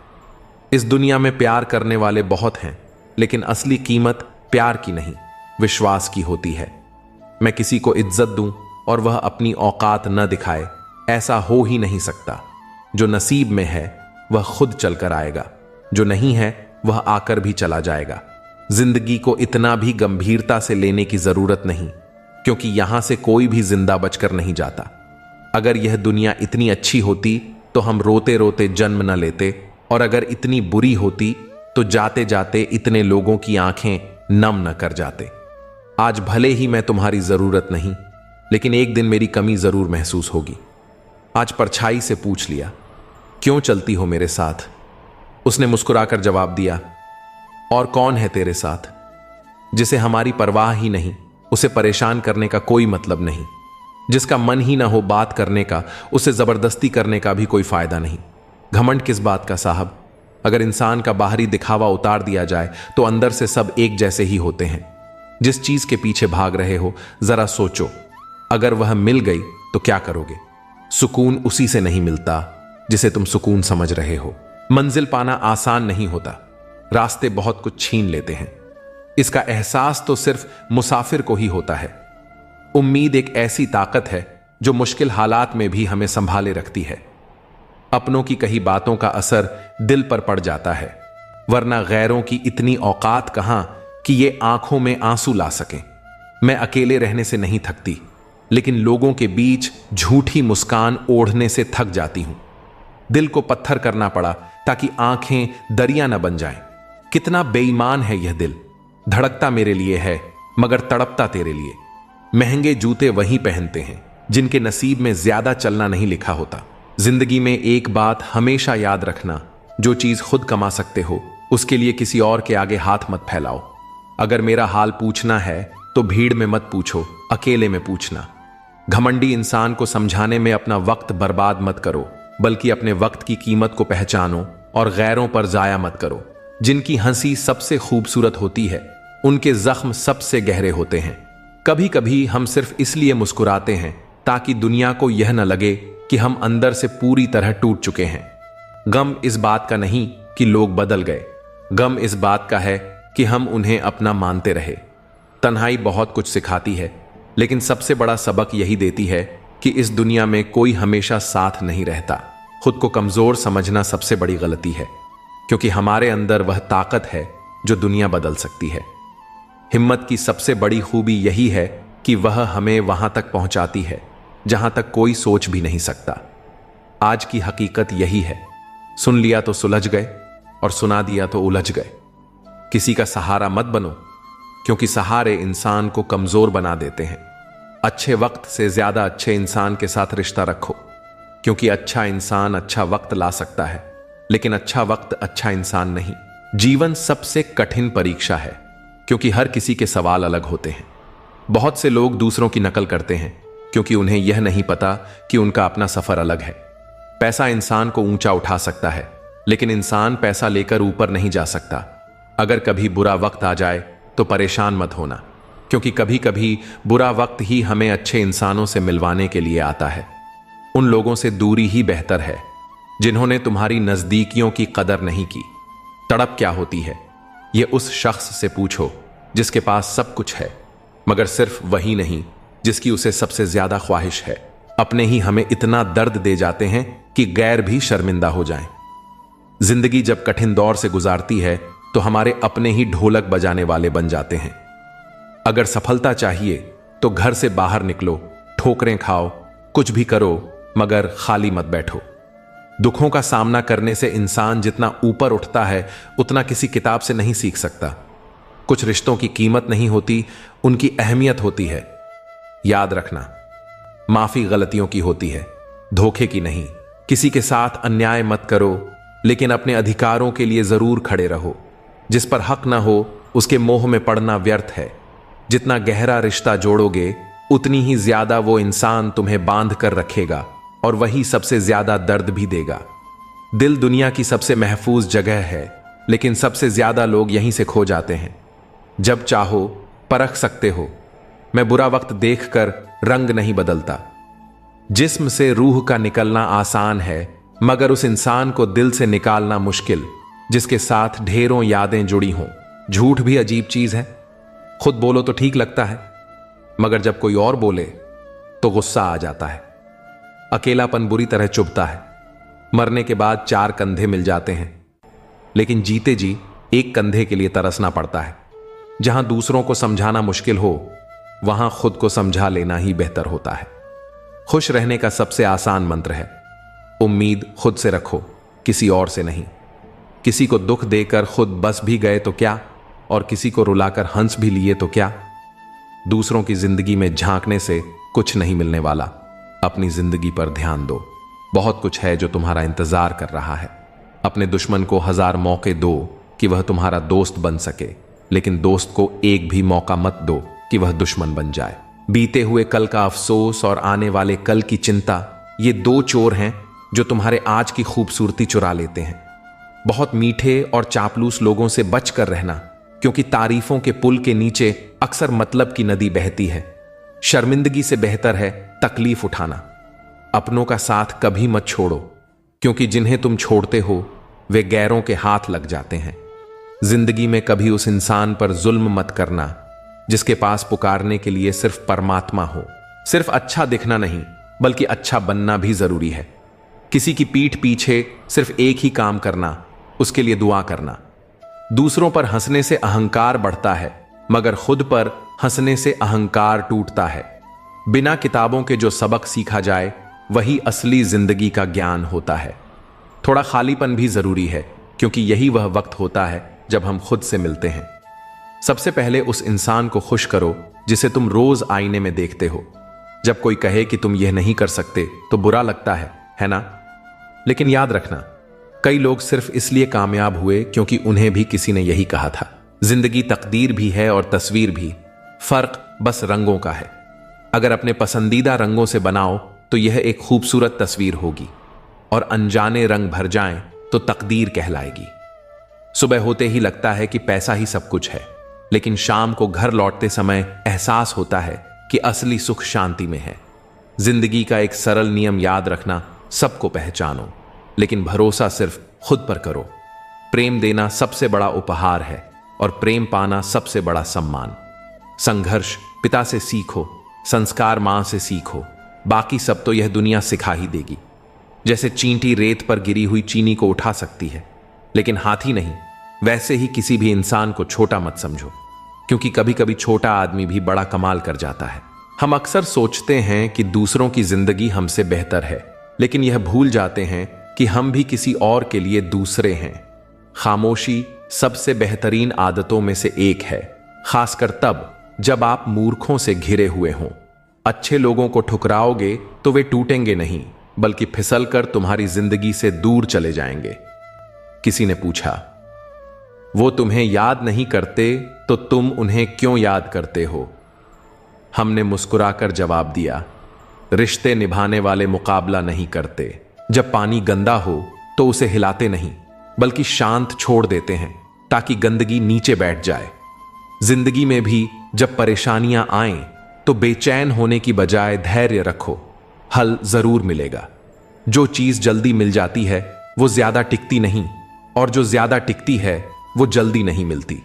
इस दुनिया में प्यार करने वाले बहुत हैं, लेकिन असली कीमत प्यार की नहीं, विश्वास की होती है। मैं किसी को इज्जत दूं और वह अपनी औकात न दिखाए, ऐसा हो ही नहीं सकता। जो नसीब में है वह खुद चलकर आएगा, जो नहीं है वह आकर भी चला जाएगा। जिंदगी को इतना भी गंभीरता से लेने की जरूरत नहीं, क्योंकि यहां से कोई भी जिंदा बचकर नहीं जाता। अगर यह दुनिया इतनी अच्छी होती तो हम रोते रोते जन्म न लेते, और अगर इतनी बुरी होती तो जाते जाते इतने लोगों की आंखें नम न कर जाते। आज भले ही मैं तुम्हारी जरूरत नहीं, लेकिन एक दिन मेरी कमी जरूर महसूस होगी। आज परछाई से पूछ लिया, क्यों चलती हो मेरे साथ? उसने मुस्कुराकर जवाब दिया, और कौन है तेरे साथ? जिसे हमारी परवाह ही नहीं, उसे परेशान करने का कोई मतलब नहीं। जिसका मन ही ना हो बात करने का, उसे जबरदस्ती करने का भी कोई फायदा नहीं। घमंड किस बात का साहब? अगर इंसान का बाहरी दिखावा उतार दिया जाए तो अंदर से सब एक जैसे ही होते हैं। जिस चीज के पीछे भाग रहे हो जरा सोचो, अगर वह मिल गई तो क्या करोगे? सुकून उसी से नहीं मिलता जिसे तुम सुकून समझ रहे हो। मंजिल पाना आसान नहीं होता, रास्ते बहुत कुछ छीन लेते हैं। इसका एहसास तो सिर्फ मुसाफिर को ही होता है। उम्मीद एक ऐसी ताकत है जो मुश्किल हालात में भी हमें संभाले रखती है। अपनों की कही बातों का असर दिल पर पड़ जाता है, वरना गैरों की इतनी औकात कहां कि ये आंखों में आंसू ला सकें। मैं अकेले रहने से नहीं थकती, लेकिन लोगों के बीच झूठी मुस्कान ओढ़ने से थक जाती हूं। दिल को पत्थर करना पड़ा ताकि आंखें दरिया न बन जाएं। कितना बेईमान है यह दिल, धड़कता मेरे लिए है मगर तड़पता तेरे लिए। महंगे जूते वही पहनते हैं जिनके नसीब में ज्यादा चलना नहीं लिखा होता। जिंदगी में एक बात हमेशा याद रखना, जो चीज खुद कमा सकते हो उसके लिए किसी और के आगे हाथ मत फैलाओ। अगर मेरा हाल पूछना है तो भीड़ में मत पूछो, अकेले में पूछना। घमंडी इंसान को समझाने में अपना वक्त बर्बाद मत करो, बल्कि अपने वक्त की कीमत को पहचानो और गैरों पर जाया मत करो। जिनकी हंसी सबसे खूबसूरत होती है, उनके जख्म सबसे गहरे होते हैं। कभी कभी हम सिर्फ इसलिए मुस्कुराते हैं ताकि दुनिया को यह न लगे कि हम अंदर से पूरी तरह टूट चुके हैं। गम इस बात का नहीं कि लोग बदल गए, गम इस बात का है कि हम उन्हें अपना मानते रहे। तन्हाई बहुत कुछ सिखाती है, लेकिन सबसे बड़ा सबक यही देती है कि इस दुनिया में कोई हमेशा साथ नहीं रहता। खुद को कमजोर समझना सबसे बड़ी गलती है, क्योंकि हमारे अंदर वह ताकत है जो दुनिया बदल सकती है। हिम्मत की सबसे बड़ी खूबी यही है कि वह हमें वहां तक पहुंचाती है जहां तक कोई सोच भी नहीं सकता। आज की हकीकत यही है, सुन लिया तो सुलझ गए और सुना दिया तो उलझ गए। किसी का सहारा मत बनो, क्योंकि सहारे इंसान को कमजोर बना देते हैं। अच्छे वक्त से ज्यादा अच्छे इंसान के साथ रिश्ता रखो, क्योंकि अच्छा इंसान अच्छा वक्त ला सकता है, लेकिन अच्छा वक्त अच्छा इंसान नहीं। जीवन सबसे कठिन परीक्षा है, क्योंकि हर किसी के सवाल अलग होते हैं। बहुत से लोग दूसरों की नकल करते हैं क्योंकि उन्हें यह नहीं पता कि उनका अपना सफर अलग है। पैसा इंसान को ऊंचा उठा सकता है, लेकिन इंसान पैसा लेकर ऊपर नहीं जा सकता। अगर कभी बुरा वक्त आ जाए तो परेशान मत होना, क्योंकि कभी कभी बुरा वक्त ही हमें अच्छे इंसानों से मिलवाने के लिए आता है। उन लोगों से दूरी ही बेहतर है जिन्होंने तुम्हारी नजदीकियों की कदर नहीं की। तड़प क्या होती है, यह उस शख्स से पूछो जिसके पास सब कुछ है, मगर सिर्फ वही नहीं जिसकी उसे सबसे ज्यादा ख्वाहिश है। अपने ही हमें इतना दर्द दे जाते हैं कि गैर भी शर्मिंदा हो जाएं। जिंदगी जब कठिन दौर से गुजारती है तो हमारे अपने ही ढोलक बजाने वाले बन जाते हैं। अगर सफलता चाहिए तो घर से बाहर निकलो, ठोकरें खाओ, कुछ भी करो, मगर खाली मत बैठो। दुखों का सामना करने से इंसान जितना ऊपर उठता है उतना किसी किताब से नहीं सीख सकता। कुछ रिश्तों की कीमत नहीं होती, उनकी अहमियत होती है। याद रखना, माफी गलतियों की होती है, धोखे की नहीं। किसी के साथ अन्याय मत करो, लेकिन अपने अधिकारों के लिए जरूर खड़े रहो। जिस पर हक ना हो उसके मोह में पड़ना व्यर्थ है। जितना गहरा रिश्ता जोड़ोगे उतनी ही ज्यादा वो इंसान तुम्हें बांध कर रखेगा। और वही सबसे ज्यादा दर्द भी देगा। दिल दुनिया की सबसे महफूज जगह है, लेकिन सबसे ज्यादा लोग यहीं से खो जाते हैं। जब चाहो परख सकते हो। मैं बुरा वक्त देखकर रंग नहीं बदलता। जिस्म से रूह का निकलना आसान है, मगर उस इंसान को दिल से निकालना मुश्किल जिसके साथ ढेरों यादें जुड़ी हों। झूठ भी अजीब चीज है। खुद बोलो तो ठीक लगता है, मगर जब कोई और बोले तो गुस्सा आ जाता है। अकेलापन बुरी तरह चुभता है। मरने के बाद 4 कंधे मिल जाते हैं, लेकिन जीते जी एक कंधे के लिए तरसना पड़ता है। जहां दूसरों को समझाना मुश्किल हो, वहां खुद को समझा लेना ही बेहतर होता है। खुश रहने का सबसे आसान मंत्र है, उम्मीद खुद से रखो, किसी और से नहीं। किसी को दुख देकर खुद बस भी गए तो क्या, और किसी को रुलाकर हंस भी लिए तो क्या। दूसरों की जिंदगी में झांकने से कुछ नहीं मिलने वाला। अपनी जिंदगी पर ध्यान दो। बहुत कुछ है जो तुम्हारा इंतजार कर रहा है। अपने दुश्मन को 1000 मौके दो कि वह तुम्हारा दोस्त बन सके, लेकिन दोस्त को एक भी मौका मत दो कि वह दुश्मन बन जाए। बीते हुए कल का अफसोस और आने वाले कल की चिंता, ये 2 चोर हैं जो तुम्हारे आज की खूबसूरती चुरा लेते हैं। बहुत मीठे और चापलूस लोगों से बच कर रहना, क्योंकि तारीफों के पुल के नीचे अक्सर मतलब की नदी बहती है। शर्मिंदगी से बेहतर है तकलीफ उठाना। अपनों का साथ कभी मत छोड़ो, क्योंकि जिन्हें तुम छोड़ते हो वे गैरों के हाथ लग जाते हैं। जिंदगी में कभी उस इंसान पर जुल्म मत करना जिसके पास पुकारने के लिए सिर्फ परमात्मा हो। सिर्फ अच्छा दिखना नहीं, बल्कि अच्छा बनना भी जरूरी है। किसी की पीठ पीछे सिर्फ एक ही काम करना, उसके लिए दुआ करना। दूसरों पर हंसने से अहंकार बढ़ता है, मगर खुद पर हंसने से अहंकार टूटता है। बिना किताबों के जो सबक सीखा जाए वही असली जिंदगी का ज्ञान होता है। थोड़ा खालीपन भी जरूरी है, क्योंकि यही वह वक्त होता है जब हम खुद से मिलते हैं। सबसे पहले उस इंसान को खुश करो जिसे तुम रोज आईने में देखते हो। जब कोई कहे कि तुम यह नहीं कर सकते तो बुरा लगता है ना? लेकिन याद रखना, कई लोग सिर्फ इसलिए कामयाब हुए क्योंकि उन्हें भी किसी ने यही कहा था। जिंदगी तकदीर भी है और तस्वीर भी, फर्क बस रंगों का है। अगर अपने पसंदीदा रंगों से बनाओ तो यह एक खूबसूरत तस्वीर होगी, और अनजाने रंग भर जाएं तो तकदीर कहलाएगी। सुबह होते ही लगता है कि पैसा ही सब कुछ है, लेकिन शाम को घर लौटते समय एहसास होता है कि असली सुख शांति में है। जिंदगी का एक सरल नियम याद रखना, सबको पहचानो, लेकिन भरोसा सिर्फ खुद पर करो। प्रेम देना सबसे बड़ा उपहार है, और प्रेम पाना सबसे बड़ा सम्मान। संघर्ष पिता से सीखो, संस्कार मां से सीखो, बाकी सब तो यह दुनिया सिखा ही देगी। जैसे चींटी रेत पर गिरी हुई चीनी को उठा सकती है, लेकिन हाथी नहीं, वैसे ही किसी भी इंसान को छोटा मत समझो, क्योंकि कभी कभी छोटा आदमी भी बड़ा कमाल कर जाता है। हम अक्सर सोचते हैं कि दूसरों की जिंदगी हमसे बेहतर है, लेकिन यह भूल जाते हैं कि हम भी किसी और के लिए दूसरे हैं। खामोशी सबसे बेहतरीन आदतों में से एक है, खासकर तब जब आप मूर्खों से घिरे हुए हों। अच्छे लोगों को ठुकराओगे तो वे टूटेंगे नहीं, बल्कि फिसलकर तुम्हारी जिंदगी से दूर चले जाएंगे। किसी ने पूछा, वो तुम्हें याद नहीं करते तो तुम उन्हें क्यों याद करते हो? हमने मुस्कुराकर जवाब दिया, रिश्ते निभाने वाले मुकाबला नहीं करते। जब पानी गंदा हो तो उसे हिलाते नहीं, बल्कि शांत छोड़ देते हैं ताकि गंदगी नीचे बैठ जाए। जिंदगी में भी जब परेशानियां आएं तो बेचैन होने की बजाय धैर्य रखो, हल जरूर मिलेगा। जो चीज जल्दी मिल जाती है वो ज्यादा टिकती नहीं, और जो ज्यादा टिकती है वो जल्दी नहीं मिलती।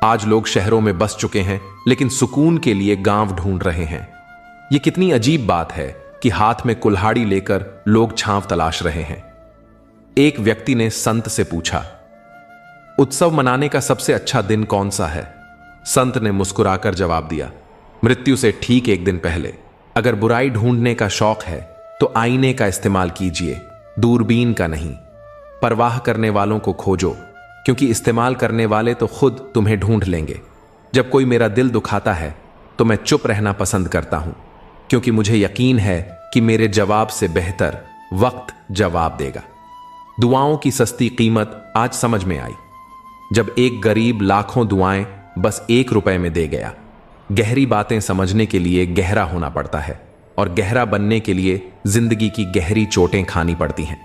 आज लोग शहरों में बस चुके हैं, लेकिन सुकून के लिए गांव ढूंढ रहे हैं। ये कितनी अजीब बात है कि हाथ में कुल्हाड़ी लेकर लोग छांव तलाश रहे हैं। एक व्यक्ति ने संत से पूछा, उत्सव मनाने का सबसे अच्छा दिन कौन सा है? संत ने मुस्कुराकर जवाब दिया, मृत्यु से ठीक 1 दिन पहले। अगर बुराई ढूंढने का शौक है तो आईने का इस्तेमाल कीजिए, दूरबीन का नहीं। परवाह करने वालों को खोजो, क्योंकि इस्तेमाल करने वाले तो खुद तुम्हें ढूंढ लेंगे। जब कोई मेरा दिल दुखाता है तो मैं चुप रहना पसंद करता हूं, क्योंकि मुझे यकीन है कि मेरे जवाब से बेहतर वक्त जवाब देगा। दुआओं की सस्ती कीमत आज समझ में आई, जब एक गरीब लाखों दुआएं बस 1 रुपए में दे गया। गहरी बातें समझने के लिए गहरा होना पड़ता है, और गहरा बनने के लिए जिंदगी की गहरी चोटें खानी पड़ती हैं।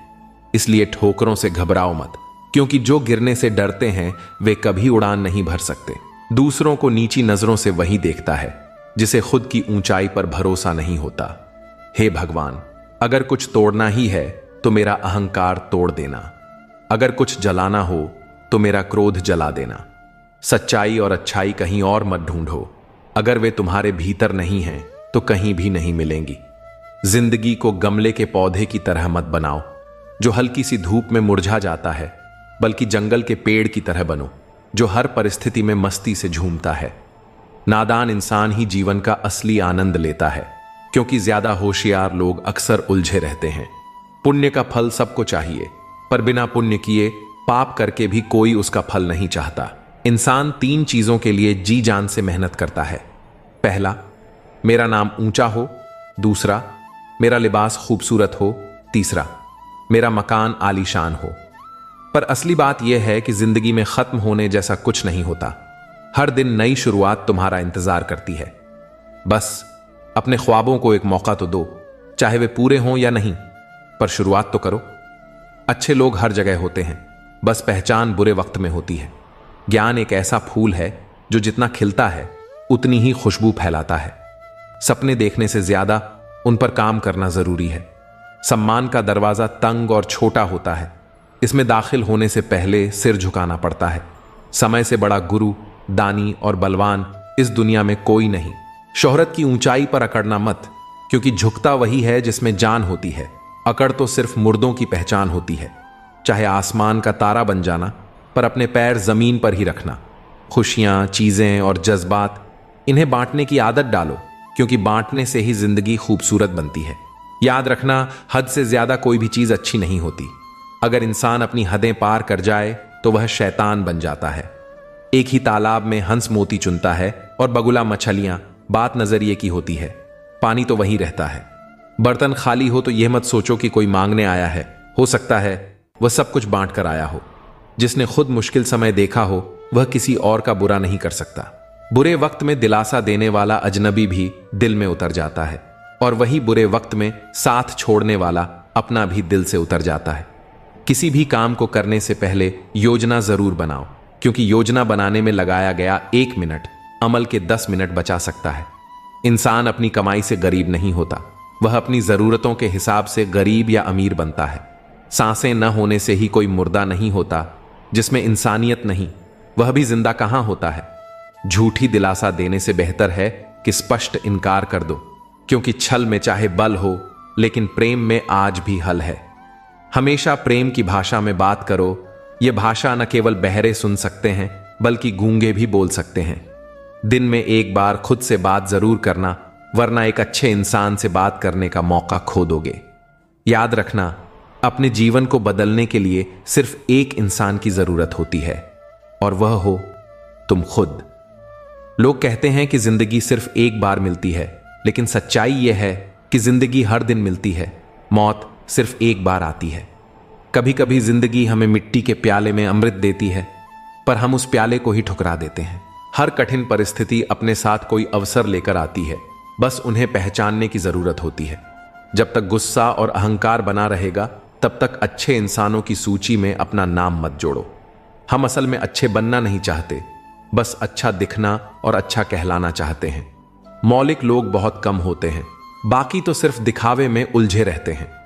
इसलिए ठोकरों से घबराओ मत, क्योंकि जो गिरने से डरते हैं वे कभी उड़ान नहीं भर सकते। दूसरों को नीची नजरों से वही देखता है जिसे खुद की ऊंचाई पर भरोसा नहीं होता। हे भगवान, अगर कुछ तोड़ना ही है तो मेरा अहंकार तोड़ देना, अगर कुछ जलाना हो तो मेरा क्रोध जला देना। सच्चाई और अच्छाई कहीं और मत ढूंढो, अगर वे तुम्हारे भीतर नहीं हैं तो कहीं भी नहीं मिलेंगी। जिंदगी को गमले के पौधे की तरह मत बनाओ जो हल्की सी धूप में मुरझा जाता है, बल्कि जंगल के पेड़ की तरह बनो जो हर परिस्थिति में मस्ती से झूमता है। नादान इंसान ही जीवन का असली आनंद लेता है, क्योंकि ज्यादा होशियार लोग अक्सर उलझे रहते हैं। पुण्य का फल सबको चाहिए, पर बिना पुण्य किए पाप करके भी कोई उसका फल नहीं चाहता। इंसान 3 चीजों के लिए जी जान से मेहनत करता है। पहला, मेरा नाम ऊंचा हो। दूसरा, मेरा लिबास खूबसूरत हो। तीसरा, मेरा मकान आलीशान हो। पर असली बात यह है कि जिंदगी में खत्म होने जैसा कुछ नहीं होता। हर दिन नई शुरुआत तुम्हारा इंतजार करती है। बस अपने ख्वाबों को एक मौका तो दो, चाहे वे पूरे हों या नहीं, पर शुरुआत तो करो। अच्छे लोग हर जगह होते हैं, बस पहचान बुरे वक्त में होती है। ज्ञान एक ऐसा फूल है जो जितना खिलता है उतनी ही खुशबू फैलाता है। सपने देखने से ज्यादा उन पर काम करना जरूरी है। सम्मान का दरवाजा तंग और छोटा होता है, इसमें दाखिल होने से पहले सिर झुकाना पड़ता है। समय से बड़ा गुरु, दानी और बलवान इस दुनिया में कोई नहीं। शोहरत की ऊंचाई पर अकड़ना मत, क्योंकि झुकता वही है जिसमें जान होती है। अकड़ तो सिर्फ मुर्दों की पहचान होती है। चाहे आसमान का तारा बन जाना, पर अपने पैर जमीन पर ही रखना। खुशियां, चीजें और जज्बात, इन्हें बांटने की आदत डालो, क्योंकि बांटने से ही जिंदगी खूबसूरत बनती है। याद रखना, हद से ज्यादा कोई भी चीज अच्छी नहीं होती। अगर इंसान अपनी हदें पार कर जाए तो वह शैतान बन जाता है। एक ही तालाब में हंस मोती चुनता है और बगुला मछलियां, बात नजरिए की होती है। पानी तो वहीं रहता है। बर्तन खाली हो तो यह मत सोचो कि कोई मांगने आया है। हो सकता है वह सब कुछ बांट कर आया हो। जिसने खुद मुश्किल समय देखा हो वह किसी और का बुरा नहीं कर सकता। बुरे वक्त में दिलासा देने वाला अजनबी भी दिल में उतर जाता है, और वही बुरे वक्त में साथ छोड़ने वाला अपना भी दिल से उतर जाता है। किसी भी काम को करने से पहले योजना जरूर बनाओ, क्योंकि योजना बनाने में लगाया गया 1 मिनट अमल के 10 मिनट बचा सकता है। इंसान अपनी कमाई से गरीब नहीं होता, वह अपनी जरूरतों के हिसाब से गरीब या अमीर बनता है। सांसें न होने से ही कोई मुर्दा नहीं होता। जिसमें इंसानियत नहीं, वह भी जिंदा कहां होता है। झूठी दिलासा देने से बेहतर है कि स्पष्ट इनकार कर दो, क्योंकि छल में चाहे बल हो, लेकिन प्रेम में आज भी हल है। हमेशा प्रेम की भाषा में बात करो। यह भाषा न केवल बहरे सुन सकते हैं, बल्कि गूंगे भी बोल सकते हैं। दिन में एक बार खुद से बात जरूर करना, वरना एक अच्छे इंसान से बात करने का मौका खो दोगे। याद रखना, अपने जीवन को बदलने के लिए सिर्फ एक इंसान की जरूरत होती है, और वह हो तुम खुद। लोग कहते हैं कि जिंदगी सिर्फ एक बार मिलती है, लेकिन सच्चाई यह है कि जिंदगी हर दिन मिलती है। मौत सिर्फ एक बार आती है। कभी कभी जिंदगी हमें मिट्टी के प्याले में अमृत देती है, पर हम उस प्याले को ही ठुकरा देते हैं। हर कठिन परिस्थिति अपने साथ कोई अवसर लेकर आती है, बस उन्हें पहचानने की जरूरत होती है। जब तक गुस्सा और अहंकार बना रहेगा, तब तक अच्छे इंसानों की सूची में अपना नाम मत जोड़ो। हम असल में अच्छे बनना नहीं चाहते, बस अच्छा दिखना और अच्छा कहलाना चाहते हैं। मौलिक लोग बहुत कम होते हैं, बाकी तो सिर्फ दिखावे में उलझे रहते हैं।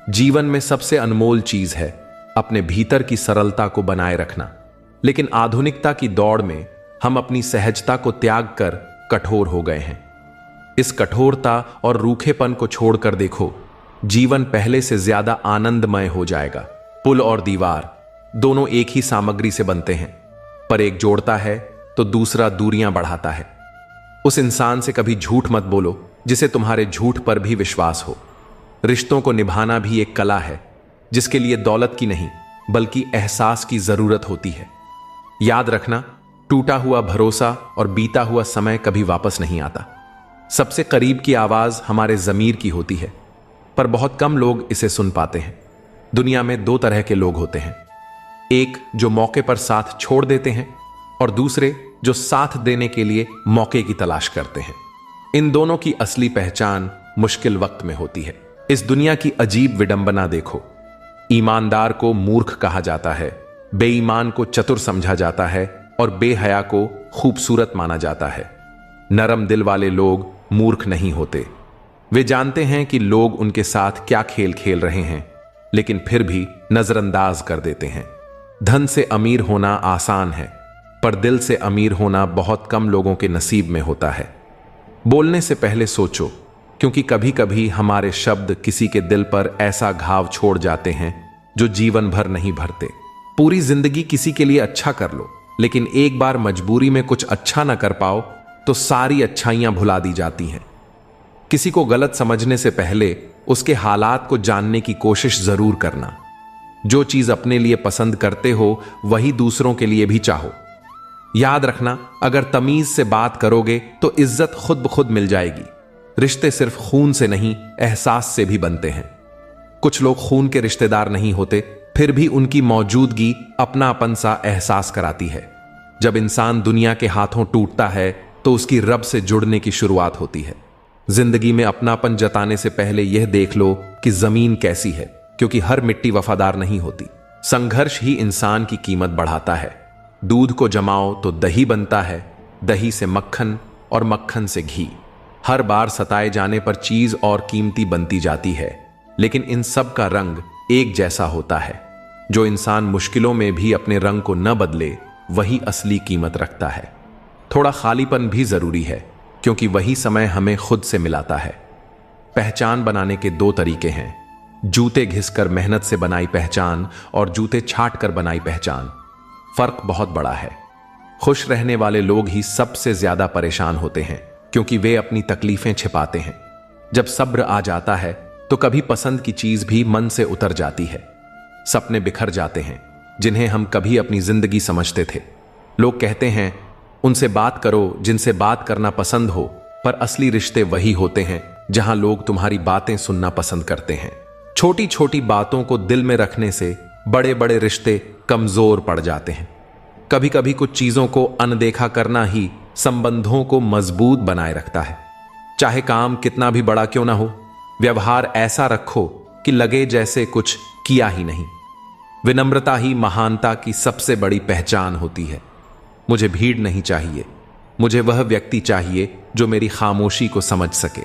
जीवन में सबसे अनमोल चीज है अपने भीतर की सरलता को बनाए रखना। लेकिन आधुनिकता की दौड़ में हम अपनी सहजता को त्याग कर कठोर हो गए हैं। इस कठोरता और रूखेपन को छोड़कर देखो, जीवन पहले से ज्यादा आनंदमय हो जाएगा। पुल और दीवार दोनों एक ही सामग्री से बनते हैं, पर एक जोड़ता है तो दूसरा दूरियां बढ़ाता है। उस इंसान से कभी झूठ मत बोलो जिसे तुम्हारे झूठ पर भी विश्वास हो। रिश्तों को निभाना भी एक कला है, जिसके लिए दौलत की नहीं बल्कि एहसास की जरूरत होती है। याद रखना, टूटा हुआ भरोसा और बीता हुआ समय कभी वापस नहीं आता। सबसे करीब की आवाज हमारे जमीर की होती है, पर बहुत कम लोग इसे सुन पाते हैं। दुनिया में 2 तरह के लोग होते हैं, एक जो मौके पर साथ छोड़ देते हैं, और दूसरे जो साथ देने के लिए मौके की तलाश करते हैं। इन दोनों की असली पहचान मुश्किल वक्त में होती है। इस दुनिया की अजीब विडंबना देखो। ईमानदार को मूर्ख कहा जाता है, बेईमान को चतुर समझा जाता है और बेहया को खूबसूरत माना जाता है। नरम दिल वाले लोग मूर्ख नहीं होते। वे जानते हैं कि लोग उनके साथ क्या खेल खेल रहे हैं, लेकिन फिर भी नजरअंदाज कर देते हैं। धन से अमीर होना आसान है, पर दिल से अमीर होना बहुत कम लोगों के नसीब में होता है। बोलने से पहले सोचो, क्योंकि कभी कभी हमारे शब्द किसी के दिल पर ऐसा घाव छोड़ जाते हैं जो जीवन भर नहीं भरते। पूरी जिंदगी किसी के लिए अच्छा कर लो, लेकिन एक बार मजबूरी में कुछ अच्छा ना कर पाओ तो सारी अच्छाइयां भुला दी जाती हैं। किसी को गलत समझने से पहले उसके हालात को जानने की कोशिश जरूर करना। जो चीज अपने लिए पसंद करते हो वही दूसरों के लिए भी चाहो। याद रखना, अगर तमीज से बात करोगे तो इज्जत खुद ब खुद मिल जाएगी। रिश्ते सिर्फ खून से नहीं, एहसास से भी बनते हैं। कुछ लोग खून के रिश्तेदार नहीं होते, फिर भी उनकी मौजूदगी अपनापन सा एहसास कराती है। जब इंसान दुनिया के हाथों टूटता है तो उसकी रब से जुड़ने की शुरुआत होती है। जिंदगी में अपनापन जताने से पहले यह देख लो कि जमीन कैसी है, क्योंकि हर मिट्टी वफादार नहीं होती। संघर्ष ही इंसान की कीमत बढ़ाता है। दूध को जमाओ तो दही बनता है, दही से मक्खन और मक्खन से घी। हर बार सताए जाने पर चीज और कीमती बनती जाती है, लेकिन इन सब का रंग एक जैसा होता है। जो इंसान मुश्किलों में भी अपने रंग को न बदले, वही असली कीमत रखता है। थोड़ा खालीपन भी जरूरी है, क्योंकि वही समय हमें खुद से मिलाता है। पहचान बनाने के दो तरीके हैं, जूते घिसकर मेहनत से बनाई पहचान और जूते छाट कर बनाई पहचान। फर्क बहुत बड़ा है। खुश रहने वाले लोग ही सबसे ज्यादा परेशान होते हैं, क्योंकि वे अपनी तकलीफें छिपाते हैं। जब सब्र आ जाता है तो कभी पसंद की चीज भी मन से उतर जाती है। सपने बिखर जाते हैं, जिन्हें हम कभी अपनी जिंदगी समझते थे। लोग कहते हैं उनसे बात करो जिनसे बात करना पसंद हो, पर असली रिश्ते वही होते हैं जहां लोग तुम्हारी बातें सुनना पसंद करते हैं। छोटी छोटी बातों को दिल में रखने से बड़े बड़े रिश्ते कमजोर पड़ जाते हैं। कभी कभी कुछ चीजों को अनदेखा करना ही संबंधों को मजबूत बनाए रखता है। चाहे काम कितना भी बड़ा क्यों ना हो, व्यवहार ऐसा रखो कि लगे जैसे कुछ किया ही नहीं। विनम्रता ही महानता की सबसे बड़ी पहचान होती है। मुझे भीड़ नहीं चाहिए, मुझे वह व्यक्ति चाहिए जो मेरी खामोशी को समझ सके।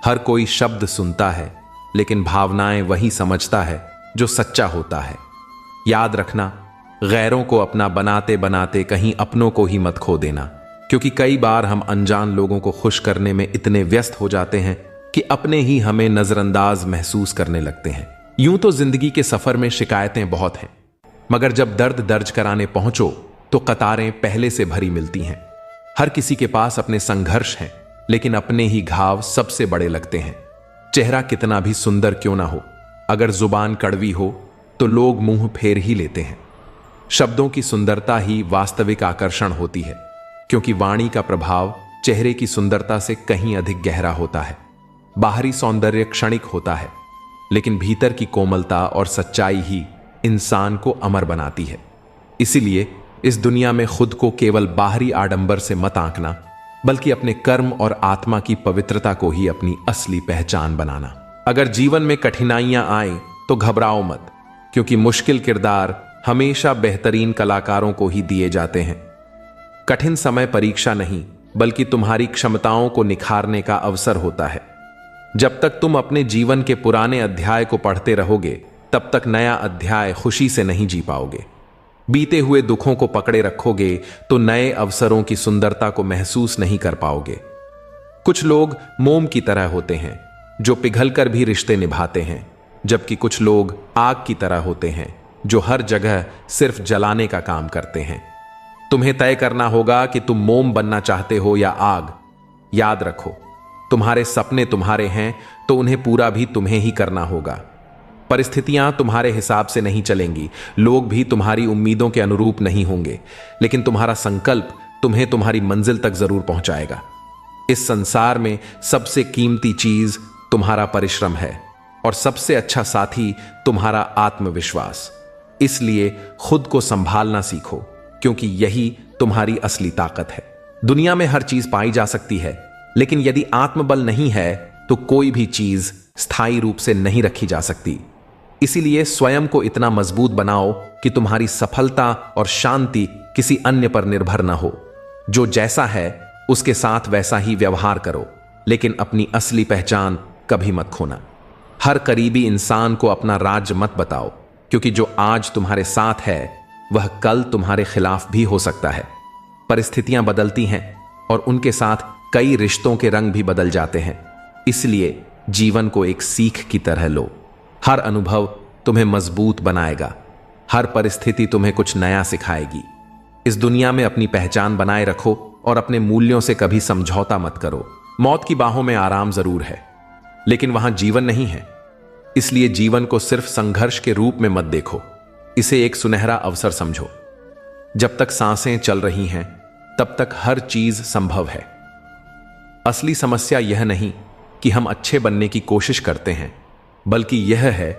हर कोई शब्द सुनता है, लेकिन भावनाएं वही समझता है जो सच्चा होता है। याद रखना, गैरों को अपना बनाते बनाते कहीं अपनों को ही मत खो देना, क्योंकि कई बार हम अनजान लोगों को खुश करने में इतने व्यस्त हो जाते हैं कि अपने ही हमें नजरअंदाज महसूस करने लगते हैं। यूं तो जिंदगी के सफर में शिकायतें बहुत हैं, मगर जब दर्द दर्ज कराने पहुंचो तो कतारें पहले से भरी मिलती हैं। हर किसी के पास अपने संघर्ष हैं, लेकिन अपने ही घाव सबसे बड़े लगते हैं। चेहरा कितना भी सुंदर क्यों ना हो, अगर जुबान कड़वी हो तो लोग मुंह फेर ही लेते हैं। शब्दों की सुंदरता ही वास्तविक आकर्षण होती है, क्योंकि वाणी का प्रभाव चेहरे की सुंदरता से कहीं अधिक गहरा होता है। बाहरी सौंदर्य क्षणिक होता है, लेकिन भीतर की कोमलता और सच्चाई ही इंसान को अमर बनाती है। इसीलिए इस दुनिया में खुद को केवल बाहरी आडंबर से मत आंकना, बल्कि अपने कर्म और आत्मा की पवित्रता को ही अपनी असली पहचान बनाना। अगर जीवन में कठिनाइयां आए तो घबराओ मत, क्योंकि मुश्किल किरदार हमेशा बेहतरीन कलाकारों को ही दिए जाते हैं। कठिन समय परीक्षा नहीं, बल्कि तुम्हारी क्षमताओं को निखारने का अवसर होता है। जब तक तुम अपने जीवन के पुराने अध्याय को पढ़ते रहोगे, तब तक नया अध्याय खुशी से नहीं जी पाओगे। बीते हुए दुखों को पकड़े रखोगे तो नए अवसरों की सुंदरता को महसूस नहीं कर पाओगे। कुछ लोग मोम की तरह होते हैं जो पिघलकर भी रिश्ते निभाते हैं, जबकि कुछ लोग आग की तरह होते हैं जो हर जगह सिर्फ जलाने का काम करते हैं। तुम्हें तय करना होगा कि तुम मोम बनना चाहते हो या आग। याद रखो, तुम्हारे सपने तुम्हारे हैं तो उन्हें पूरा भी तुम्हें ही करना होगा। परिस्थितियां तुम्हारे हिसाब से नहीं चलेंगी, लोग भी तुम्हारी उम्मीदों के अनुरूप नहीं होंगे, लेकिन तुम्हारा संकल्प तुम्हें तुम्हारी मंजिल तक जरूर पहुंचाएगा। इस संसार में सबसे कीमती चीज तुम्हारा परिश्रम है और सबसे अच्छा साथी तुम्हारा आत्मविश्वास। इसलिए खुद को संभालना सीखो, क्योंकि यही तुम्हारी असली ताकत है। दुनिया में हर चीज पाई जा सकती है, लेकिन यदि आत्मबल नहीं है तो कोई भी चीज स्थायी रूप से नहीं रखी जा सकती। इसीलिए स्वयं को इतना मजबूत बनाओ कि तुम्हारी सफलता और शांति किसी अन्य पर निर्भर न हो। जो जैसा है उसके साथ वैसा ही व्यवहार करो, लेकिन अपनी असली पहचान कभी मत खोना। हर करीबी इंसान को अपना राज मत बताओ, क्योंकि जो आज तुम्हारे साथ है वह कल तुम्हारे खिलाफ भी हो सकता है। परिस्थितियां बदलती हैं और उनके साथ कई रिश्तों के रंग भी बदल जाते हैं। इसलिए जीवन को एक सीख की तरह लो। हर अनुभव तुम्हें मजबूत बनाएगा, हर परिस्थिति तुम्हें कुछ नया सिखाएगी। इस दुनिया में अपनी पहचान बनाए रखो और अपने मूल्यों से कभी समझौता मत करो। मौत की बाहों में आराम जरूर है, लेकिन वहां जीवन नहीं है। इसलिए जीवन को सिर्फ संघर्ष के रूप में मत देखो, इसे एक सुनहरा अवसर समझो। जब तक सांसें चल रही हैं तब तक हर चीज संभव है। असली समस्या यह नहीं कि हम अच्छे बनने की कोशिश करते हैं, बल्कि यह है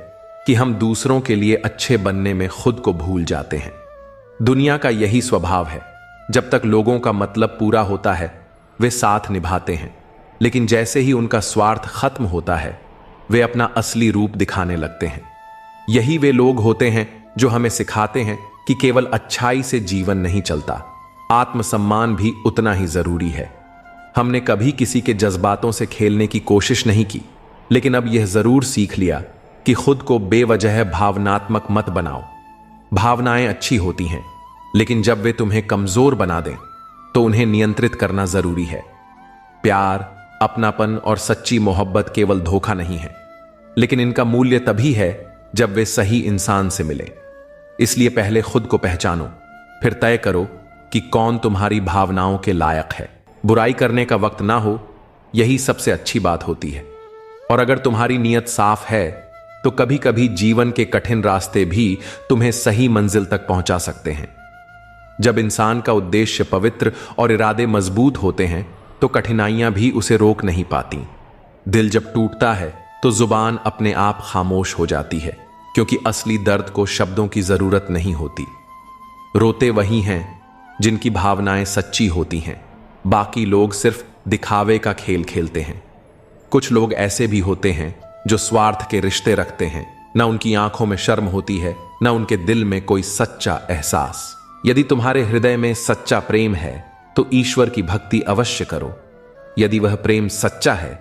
कि हम दूसरों के लिए अच्छे बनने में खुद को भूल जाते हैं। दुनिया का यही स्वभाव है, जब तक लोगों का मतलब पूरा होता है वे साथ निभाते हैं, लेकिन जैसे ही उनका स्वार्थ खत्म होता है वे अपना असली रूप दिखाने लगते हैं। यही वे लोग होते हैं जो हमें सिखाते हैं कि केवल अच्छाई से जीवन नहीं चलता, आत्मसम्मान भी उतना ही जरूरी है। हमने कभी किसी के जज्बातों से खेलने की कोशिश नहीं की, लेकिन अब यह जरूर सीख लिया कि खुद को बेवजह भावनात्मक मत बनाओ। भावनाएं अच्छी होती हैं, लेकिन जब वे तुम्हें कमजोर बना दें तो उन्हें नियंत्रित करना जरूरी है। प्यार, अपनापन और सच्ची मोहब्बत केवल धोखा नहीं है, लेकिन इनका मूल्य तभी है जब वे सही इंसान से मिले। इसलिए पहले खुद को पहचानो, फिर तय करो कि कौन तुम्हारी भावनाओं के लायक है। बुराई करने का वक्त ना हो, यही सबसे अच्छी बात होती है। और अगर तुम्हारी नीयत साफ है तो कभी कभी जीवन के कठिन रास्ते भी तुम्हें सही मंजिल तक पहुंचा सकते हैं। जब इंसान का उद्देश्य पवित्र और इरादे मजबूत होते हैं तो कठिनाइयां भी उसे रोक नहीं पाती। दिल जब टूटता है तो जुबान अपने आप खामोश हो जाती है, क्योंकि असली दर्द को शब्दों की जरूरत नहीं होती। रोते वही हैं जिनकी भावनाएं सच्ची होती हैं, बाकी लोग सिर्फ दिखावे का खेल खेलते हैं। कुछ लोग ऐसे भी होते हैं जो स्वार्थ के रिश्ते रखते हैं, ना उनकी आंखों में शर्म होती है, ना उनके दिल में कोई सच्चा एहसास। यदि तुम्हारे हृदय में सच्चा प्रेम है तो ईश्वर की भक्ति अवश्य करो। यदि वह प्रेम सच्चा है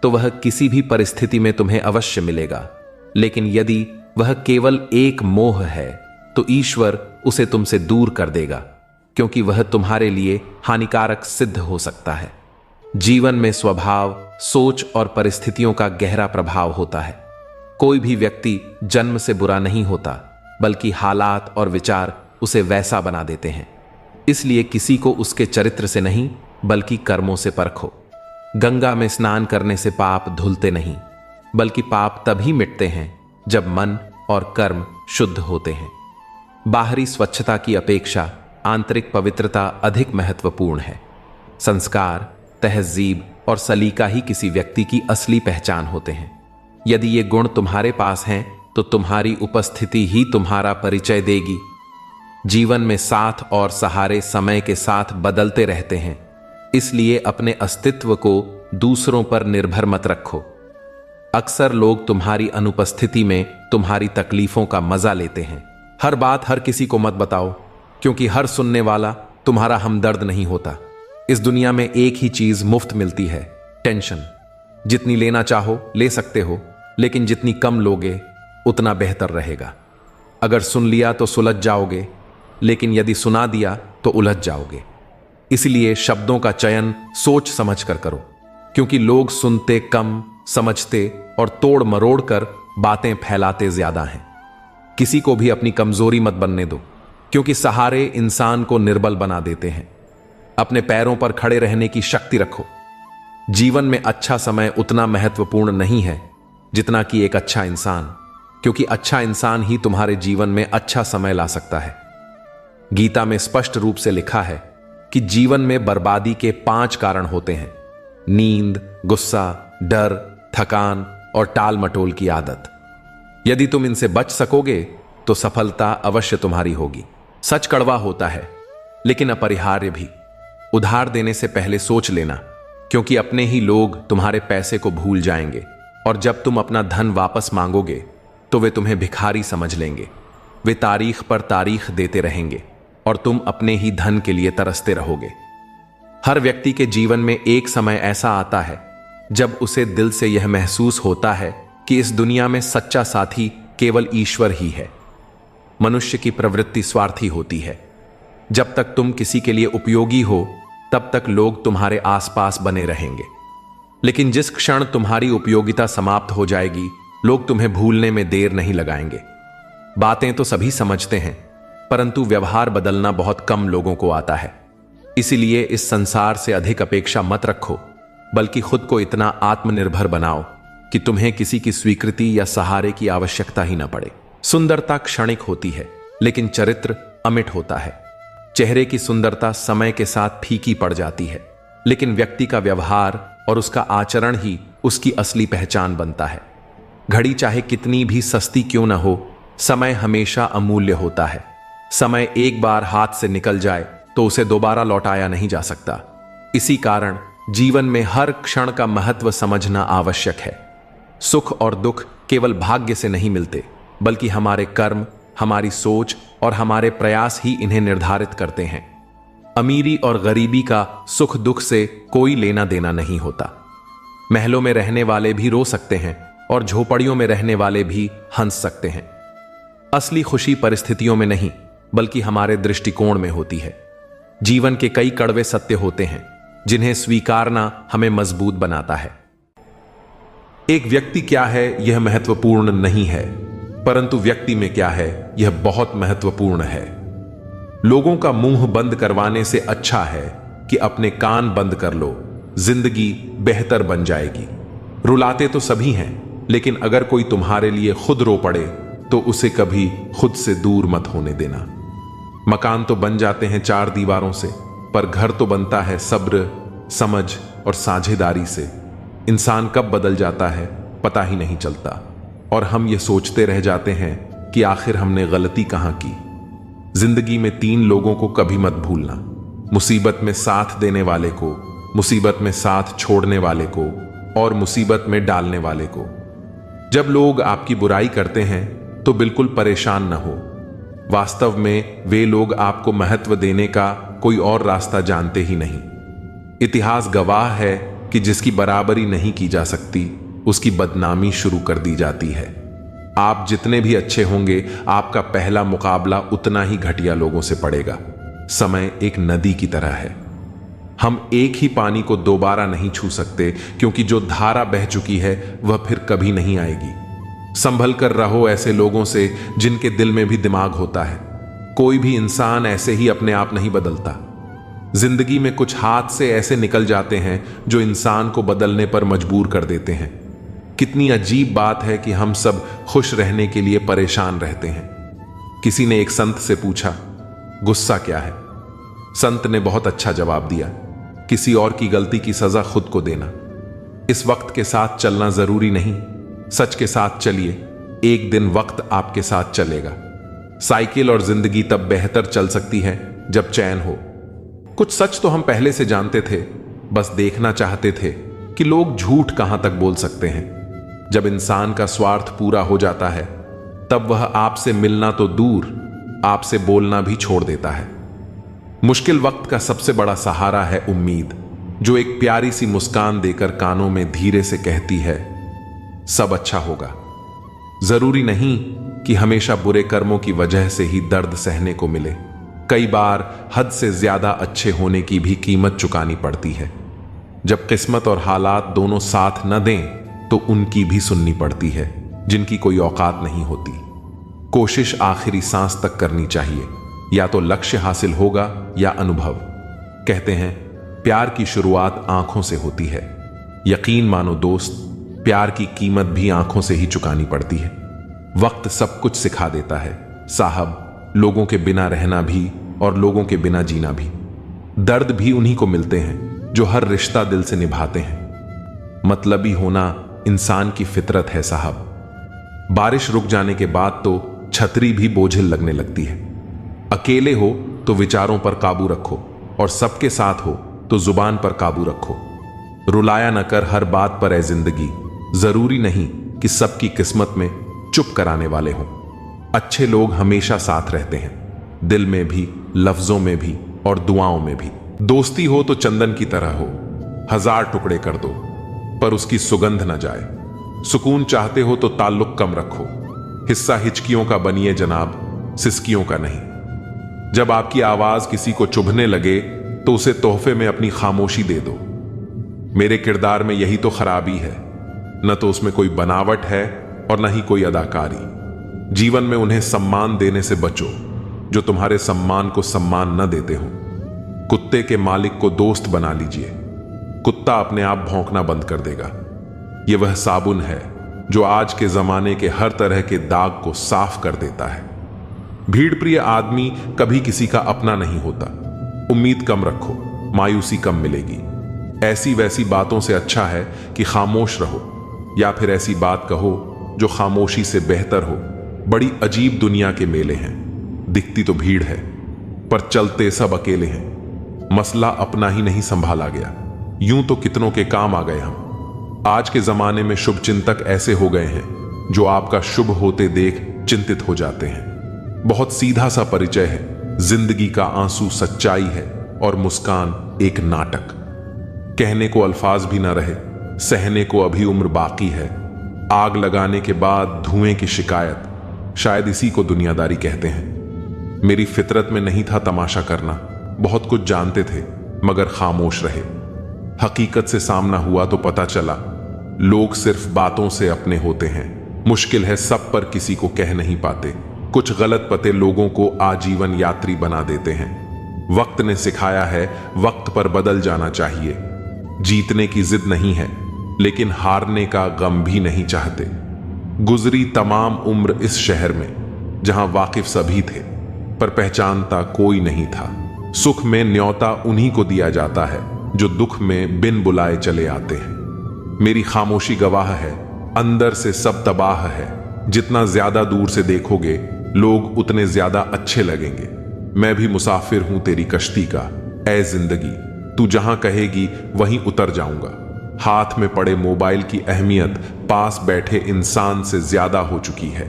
तो वह किसी भी परिस्थिति में तुम्हें अवश्य मिलेगा, लेकिन यदि वह केवल एक मोह है तो ईश्वर उसे तुमसे दूर कर देगा, क्योंकि वह तुम्हारे लिए हानिकारक सिद्ध हो सकता है। जीवन में स्वभाव, सोच और परिस्थितियों का गहरा प्रभाव होता है। कोई भी व्यक्ति जन्म से बुरा नहीं होता, बल्कि हालात और विचार उसे वैसा बना देते हैं। इसलिए किसी को उसके चरित्र से नहीं बल्कि कर्मों से परखो। गंगा में स्नान करने से पाप धुलते नहीं, बल्कि पाप तभी मिटते हैं जब मन और कर्म शुद्ध होते हैं। बाहरी स्वच्छता की अपेक्षा आंतरिक पवित्रता अधिक महत्वपूर्ण है। संस्कार, तहजीब और सलीका ही किसी व्यक्ति की असली पहचान होते हैं। यदि ये गुण तुम्हारे पास हैं तो तुम्हारी उपस्थिति ही तुम्हारा परिचय देगी। जीवन में साथ और सहारे समय के साथ बदलते रहते हैं, इसलिए अपने अस्तित्व को दूसरों पर निर्भर मत रखो। अक्सर लोग तुम्हारी अनुपस्थिति में तुम्हारी तकलीफों का मजा लेते हैं। हर बात हर किसी को मत बताओ, क्योंकि हर सुनने वाला तुम्हारा हमदर्द नहीं होता। इस दुनिया में एक ही चीज मुफ्त मिलती है, टेंशन। जितनी लेना चाहो ले सकते हो, लेकिन जितनी कम लोगे उतना बेहतर रहेगा। अगर सुन लिया तो सुलझ जाओगे, लेकिन यदि सुना दिया तो उलझ जाओगे। इसलिए शब्दों का चयन सोच समझ कर करो, क्योंकि लोग सुनते कम, समझते और तोड़ मरोड़ कर बातें फैलाते ज्यादा हैं। किसी को भी अपनी कमजोरी मत बनने दो, क्योंकि सहारे इंसान को निर्बल बना देते हैं। अपने पैरों पर खड़े रहने की शक्ति रखो। जीवन में अच्छा समय उतना महत्वपूर्ण नहीं है जितना कि एक अच्छा इंसान, क्योंकि अच्छा इंसान ही तुम्हारे जीवन में अच्छा समय ला सकता है। गीता में स्पष्ट रूप से लिखा है कि जीवन में बर्बादी के 5 कारण होते हैं: नींद, गुस्सा, डर, थकान और टाल मटोल की आदत। यदि तुम इनसे बच सकोगे तो सफलता अवश्य तुम्हारी होगी। सच कड़वा होता है, लेकिन अपरिहार्य भी। उधार देने से पहले सोच लेना क्योंकि अपने ही लोग तुम्हारे पैसे को भूल जाएंगे और जब तुम अपना धन वापस मांगोगे तो वे तुम्हें भिखारी समझ लेंगे। वे तारीख पर तारीख देते रहेंगे और तुम अपने ही धन के लिए तरसते रहोगे। हर व्यक्ति के जीवन में एक समय ऐसा आता है जब उसे दिल से यह महसूस होता है कि इस दुनिया में सच्चा साथी केवल ईश्वर ही है। मनुष्य की प्रवृत्ति स्वार्थी होती है। जब तक तुम किसी के लिए उपयोगी हो तब तक लोग तुम्हारे आसपास बने रहेंगे, लेकिन जिस क्षण तुम्हारी उपयोगिता समाप्त हो जाएगी लोग तुम्हें भूलने में देर नहीं लगाएंगे। बातें तो सभी समझते हैं, परंतु व्यवहार बदलना बहुत कम लोगों को आता है। इसीलिए इस संसार से अधिक अपेक्षा मत रखो, बल्कि खुद को इतना आत्मनिर्भर बनाओ कि तुम्हें किसी की स्वीकृति या सहारे की आवश्यकता ही न पड़े। सुंदरता क्षणिक होती है, लेकिन चरित्र अमिट होता है। चेहरे की सुंदरता समय के साथ फीकी पड़ जाती है, लेकिन व्यक्ति का व्यवहार और उसका आचरण ही उसकी असली पहचान बनता है। घड़ी चाहे कितनी भी सस्ती क्यों न हो, समय हमेशा अमूल्य होता है। समय एक बार हाथ से निकल जाए तो उसे दोबारा लौटाया नहीं जा सकता। इसी कारण जीवन में हर क्षण का महत्व समझना आवश्यक है। सुख और दुख केवल भाग्य से नहीं मिलते, बल्कि हमारे कर्म, हमारी सोच और हमारे प्रयास ही इन्हें निर्धारित करते हैं। अमीरी और गरीबी का सुख दुख से कोई लेना देना नहीं होता। महलों में रहने वाले भी रो सकते हैं और झोपड़ियों में रहने वाले भी हंस सकते हैं। असली खुशी परिस्थितियों में नहीं, बल्कि हमारे दृष्टिकोण में होती है। जीवन के कई कड़वे सत्य होते हैं जिन्हें स्वीकारना हमें मजबूत बनाता है। एक व्यक्ति क्या है यह महत्वपूर्ण नहीं है, परंतु व्यक्ति में क्या है यह बहुत महत्वपूर्ण है। लोगों का मुंह बंद करवाने से अच्छा है कि अपने कान बंद कर लो, जिंदगी बेहतर बन जाएगी। रुलाते तो सभी हैं, लेकिन अगर कोई तुम्हारे लिए खुद रो पड़े तो उसे कभी खुद से दूर मत होने देना। मकान तो बन जाते हैं चार दीवारों से, पर घर तो बनता है सब्र, समझ और साझेदारी से। इंसान कब बदल जाता है पता ही नहीं चलता, और हम ये सोचते रह जाते हैं कि आखिर हमने गलती कहां की। जिंदगी में तीन लोगों को कभी मत भूलना: मुसीबत में साथ देने वाले को, मुसीबत में साथ छोड़ने वाले को और मुसीबत में डालने वाले को। जब लोग आपकी बुराई करते हैं तो बिल्कुल परेशान न हो। वास्तव में वे लोग आपको महत्व देने का कोई और रास्ता जानते ही नहीं। इतिहास गवाह है कि जिसकी बराबरी नहीं की जा सकती उसकी बदनामी शुरू कर दी जाती है। आप जितने भी अच्छे होंगे, आपका पहला मुकाबला उतना ही घटिया लोगों से पड़ेगा। समय एक नदी की तरह है। हम एक ही पानी को दोबारा नहीं छू सकते, क्योंकि जो धारा बह चुकी है वह फिर कभी नहीं आएगी। संभल कर रहो ऐसे लोगों से जिनके दिल में भी दिमाग होता है। कोई भी इंसान ऐसे ही अपने आप नहीं बदलता। जिंदगी में कुछ हाथ से ऐसे निकल जाते हैं जो इंसान को बदलने पर मजबूर कर देते हैं। कितनी अजीब बात है कि हम सब खुश रहने के लिए परेशान रहते हैं। किसी ने एक संत से पूछा, गुस्सा क्या है? संत ने बहुत अच्छा जवाब दिया, किसी और की गलती की सजा खुद को देना। इस वक्त के साथ चलना जरूरी नहीं, सच के साथ चलिए, एक दिन वक्त आपके साथ चलेगा। साइकिल और जिंदगी तब बेहतर चल सकती है जब चैन हो। कुछ सच तो हम पहले से जानते थे, बस देखना चाहते थे कि लोग झूठ कहां तक बोल सकते हैं। जब इंसान का स्वार्थ पूरा हो जाता है तब वह आपसे मिलना तो दूर, आपसे बोलना भी छोड़ देता है। मुश्किल वक्त का सबसे बड़ा सहारा है उम्मीद, जो एक प्यारी सी मुस्कान देकर कानों में धीरे से कहती है, सब अच्छा होगा। जरूरी नहीं कि हमेशा बुरे कर्मों की वजह से ही दर्द सहने को मिले। कई बार हद से ज्यादा अच्छे होने की भी कीमत चुकानी पड़ती है। जब किस्मत और हालात दोनों साथ न दें तो उनकी भी सुननी पड़ती है जिनकी कोई औकात नहीं होती। कोशिश आखिरी सांस तक करनी चाहिए, या तो लक्ष्य हासिल होगा या अनुभव। कहते हैं प्यार की शुरुआत आंखों से होती है। यकीन मानो दोस्त, प्यार की कीमत भी आंखों से ही चुकानी पड़ती है। वक्त सब कुछ सिखा देता है साहब, लोगों के बिना रहना भी और लोगों के बिना जीना भी। दर्द भी उन्हीं को मिलते हैं जो हर रिश्ता दिल से निभाते हैं। मतलबी होना इंसान की फितरत है साहब। बारिश रुक जाने के बाद तो छतरी भी बोझिल लगने लगती है। अकेले हो तो विचारों पर काबू रखो, और सबके साथ हो तो जुबान पर काबू रखो। रुलाया न कर हर बात पर ए जिंदगी, जरूरी नहीं कि सबकी किस्मत में चुप कराने वाले हों। अच्छे लोग हमेशा साथ रहते हैं, दिल में भी, लफ्जों में भी और दुआओं में भी। दोस्ती हो तो चंदन की तरह हो, 1000 टुकड़े कर दो पर उसकी सुगंध न जाए। सुकून चाहते हो तो ताल्लुक कम रखो, हिस्सा हिचकियों का बनिए जनाब, सिसकियों का नहीं। जब आपकी आवाज किसी को चुभने लगे तो उसे तोहफे में अपनी खामोशी दे दो। मेरे किरदार में यही तो खराबी है, न तो उसमें कोई बनावट है और न ही कोई अदाकारी। जीवन में उन्हें सम्मान देने से बचो जो तुम्हारे सम्मान को सम्मान न देते हो। कुत्ते के मालिक को दोस्त बना लीजिए, कुत्ता अपने आप भौंकना बंद कर देगा। यह वह साबुन है जो आज के जमाने के हर तरह के दाग को साफ कर देता है। भीड़ प्रिय आदमी कभी किसी का अपना नहीं होता। उम्मीद कम रखो, मायूसी कम मिलेगी। ऐसी वैसी बातों से अच्छा है कि खामोश रहो, या फिर ऐसी बात कहो जो खामोशी से बेहतर हो। बड़ी अजीब दुनिया के मेले हैं, दिखती तो भीड़ है पर चलते सब अकेले हैं। मसला अपना ही नहीं संभाला गया, यूं तो कितनों के काम आ गए हम। आज के जमाने में शुभ चिंतक ऐसे हो गए हैं जो आपका शुभ होते देख चिंतित हो जाते हैं। बहुत सीधा सा परिचय है, जिंदगी का आंसू सच्चाई है और मुस्कान एक नाटक। कहने को अल्फाज भी ना रहे, सहने को अभी उम्र बाकी है। आग लगाने के बाद धुएं की शिकायत, शायद इसी को दुनियादारी कहते हैं। मेरी फितरत में नहीं था तमाशा करना, बहुत कुछ जानते थे मगर खामोश रहे। हकीकत से सामना हुआ तो पता चला लोग सिर्फ बातों से अपने होते हैं। मुश्किल है सब पर किसी को कह नहीं पाते। कुछ गलत पते लोगों को आजीवन यात्री बना देते हैं। वक्त ने सिखाया है वक्त पर बदल जाना चाहिए। जीतने की जिद नहीं है लेकिन हारने का गम भी नहीं चाहते। गुजरी तमाम उम्र इस शहर में जहां वाकिफ सभी थे पर पहचानता कोई नहीं था। सुख में न्योता उन्हीं को दिया जाता है जो दुख में बिन बुलाए चले आते हैं। मेरी खामोशी गवाह है, अंदर से सब तबाह है। जितना ज्यादा दूर से देखोगे लोग उतने ज्यादा अच्छे लगेंगे। मैं भी मुसाफिर हूं तेरी कश्ती का, ऐ जिंदगी तू जहां कहेगी वहीं उतर जाऊंगा। हाथ में पड़े मोबाइल की अहमियत पास बैठे इंसान से ज्यादा हो चुकी है।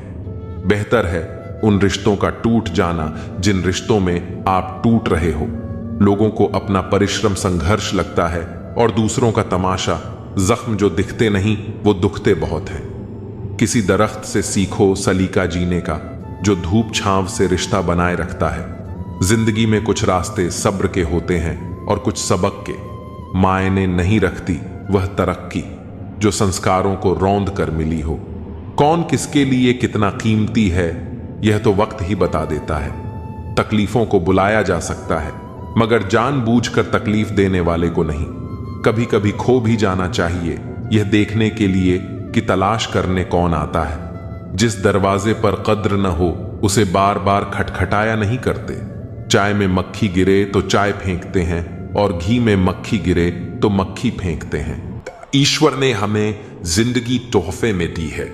बेहतर है उन रिश्तों का टूट जाना जिन रिश्तों में आप टूट रहे हो। लोगों को अपना परिश्रम संघर्ष लगता है और दूसरों का तमाशा। जख्म जो दिखते नहीं वो दुखते बहुत हैं। किसी दरख्त से सीखो सलीका जीने का जो धूप छांव से रिश्ता बनाए रखता है। जिंदगी में कुछ रास्ते सब्र के होते हैं और कुछ सबक के। मायने नहीं रखती वह तरक्की जो संस्कारों को रौंद कर मिली हो। कौन किसके लिए कितना कीमती है यह तो वक्त ही बता देता है। तकलीफों को बुलाया जा सकता है मगर जानबूझकर तकलीफ देने वाले को नहीं। कभी कभी खो भी जाना चाहिए यह देखने के लिए कि तलाश करने कौन आता है। जिस दरवाजे पर कद्र न हो उसे बार बार खटखटाया नहीं करते। चाय में मक्खी गिरे तो चाय फेंकते हैं और घी में मक्खी गिरे तो मक्खी फेंकते हैं। ईश्वर ने हमें जिंदगी तोहफे में दी है।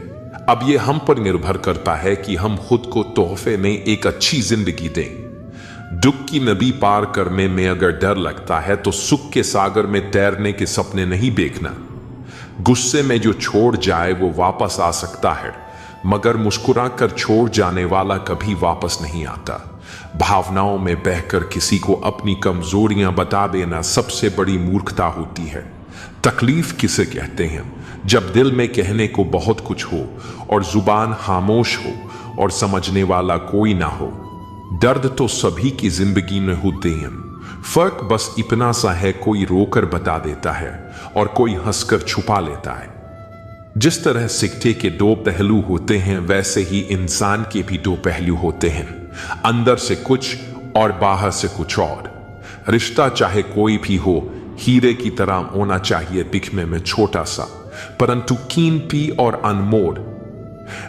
अब यह हम पर निर्भर करता है कि हम खुद को तोहफे में एक अच्छी जिंदगी दें। दुख की नदी पार करने में अगर डर लगता है तो सुख के सागर में तैरने के सपने नहीं देखना। गुस्से में जो छोड़ जाए वो वापस आ सकता है मगर मुस्कुराकर छोड़ जाने वाला कभी वापस नहीं आता। भावनाओं में बहकर किसी को अपनी कमजोरियां बता देना सबसे बड़ी मूर्खता होती है। तकलीफ किसे कहते हैं? जब दिल में कहने को बहुत कुछ हो और जुबान खामोश हो और समझने वाला कोई ना हो। दर्द तो सभी की जिंदगी में होते हैं, फर्क बस इतना सा है कोई रोकर बता देता है और कोई हंसकर छुपा लेता है। जिस तरह सिक्के के दो पहलू होते हैं वैसे ही इंसान के भी दो पहलू होते हैं, अंदर से कुछ और बाहर से कुछ और। रिश्ता चाहे कोई भी हो हीरे की तरह होना चाहिए दिखने में छोटा सा, परंतु कीमती और अनमोल।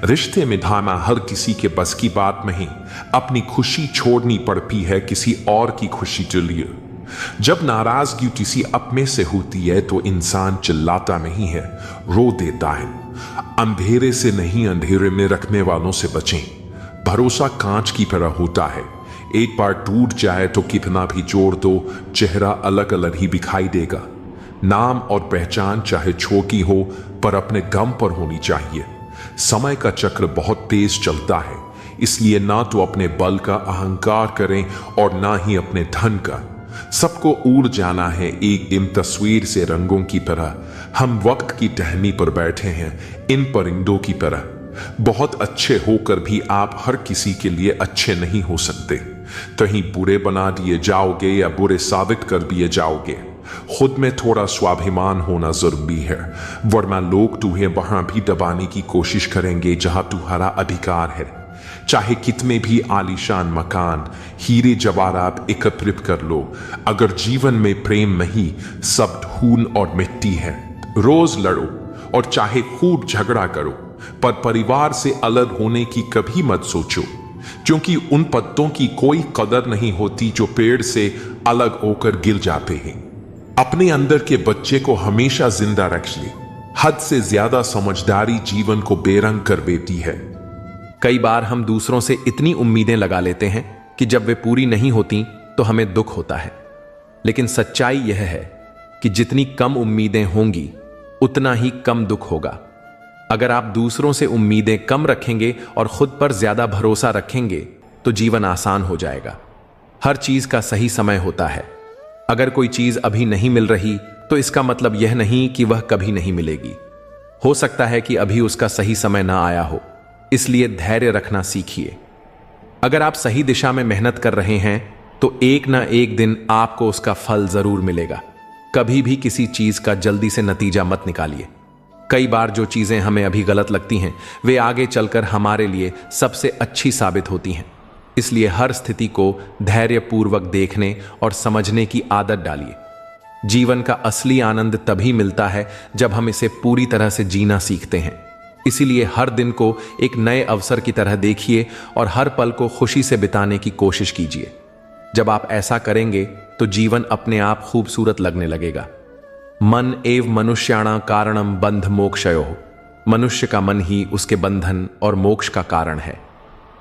रिश्ते में धाना हर किसी के बस की बात नहीं। अपनी खुशी छोड़नी पड़ती है किसी और की खुशी के लिए। जब नाराजगी किसी अपने से होती है तो इंसान चिल्लाता नहीं है, रो देता है। अंधेरे से नहीं अंधेरे में रखने वालों से बचें। भरोसा कांच की तरह होता है, एक बार टूट जाए तो कितना भी जोड़ दो चेहरा अलग अलग ही दिखाई देगा। नाम और पहचान चाहे छोटी हो पर अपने गम पर होनी चाहिए। समय का चक्र बहुत तेज चलता है, इसलिए ना तो अपने बल का अहंकार करें और ना ही अपने धन का। सबको उड़ जाना है एक दिन तस्वीर से रंगों की तरह। हम वक्त की टहनी पर बैठे हैं इन परिंदों की तरह। बहुत अच्छे होकर भी आप हर किसी के लिए अच्छे नहीं हो सकते। कहीं बुरे बना दिए जाओगे या बुरे साबित कर दिए जाओगे। खुद में थोड़ा स्वाभिमान होना जरूरी है, वरना लोग तुम्हें वहां भी दबाने की कोशिश करेंगे जहां तुम्हारा अधिकार है। चाहे कितने भी आलीशान मकान, हीरे जवाहरात एकत्रित कर लो, अगर जीवन में प्रेम नहीं, सब धूल और मिट्टी है। रोज लड़ो और चाहे खूब झगड़ा करो, पर परिवार से अलग होने की कभी मत सोचो, क्योंकि उन पत्तों की कोई कदर नहीं होती जो पेड़ से अलग होकर गिर जाते हैं। अपने अंदर के बच्चे को हमेशा जिंदा रख ले। हद से ज्यादा समझदारी जीवन को बेरंग कर देती है। कई बार हम दूसरों से इतनी उम्मीदें लगा लेते हैं कि जब वे पूरी नहीं होती तो हमें दुख होता है। लेकिन सच्चाई यह है कि जितनी कम उम्मीदें होंगी उतना ही कम दुख होगा। अगर आप दूसरों से उम्मीदें कम रखेंगे और खुद पर ज्यादा भरोसा रखेंगे तो जीवन आसान हो जाएगा। हर चीज का सही समय होता है। अगर कोई चीज अभी नहीं मिल रही तो इसका मतलब यह नहीं कि वह कभी नहीं मिलेगी। हो सकता है कि अभी उसका सही समय ना आया हो, इसलिए धैर्य रखना सीखिए। अगर आप सही दिशा में मेहनत कर रहे हैं तो एक ना एक दिन आपको उसका फल जरूर मिलेगा। कभी भी किसी चीज का जल्दी से नतीजा मत निकालिए। कई बार जो चीजें हमें अभी गलत लगती हैं वे आगे चलकर हमारे लिए सबसे अच्छी साबित होती हैं। इसलिए हर स्थिति को धैर्यपूर्वक देखने और समझने की आदत डालिए। जीवन का असली आनंद तभी मिलता है जब हम इसे पूरी तरह से जीना सीखते हैं। इसीलिए हर दिन को एक नए अवसर की तरह देखिए और हर पल को खुशी से बिताने की कोशिश कीजिए। जब आप ऐसा करेंगे तो जीवन अपने आप खूबसूरत लगने लगेगा। मन एव मनुष्याणा कारणम बंध मोक्षयोः। मनुष्य का मन ही उसके बंधन और मोक्ष का कारण है।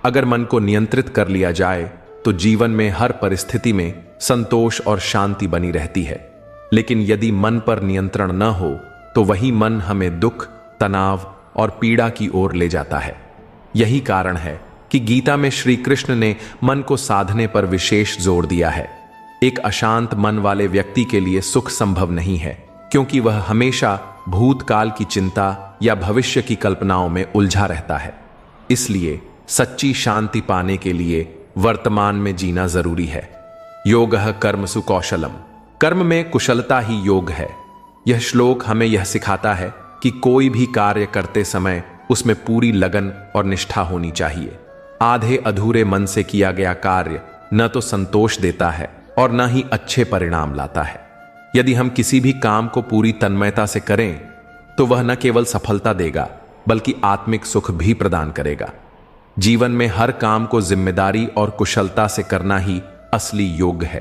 अगर मन को नियंत्रित कर लिया जाए तो जीवन में हर परिस्थिति में संतोष और शांति बनी रहती है। लेकिन यदि मन पर नियंत्रण न हो तो वही मन हमें दुख, तनाव और पीड़ा की ओर ले जाता है। यही कारण है कि गीता में श्री कृष्ण ने मन को साधने पर विशेष जोर दिया है। एक अशांत मन वाले व्यक्ति के लिए सुख संभव नहीं है, क्योंकि वह हमेशा भूतकाल की चिंता या भविष्य की कल्पनाओं में उलझा रहता है। इसलिए सच्ची शांति पाने के लिए वर्तमान में जीना जरूरी है। योगः कर्मसु कौशलम। कर्म में कुशलता ही योग है। यह श्लोक हमें यह सिखाता है कि कोई भी कार्य करते समय उसमें पूरी लगन और निष्ठा होनी चाहिए। आधे अधूरे मन से किया गया कार्य न तो संतोष देता है और न ही अच्छे परिणाम लाता है। यदि हम किसी भी काम को पूरी तन्मयता से करें तो वह न केवल सफलता देगा बल्कि आत्मिक सुख भी प्रदान करेगा। जीवन में हर काम को जिम्मेदारी और कुशलता से करना ही असली योग है।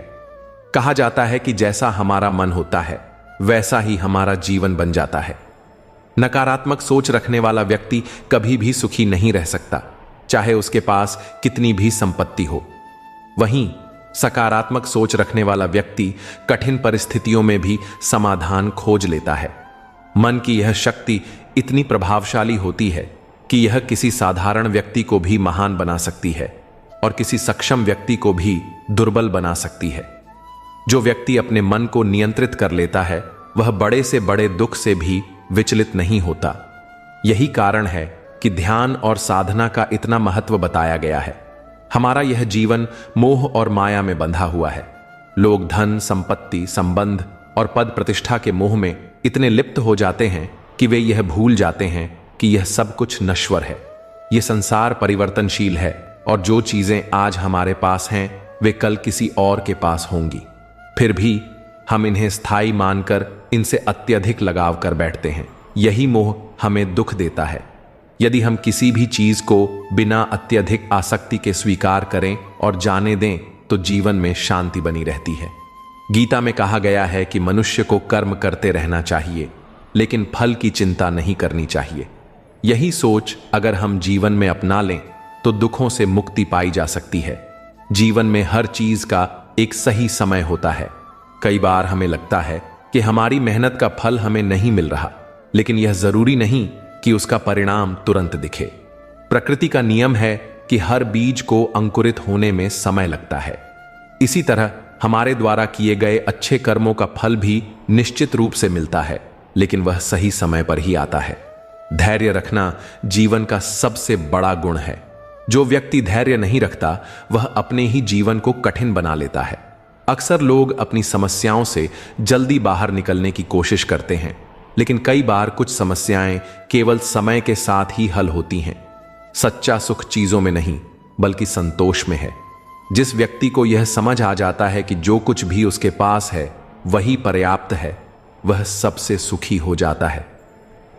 कहा जाता है कि जैसा हमारा मन होता है वैसा ही हमारा जीवन बन जाता है। नकारात्मक सोच रखने वाला व्यक्ति कभी भी सुखी नहीं रह सकता, चाहे उसके पास कितनी भी संपत्ति हो। वहीं सकारात्मक सोच रखने वाला व्यक्ति कठिन परिस्थितियों में भी समाधान खोज लेता है। मन की यह शक्ति इतनी प्रभावशाली होती है कि यह किसी साधारण व्यक्ति को भी महान बना सकती है और किसी सक्षम व्यक्ति को भी दुर्बल बना सकती है। जो व्यक्ति अपने मन को नियंत्रित कर लेता है वह बड़े से बड़े दुख से भी विचलित नहीं होता। यही कारण है कि ध्यान और साधना का इतना महत्व बताया गया है। हमारा यह जीवन मोह और माया में बंधा हुआ है। लोग धन, संपत्ति, संबंध और पद प्रतिष्ठा के मोह में इतने लिप्त हो जाते हैं कि वे यह भूल जाते हैं कि यह सब कुछ नश्वर है। यह संसार परिवर्तनशील है और जो चीजें आज हमारे पास हैं वे कल किसी और के पास होंगी। फिर भी हम इन्हें स्थायी मानकर इनसे अत्यधिक लगाव कर बैठते हैं। यही मोह हमें दुख देता है। यदि हम किसी भी चीज को बिना अत्यधिक आसक्ति के स्वीकार करें और जाने दें तो जीवन में शांति बनी रहती है। गीता में कहा गया है कि मनुष्य को कर्म करते रहना चाहिए, लेकिन फल की चिंता नहीं करनी चाहिए। यही सोच अगर हम जीवन में अपना लें तो दुखों से मुक्ति पाई जा सकती है। जीवन में हर चीज का एक सही समय होता है। कई बार हमें लगता है कि हमारी मेहनत का फल हमें नहीं मिल रहा, लेकिन यह जरूरी नहीं कि उसका परिणाम तुरंत दिखे। प्रकृति का नियम है कि हर बीज को अंकुरित होने में समय लगता है। इसी तरह हमारे द्वारा किए गए अच्छे कर्मों का फल भी निश्चित रूप से मिलता है, लेकिन वह सही समय पर ही आता है। धैर्य रखना जीवन का सबसे बड़ा गुण है। जो व्यक्ति धैर्य नहीं रखता वह अपने ही जीवन को कठिन बना लेता है। अक्सर लोग अपनी समस्याओं से जल्दी बाहर निकलने की कोशिश करते हैं, लेकिन कई बार कुछ समस्याएं केवल समय के साथ ही हल होती हैं। सच्चा सुख चीजों में नहीं बल्कि संतोष में है। जिस व्यक्ति को यह समझ आ जाता है कि जो कुछ भी उसके पास है वही पर्याप्त है, वह सबसे सुखी हो जाता है।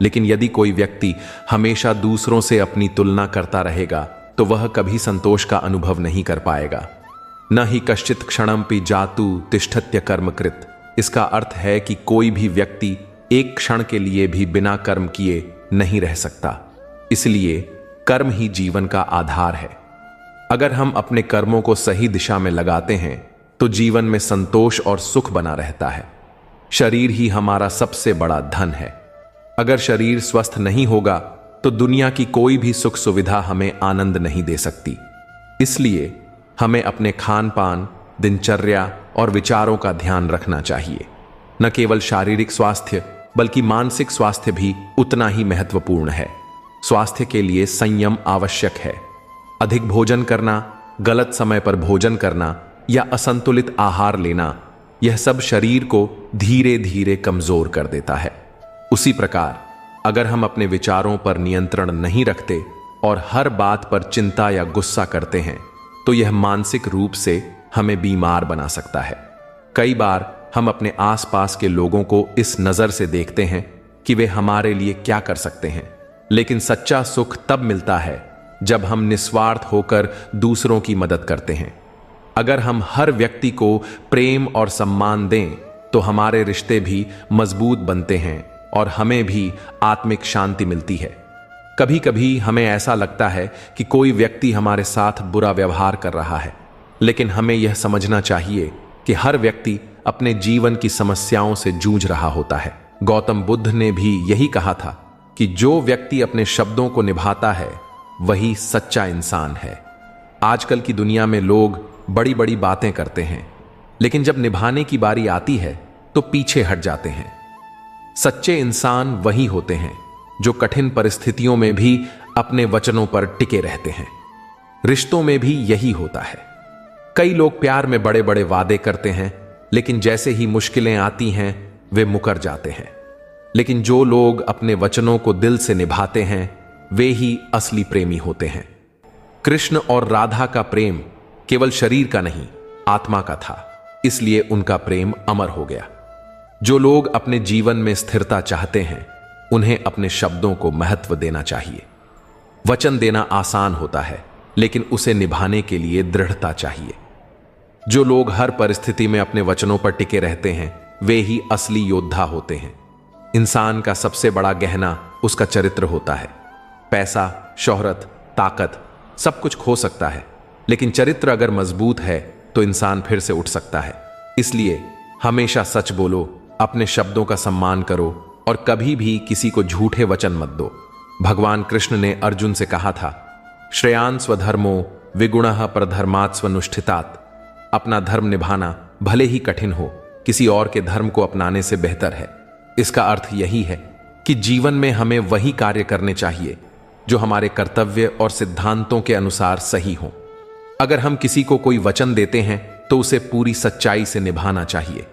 लेकिन यदि कोई व्यक्ति हमेशा दूसरों से अपनी तुलना करता रहेगा तो वह कभी संतोष का अनुभव नहीं कर पाएगा। न ही कश्चित क्षणमपि जातु तिष्ठत्य कर्मकृत। इसका अर्थ है कि कोई भी व्यक्ति एक क्षण के लिए भी बिना कर्म किए नहीं रह सकता। इसलिए कर्म ही जीवन का आधार है। अगर हम अपने कर्मों को सही दिशा में लगाते हैं तो जीवन में संतोष और सुख बना रहता है। शरीर ही हमारा सबसे बड़ा धन है। अगर शरीर स्वस्थ नहीं होगा तो दुनिया की कोई भी सुख सुविधा हमें आनंद नहीं दे सकती। इसलिए हमें अपने खान पान, दिनचर्या और विचारों का ध्यान रखना चाहिए। न केवल शारीरिक स्वास्थ्य बल्कि मानसिक स्वास्थ्य भी उतना ही महत्वपूर्ण है। स्वास्थ्य के लिए संयम आवश्यक है। अधिक भोजन करना, गलत समय पर भोजन करना या असंतुलित आहार लेना, यह सब शरीर को धीरे धीरे कमजोर कर देता है। उसी प्रकार अगर हम अपने विचारों पर नियंत्रण नहीं रखते और हर बात पर चिंता या गुस्सा करते हैं तो यह मानसिक रूप से हमें बीमार बना सकता है। कई बार हम अपने आसपास के लोगों को इस नजर से देखते हैं कि वे हमारे लिए क्या कर सकते हैं, लेकिन सच्चा सुख तब मिलता है जब हम निस्वार्थ होकर दूसरों की मदद करते हैं। अगर हम हर व्यक्ति को प्रेम और सम्मान दें तो हमारे रिश्ते भी मजबूत बनते हैं और हमें भी आत्मिक शांति मिलती है। कभी कभी हमें ऐसा लगता है कि कोई व्यक्ति हमारे साथ बुरा व्यवहार कर रहा है, लेकिन हमें यह समझना चाहिए कि हर व्यक्ति अपने जीवन की समस्याओं से जूझ रहा होता है। गौतम बुद्ध ने भी यही कहा था कि जो व्यक्ति अपने शब्दों को निभाता है वही सच्चा इंसान है। आजकल की दुनिया में लोग बड़ी बड़ी बातें करते हैं, लेकिन जब निभाने की बारी आती है तो पीछे हट जाते हैं। सच्चे इंसान वही होते हैं जो कठिन परिस्थितियों में भी अपने वचनों पर टिके रहते हैं। रिश्तों में भी यही होता है। कई लोग प्यार में बड़े बड़े वादे करते हैं, लेकिन जैसे ही मुश्किलें आती हैं वे मुकर जाते हैं। लेकिन जो लोग अपने वचनों को दिल से निभाते हैं वे ही असली प्रेमी होते हैं। कृष्ण और राधा का प्रेम केवल शरीर का नहीं, आत्मा का था, इसलिए उनका प्रेम अमर हो गया। जो लोग अपने जीवन में स्थिरता चाहते हैं उन्हें अपने शब्दों को महत्व देना चाहिए। वचन देना आसान होता है, लेकिन उसे निभाने के लिए दृढ़ता चाहिए। जो लोग हर परिस्थिति में अपने वचनों पर टिके रहते हैं वे ही असली योद्धा होते हैं। इंसान का सबसे बड़ा गहना उसका चरित्र होता है। पैसा, शोहरत, ताकत सब कुछ खो सकता है, लेकिन चरित्र अगर मजबूत है तो इंसान फिर से उठ सकता है। इसलिए हमेशा सच बोलो, अपने शब्दों का सम्मान करो और कभी भी किसी को झूठे वचन मत दो। भगवान कृष्ण ने अर्जुन से कहा था, श्रेयान स्वधर्मो विगुणः परधर्मात् स्वनुष्ठितात्। अपना धर्म निभाना भले ही कठिन हो, किसी और के धर्म को अपनाने से बेहतर है। इसका अर्थ यही है कि जीवन में हमें वही कार्य करने चाहिए जो हमारे कर्तव्य और सिद्धांतों के अनुसार सही हो। अगर हम किसी को कोई वचन देते हैं तो उसे पूरी सच्चाई से निभाना चाहिए।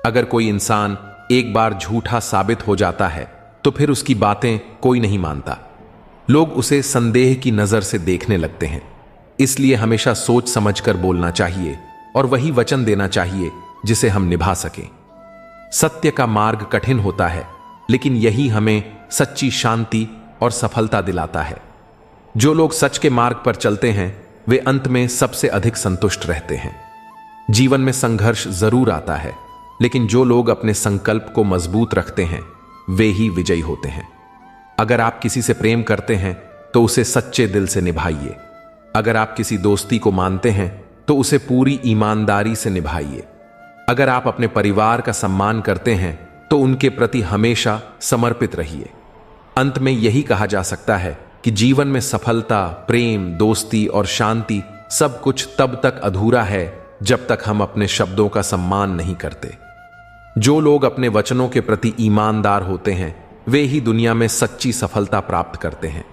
अगर कोई इंसान एक बार झूठा साबित हो जाता है तो फिर उसकी बातें कोई नहीं मानता। लोग उसे संदेह की नजर से देखने लगते हैं। इसलिए हमेशा सोच समझकर बोलना चाहिए और वही वचन देना चाहिए जिसे हम निभा सकें। सत्य का मार्ग कठिन होता है, लेकिन यही हमें सच्ची शांति और सफलता दिलाता है। जो लोग सच के मार्ग पर चलते हैं वे अंत में सबसे अधिक संतुष्ट रहते हैं। जीवन में संघर्ष जरूर आता है, लेकिन जो लोग अपने संकल्प को मजबूत रखते हैं वे ही विजयी होते हैं। अगर आप किसी से प्रेम करते हैं तो उसे सच्चे दिल से निभाइए। अगर आप किसी दोस्ती को मानते हैं तो उसे पूरी ईमानदारी से निभाइए। अगर आप अपने परिवार का सम्मान करते हैं तो उनके प्रति हमेशा समर्पित रहिए। अंत में यही कहा जा सकता है कि जीवन में सफलता, प्रेम, दोस्ती और शांति सब कुछ तब तक अधूरा है जब तक हम अपने शब्दों का सम्मान नहीं करते। जो लोग अपने वचनों के प्रति ईमानदार होते हैं वे ही दुनिया में सच्ची सफलता प्राप्त करते हैं।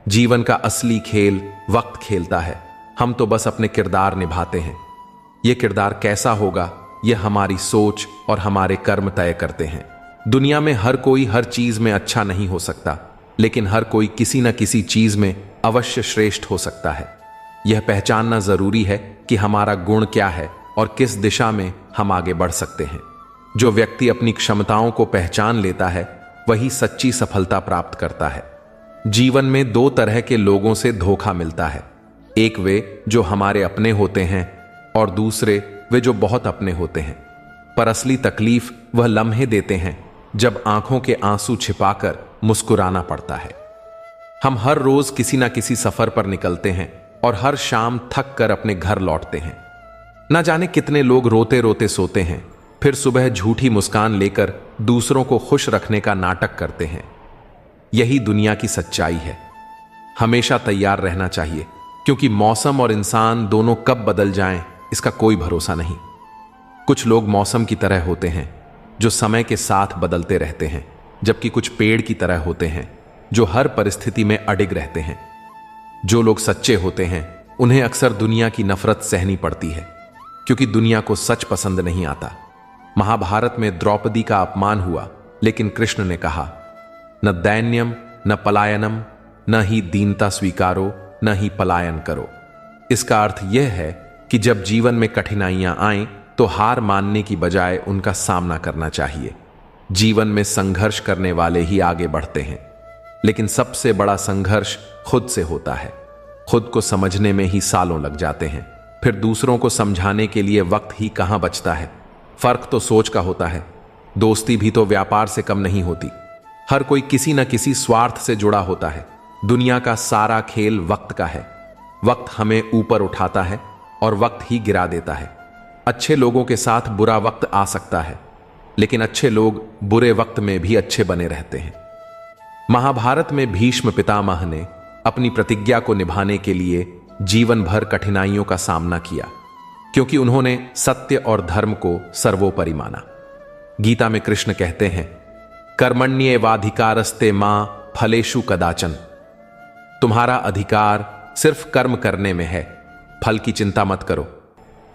जीवन का असली खेल वक्त खेलता है, हम तो बस अपने किरदार निभाते हैं। यह किरदार कैसा होगा यह हमारी सोच और हमारे कर्म तय करते हैं। दुनिया में हर कोई हर चीज में अच्छा नहीं हो सकता, लेकिन हर कोई किसी न किसी चीज में अवश्य श्रेष्ठ हो सकता है। यह पहचानना जरूरी है कि हमारा गुण क्या है और किस दिशा में हम आगे बढ़ सकते हैं। जो व्यक्ति अपनी क्षमताओं को पहचान लेता है वही सच्ची सफलता प्राप्त करता है। जीवन में दो तरह के लोगों से धोखा मिलता है, एक वे जो हमारे अपने होते हैं और दूसरे वे जो बहुत अपने होते हैं। पर असली तकलीफ वह लम्हे देते हैं जब आंखों के आंसू छिपाकर मुस्कुराना पड़ता है। हम हर रोज किसी ना किसी सफर पर निकलते हैं और हर शाम थक कर अपने घर लौटते हैं। ना जाने कितने लोग रोते रोते सोते हैं, फिर सुबह झूठी मुस्कान लेकर दूसरों को खुश रखने का नाटक करते हैं। यही दुनिया की सच्चाई है। हमेशा तैयार रहना चाहिए, क्योंकि मौसम और इंसान दोनों कब बदल जाएं इसका कोई भरोसा नहीं। कुछ लोग मौसम की तरह होते हैं जो समय के साथ बदलते रहते हैं, जबकि कुछ पेड़ की तरह होते हैं जो हर परिस्थिति में अडिग रहते हैं। जो लोग सच्चे होते हैं उन्हें अक्सर दुनिया की नफरत सहनी पड़ती है, क्योंकि दुनिया को सच पसंद नहीं आता। महाभारत में द्रौपदी का अपमान हुआ, लेकिन कृष्ण ने कहा, न दैन्यम न पलायनम, न ही दीनता स्वीकारो, न ही पलायन करो। इसका अर्थ यह है कि जब जीवन में कठिनाइयां आएं तो हार मानने की बजाय उनका सामना करना चाहिए। जीवन में संघर्ष करने वाले ही आगे बढ़ते हैं, लेकिन सबसे बड़ा संघर्ष खुद से होता है। खुद को समझने में ही सालों लग जाते हैं, फिर दूसरों को समझाने के लिए वक्त ही कहां बचता है। फर्क तो सोच का होता है। दोस्ती भी तो व्यापार से कम नहीं होती। हर कोई किसी न किसी स्वार्थ से जुड़ा होता है। दुनिया का सारा खेल वक्त का है। वक्त हमें ऊपर उठाता है और वक्त ही गिरा देता है। अच्छे लोगों के साथ बुरा वक्त आ सकता है, लेकिन अच्छे लोग बुरे वक्त में भी अच्छे बने रहते हैं। महाभारत में भीष्म पितामह ने अपनी प्रतिज्ञा को निभाने के लिए जीवन भर कठिनाइयों का सामना किया, क्योंकि उन्होंने सत्य और धर्म को सर्वोपरि माना। गीता में कृष्ण कहते हैं, कर्मण्येवाधिकारस्ते मां फलेषु कदाचन। तुम्हारा अधिकार सिर्फ कर्म करने में है, फल की चिंता मत करो।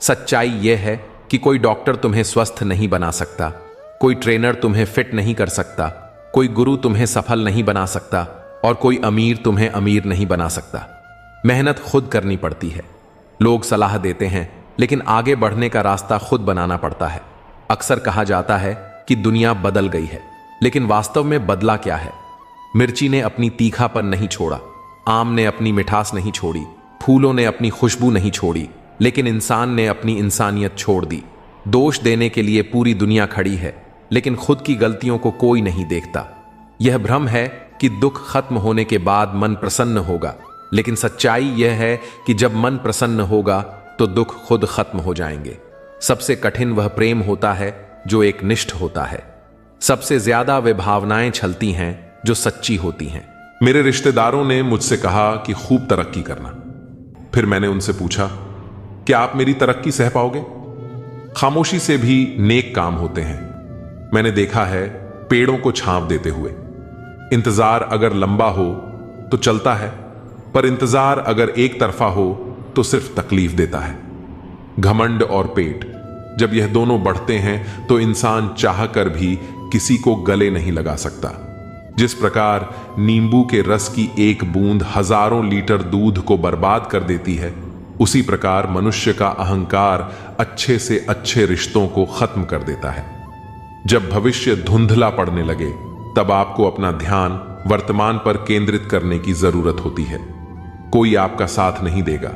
सच्चाई यह है कि कोई डॉक्टर तुम्हें स्वस्थ नहीं बना सकता, कोई ट्रेनर तुम्हें फिट नहीं कर सकता, कोई गुरु तुम्हें सफल नहीं बना सकता और कोई अमीर तुम्हें अमीर नहीं बना सकता। मेहनत खुद करनी पड़ती है। लोग सलाह देते हैं, लेकिन आगे बढ़ने का रास्ता खुद बनाना पड़ता है। अक्सर कहा जाता है कि दुनिया बदल गई है, लेकिन वास्तव में बदला क्या है? मिर्ची ने अपनी तीखापन नहीं छोड़ा, आम ने अपनी मिठास नहीं छोड़ी, फूलों ने अपनी खुशबू नहीं छोड़ी, लेकिन इंसान ने अपनी इंसानियत छोड़ दी। दोष देने के लिए पूरी दुनिया खड़ी है, लेकिन खुद की गलतियों को कोई नहीं देखता। यह भ्रम है कि दुख खत्म होने के बाद मन प्रसन्न होगा, लेकिन सच्चाई यह है कि जब मन प्रसन्न होगा तो दुख खुद खत्म हो जाएंगे। सबसे कठिन वह प्रेम होता है जो एक निष्ठ होता है। सबसे ज्यादा वे भावनाएं छलती हैं जो सच्ची होती हैं। मेरे रिश्तेदारों ने मुझसे कहा कि खूब तरक्की करना। फिर मैंने उनसे पूछा, क्या आप मेरी तरक्की सह पाओगे? खामोशी से भी नेक काम होते हैं। मैंने देखा है पेड़ों को छांव देते हुए। इंतजार अगर लंबा हो तो चलता है, पर इंतजार अगर एक तरफा हो तो सिर्फ तकलीफ देता है। घमंड और पेट, जब यह दोनों बढ़ते हैं तो इंसान चाह कर भी किसी को गले नहीं लगा सकता। जिस प्रकार नींबू के रस की एक बूंद हजारों लीटर दूध को बर्बाद कर देती है, उसी प्रकार मनुष्य का अहंकार अच्छे से अच्छे रिश्तों को खत्म कर देता है। जब भविष्य धुंधला पड़ने लगे, तब आपको अपना ध्यान वर्तमान पर केंद्रित करने की जरूरत होती है। कोई आपका साथ नहीं देगा।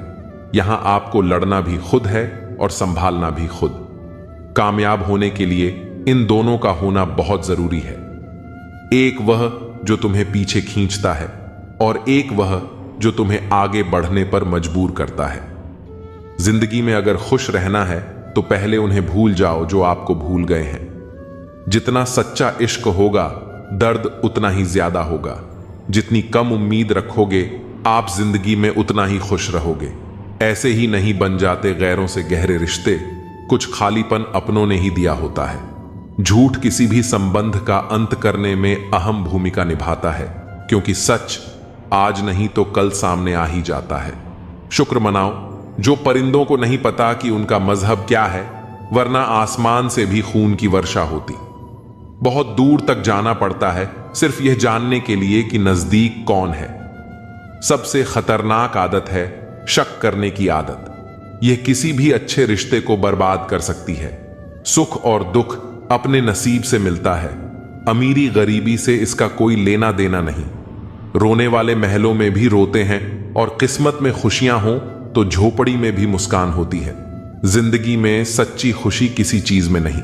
यहां आपको लड़ना भी खुद है और संभालना भी खुद। कामयाब होने के लिए इन दोनों का होना बहुत जरूरी है। एक वह जो तुम्हें पीछे खींचता है और एक वह जो तुम्हें आगे बढ़ने पर मजबूर करता है। जिंदगी में अगर खुश रहना है तो पहले उन्हें भूल जाओ जो आपको भूल गए हैं। जितना सच्चा इश्क होगा, दर्द उतना ही ज्यादा होगा। जितनी कम उम्मीद रखोगे, आप जिंदगी में उतना ही खुश रहोगे। ऐसे ही नहीं बन जाते गैरों से गहरे रिश्ते, कुछ खालीपन अपनों ने ही दिया होता है। झूठ किसी भी संबंध का अंत करने में अहम भूमिका निभाता है, क्योंकि सच आज नहीं तो कल सामने आ ही जाता है। शुक्र मनाओ जो परिंदों को नहीं पता कि उनका मजहब क्या है, वरना आसमान से भी खून की वर्षा होती। बहुत दूर तक जाना पड़ता है सिर्फ यह जानने के लिए कि नजदीक कौन है। सबसे खतरनाक आदत है शक करने की आदत। यह किसी भी अच्छे रिश्ते को बर्बाद कर सकती है। सुख और दुख अपने नसीब से मिलता है, अमीरी गरीबी से इसका कोई लेना देना नहीं। रोने वाले महलों में भी रोते हैं, और किस्मत में खुशियां हों तो झोपड़ी में भी मुस्कान होती है। जिंदगी में सच्ची खुशी किसी चीज में नहीं,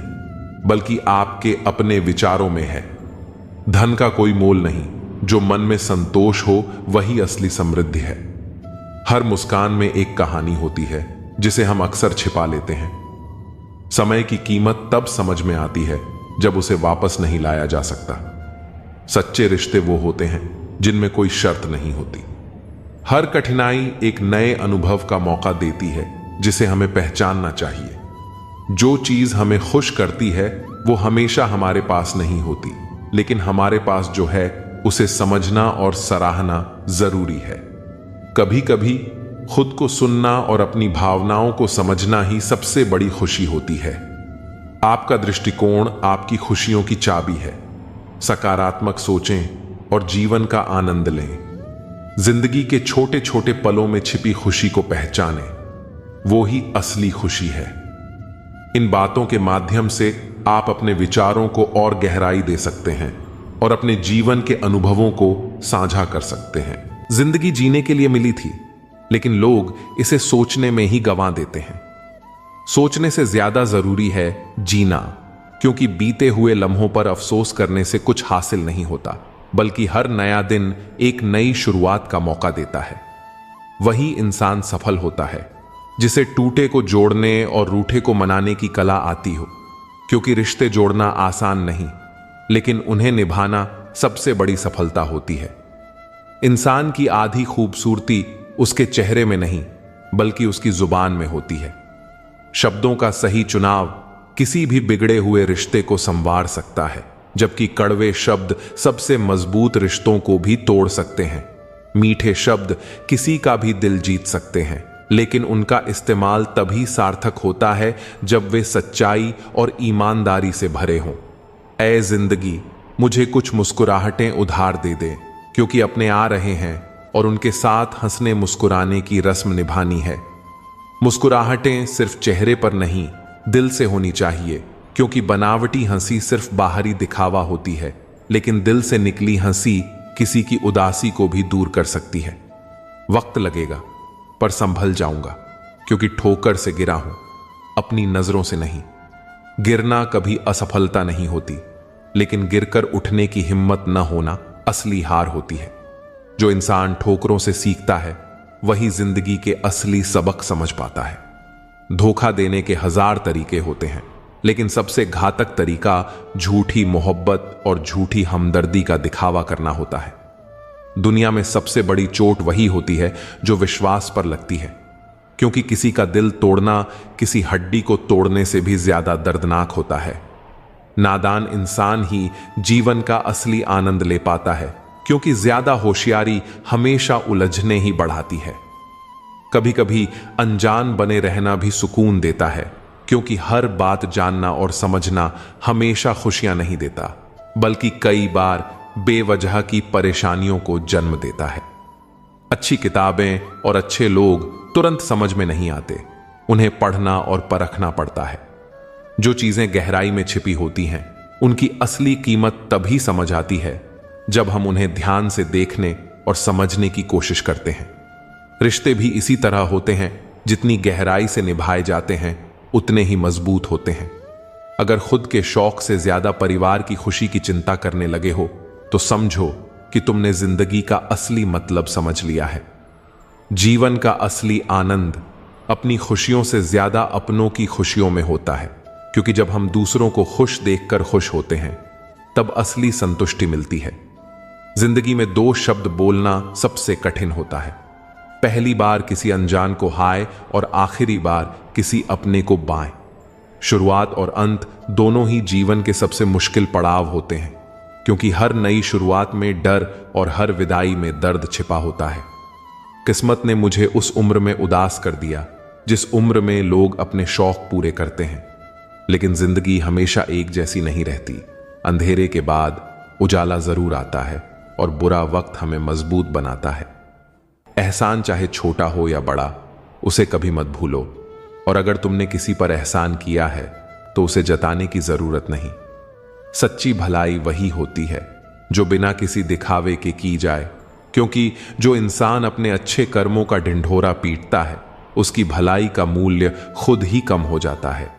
बल्कि आपके अपने विचारों में है। धन का कोई मोल नहीं, जो मन में संतोष हो वही असली समृद्धि है। हर मुस्कान में एक कहानी होती है जिसे हम अक्सर छिपा लेते हैं। समय की कीमत तब समझ में आती है जब उसे वापस नहीं लाया जा सकता। सच्चे रिश्ते वो होते हैं जिनमें कोई शर्त नहीं होती। हर कठिनाई एक नए अनुभव का मौका देती है, जिसे हमें पहचानना चाहिए। जो चीज हमें खुश करती है वो हमेशा हमारे पास नहीं होती, लेकिन हमारे पास जो है उसे समझना और सराहना जरूरी है। कभी कभी खुद को सुनना और अपनी भावनाओं को समझना ही सबसे बड़ी खुशी होती है। आपका दृष्टिकोण आपकी खुशियों की चाबी है। सकारात्मक सोचें और जीवन का आनंद लें। जिंदगी के छोटे छोटे पलों में छिपी खुशी को पहचानें, वो ही असली खुशी है। इन बातों के माध्यम से आप अपने विचारों को और गहराई दे सकते हैं और अपने जीवन के अनुभवों को साझा कर सकते हैं। जिंदगी जीने के लिए मिली थी, लेकिन लोग इसे सोचने में ही गंवा देते हैं। सोचने से ज्यादा जरूरी है जीना, क्योंकि बीते हुए लम्हों पर अफसोस करने से कुछ हासिल नहीं होता, बल्कि हर नया दिन एक नई शुरुआत का मौका देता है। वही इंसान सफल होता है जिसे टूटे को जोड़ने और रूठे को मनाने की कला आती हो, क्योंकि रिश्ते जोड़ना आसान नहीं, लेकिन उन्हें निभाना सबसे बड़ी सफलता होती है। इंसान की आधी खूबसूरती उसके चेहरे में नहीं, बल्कि उसकी जुबान में होती है। शब्दों का सही चुनाव किसी भी बिगड़े हुए रिश्ते को संवार सकता है, जबकि कड़वे शब्द सबसे मजबूत रिश्तों को भी तोड़ सकते हैं। मीठे शब्द किसी का भी दिल जीत सकते हैं, लेकिन उनका इस्तेमाल तभी सार्थक होता है जब वे सच्चाई और ईमानदारी से भरे हों। ऐ जिंदगी, मुझे कुछ मुस्कुराहटें उधार दे दे, क्योंकि अपने आ रहे हैं और उनके साथ हंसने मुस्कुराने की रस्म निभानी है। मुस्कुराहटें सिर्फ चेहरे पर नहीं, दिल से होनी चाहिए, क्योंकि बनावटी हंसी सिर्फ बाहरी दिखावा होती है, लेकिन दिल से निकली हंसी किसी की उदासी को भी दूर कर सकती है। वक्त लगेगा, पर संभल जाऊंगा, क्योंकि ठोकर से गिरा हूं, अपनी नजरों से नहीं। गिरना कभी असफलता नहीं होती, लेकिन गिरकर उठने की हिम्मत न होना असली हार होती है। जो इंसान ठोकरों से सीखता है, वही जिंदगी के असली सबक समझ पाता है। धोखा देने के 1000 तरीके होते हैं, लेकिन सबसे घातक तरीका झूठी मोहब्बत और झूठी हमदर्दी का दिखावा करना होता है। दुनिया में सबसे बड़ी चोट वही होती है जो विश्वास पर लगती है, क्योंकि किसी का दिल तोड़ना किसी हड्डी को तोड़ने से भी ज्यादा दर्दनाक होता है। नादान इंसान ही जीवन का असली आनंद ले पाता है, क्योंकि ज्यादा होशियारी हमेशा उलझने ही बढ़ाती है। कभी कभी अनजान बने रहना भी सुकून देता है, क्योंकि हर बात जानना और समझना हमेशा खुशियां नहीं देता, बल्कि कई बार बेवजह की परेशानियों को जन्म देता है। अच्छी किताबें और अच्छे लोग तुरंत समझ में नहीं आते, उन्हें पढ़ना और परखना पड़ता है। जो चीजें गहराई में छिपी होती हैं, उनकी असली कीमत तभी समझ आती है जब हम उन्हें ध्यान से देखने और समझने की कोशिश करते हैं। रिश्ते भी इसी तरह होते हैं, जितनी गहराई से निभाए जाते हैं उतने ही मजबूत होते हैं। अगर खुद के शौक से ज्यादा परिवार की खुशी की चिंता करने लगे हो, तो समझो कि तुमने जिंदगी का असली मतलब समझ लिया है। जीवन का असली आनंद अपनी खुशियों से ज्यादा अपनों की खुशियों में होता है, क्योंकि जब हम दूसरों को खुश देखकर खुश होते हैं तब असली संतुष्टि मिलती है। जिंदगी में 2 शब्द बोलना सबसे कठिन होता है। पहली बार किसी अनजान को हाय और आखिरी बार किसी अपने को बाय। शुरुआत और अंत दोनों ही जीवन के सबसे मुश्किल पड़ाव होते हैं, क्योंकि हर नई शुरुआत में डर और हर विदाई में दर्द छिपा होता है। किस्मत ने मुझे उस उम्र में उदास कर दिया जिस उम्र में लोग अपने शौक पूरे करते हैं। लेकिन जिंदगी हमेशा एक जैसी नहीं रहती। अंधेरे के बाद उजाला जरूर आता है और बुरा वक्त हमें मजबूत बनाता है। एहसान चाहे छोटा हो या बड़ा, उसे कभी मत भूलो। और अगर तुमने किसी पर एहसान किया है तो उसे जताने की जरूरत नहीं। सच्ची भलाई वही होती है जो बिना किसी दिखावे के की जाए, क्योंकि जो इंसान अपने अच्छे कर्मों का ढिंढोरा पीटता है उसकी भलाई का मूल्य खुद ही कम हो जाता है।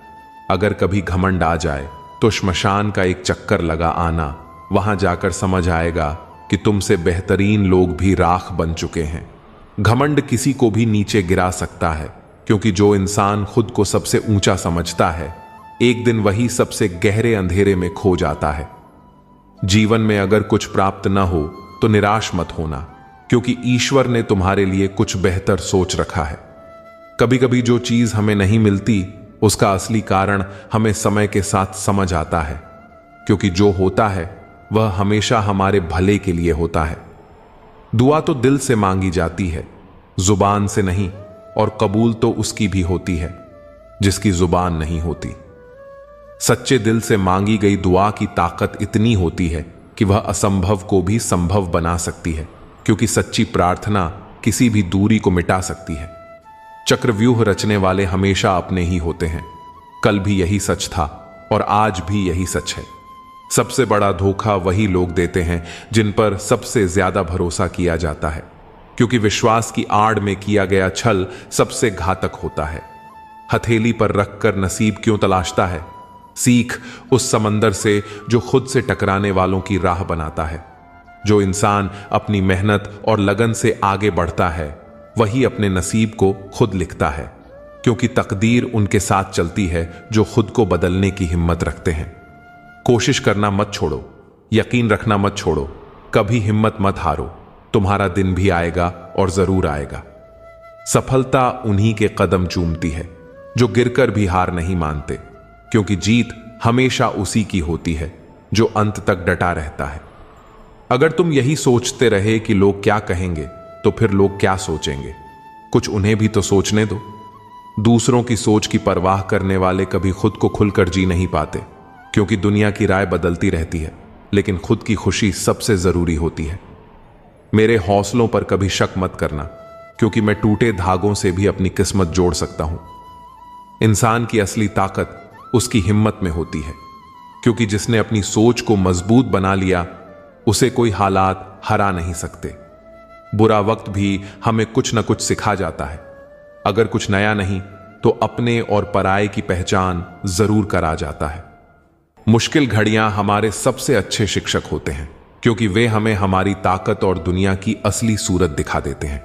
अगर कभी घमंड आ जाए तो श्मशान का एक चक्कर लगा आना, वहां जाकर समझ आएगा कि तुमसे बेहतरीन लोग भी राख बन चुके हैं। घमंड किसी को भी नीचे गिरा सकता है, क्योंकि जो इंसान खुद को सबसे ऊंचा समझता है एक दिन वही सबसे गहरे अंधेरे में खो जाता है। जीवन में अगर कुछ प्राप्त न हो तो निराश मत होना, क्योंकि ईश्वर ने तुम्हारे लिए कुछ बेहतर सोच रखा है। कभी कभी जो चीज हमें नहीं मिलती उसका असली कारण हमें समय के साथ समझ आता है, क्योंकि जो होता है वह हमेशा हमारे भले के लिए होता है। दुआ तो दिल से मांगी जाती है, जुबान से नहीं, और कबूल तो उसकी भी होती है जिसकी जुबान नहीं होती। सच्चे दिल से मांगी गई दुआ की ताकत इतनी होती है कि वह असंभव को भी संभव बना सकती है, क्योंकि सच्ची प्रार्थना किसी भी दूरी को मिटा सकती है। चक्रव्यूह रचने वाले हमेशा अपने ही होते हैं। कल भी यही सच था और आज भी यही सच है। सबसे बड़ा धोखा वही लोग देते हैं जिन पर सबसे ज्यादा भरोसा किया जाता है, क्योंकि विश्वास की आड़ में किया गया छल सबसे घातक होता है। हथेली पर रखकर नसीब क्यों तलाशता है? सीख उस समंदर से जो खुद से टकराने वालों की राह बनाता है। जो इंसान अपनी मेहनत और लगन से आगे बढ़ता है वही अपने नसीब को खुद लिखता है, क्योंकि तकदीर उनके साथ चलती है जो खुद को बदलने की हिम्मत रखते हैं। कोशिश करना मत छोड़ो, यकीन रखना मत छोड़ो, कभी हिम्मत मत हारो। तुम्हारा दिन भी आएगा और जरूर आएगा। सफलता उन्हीं के कदम चूमती है जो गिरकर भी हार नहीं मानते, क्योंकि जीत हमेशा उसी की होती है जो अंत तक डटा रहता है। अगर तुम यही सोचते रहे कि लोग क्या कहेंगे तो फिर लोग क्या सोचेंगे? कुछ उन्हें भी तो सोचने दो। दूसरों की सोच की परवाह करने वाले कभी खुद को खुलकर जी नहीं पाते, क्योंकि दुनिया की राय बदलती रहती है, लेकिन खुद की खुशी सबसे जरूरी होती है। मेरे हौसलों पर कभी शक मत करना, क्योंकि मैं टूटे धागों से भी अपनी किस्मत जोड़ सकता हूं। इंसान की असली ताकत उसकी हिम्मत में होती है, क्योंकि जिसने अपनी सोच को मजबूत बना लिया उसे कोई हालात हरा नहीं सकते। बुरा वक्त भी हमें कुछ न कुछ सिखा जाता है। अगर कुछ नया नहीं तो अपने और पराये की पहचान जरूर करा जाता है। मुश्किल घड़ियां हमारे सबसे अच्छे शिक्षक होते हैं, क्योंकि वे हमें हमारी ताकत और दुनिया की असली सूरत दिखा देते हैं।